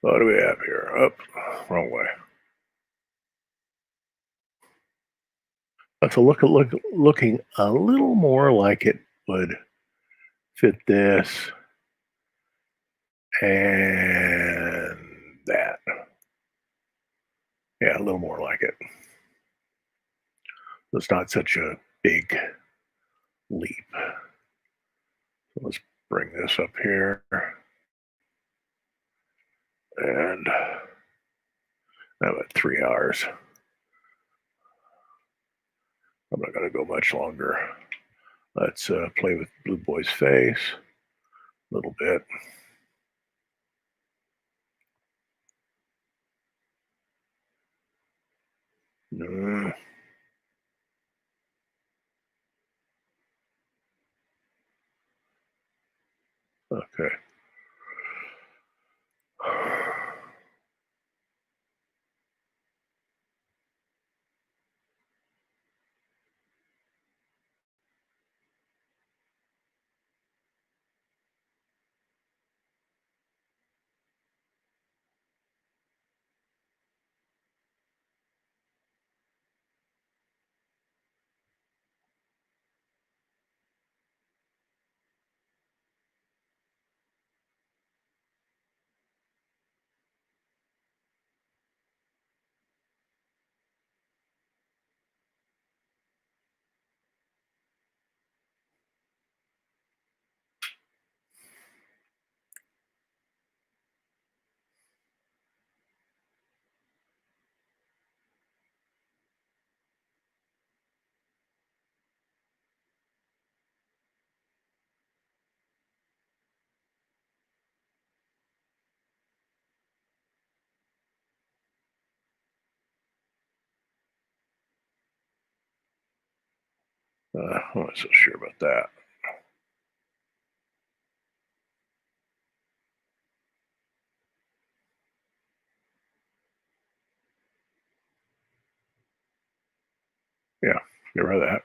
What do we have here? Up, wrong way. That's looking a little more like it would fit this and that. Yeah, a little more like it. It's not such a big leap. So let's bring this up here. And about 3 hours. I'm not going to go much longer. Let's play with Blue Boy's face a little bit. Okay. I'm not so sure about that. Yeah, get rid of that.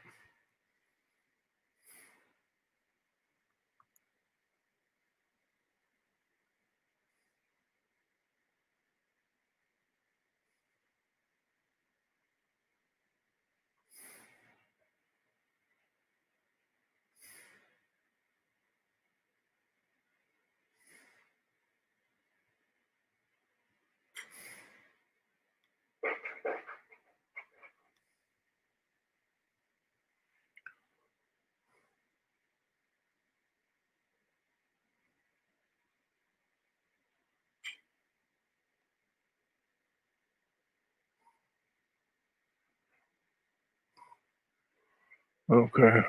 Okay. A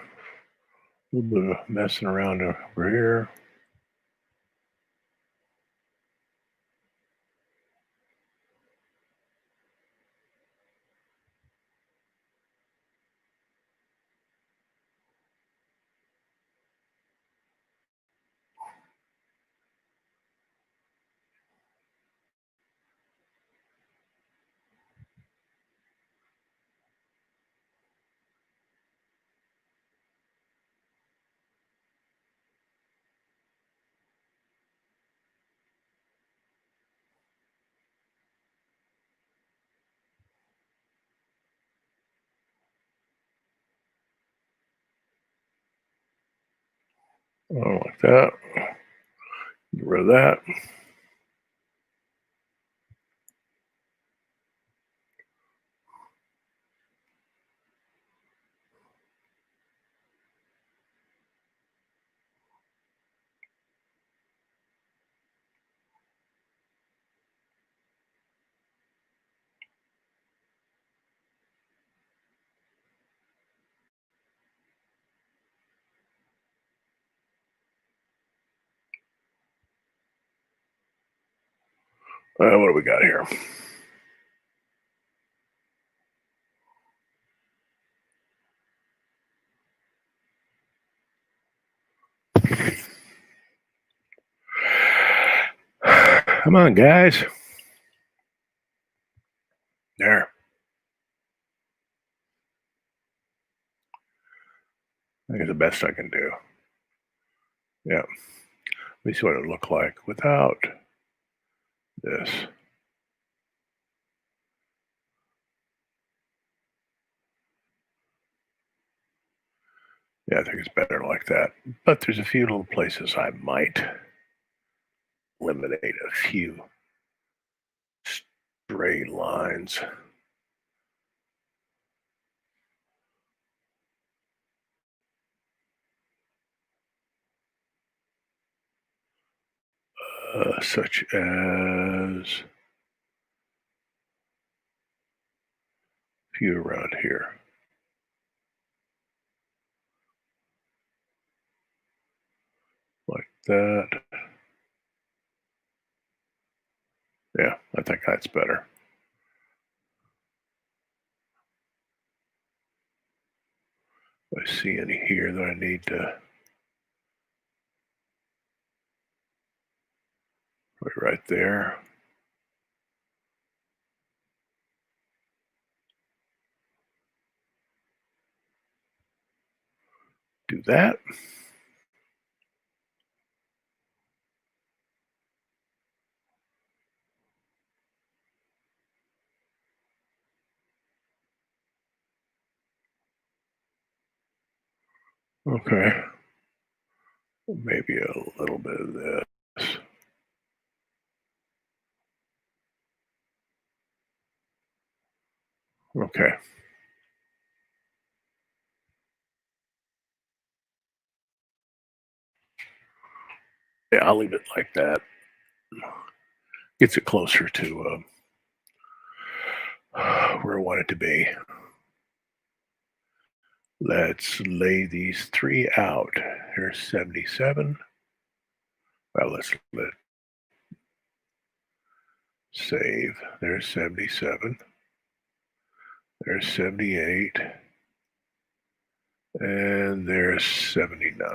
little bit of messing around over here. I don't like that. Get rid of that. What do we got here? Come on, guys. There. I think it's the best I can do. Yeah. Let me see what it looked like without this. Yeah, I think it's better like that. But there's a few little places I might eliminate a few stray lines. Such as a few around here. Like that. Yeah, I think that's better. Do I see any here that I need to put right there? Do that. Okay. Maybe a little bit of this. Okay. Yeah, I'll leave it like that. Gets it closer to where I want it to be. Let's lay these three out. Here's 77. Well, let's let save. There's 77. There's 78. And there's 79.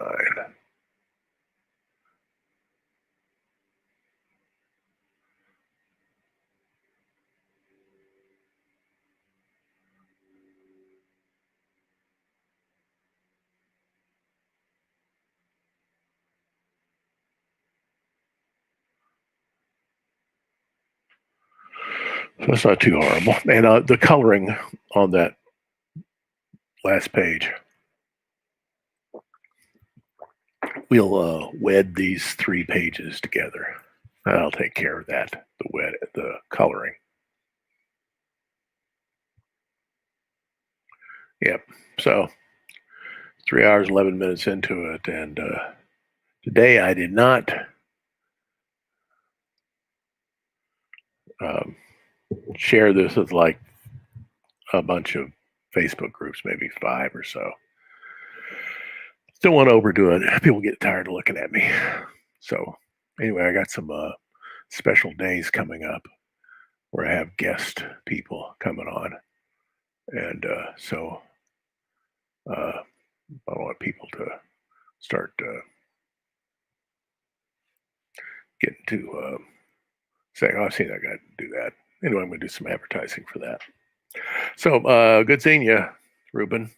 So it's not too horrible. And the coloring on that last page, we'll wed these three pages together. I'll take care of that, the coloring. Yep. So 3 hours, 11 minutes into it. And today I did not share this with like a bunch of Facebook groups, maybe 5 or so. Don't want to overdo it. People get tired of looking at me. So anyway, I got some special days coming up where I have guest people coming on. And so I want people to start getting to saying, oh, I've seen that guy do that. Anyway, I'm going to do some advertising for that. So good seeing you, Ruben.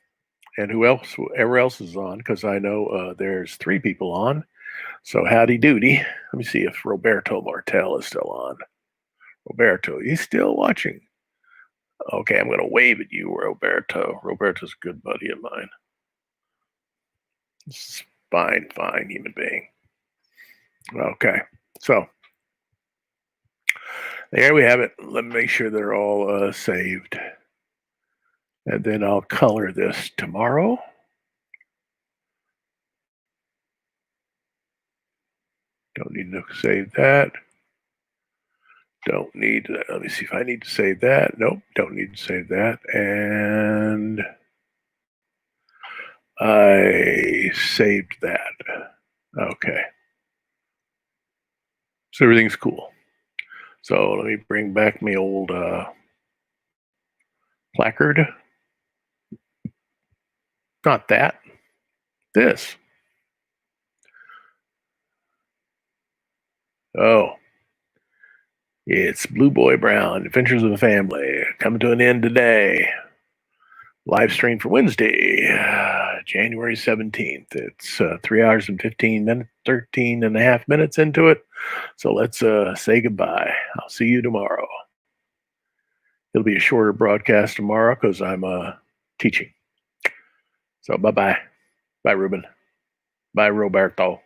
And whoever else is on, because I know there's 3 people on. So howdy doody. Let me see if Roberto Martel is still on. Roberto, he's still watching. Okay, I'm going to wave at you, Roberto. Roberto's a good buddy of mine. Fine human being. Okay, so there we have it. Let me make sure they're all saved. And then I'll color this tomorrow. Don't need to save that. Don't need, let me see if I need to save that. Nope, don't need to save that. And I saved that. Okay. So everything's cool. So let me bring back my old placard. Not that. This. Oh. It's Blue Boy Brown, Adventures of a Family, coming to an end today. Live stream for Wednesday, January 17th. It's 3 hours and 15 minutes. 13 and a half minutes into it. So let's say goodbye. I'll see you tomorrow. It'll be a shorter broadcast tomorrow because I'm teaching. So bye-bye. Bye, Ruben. Bye, Roberto.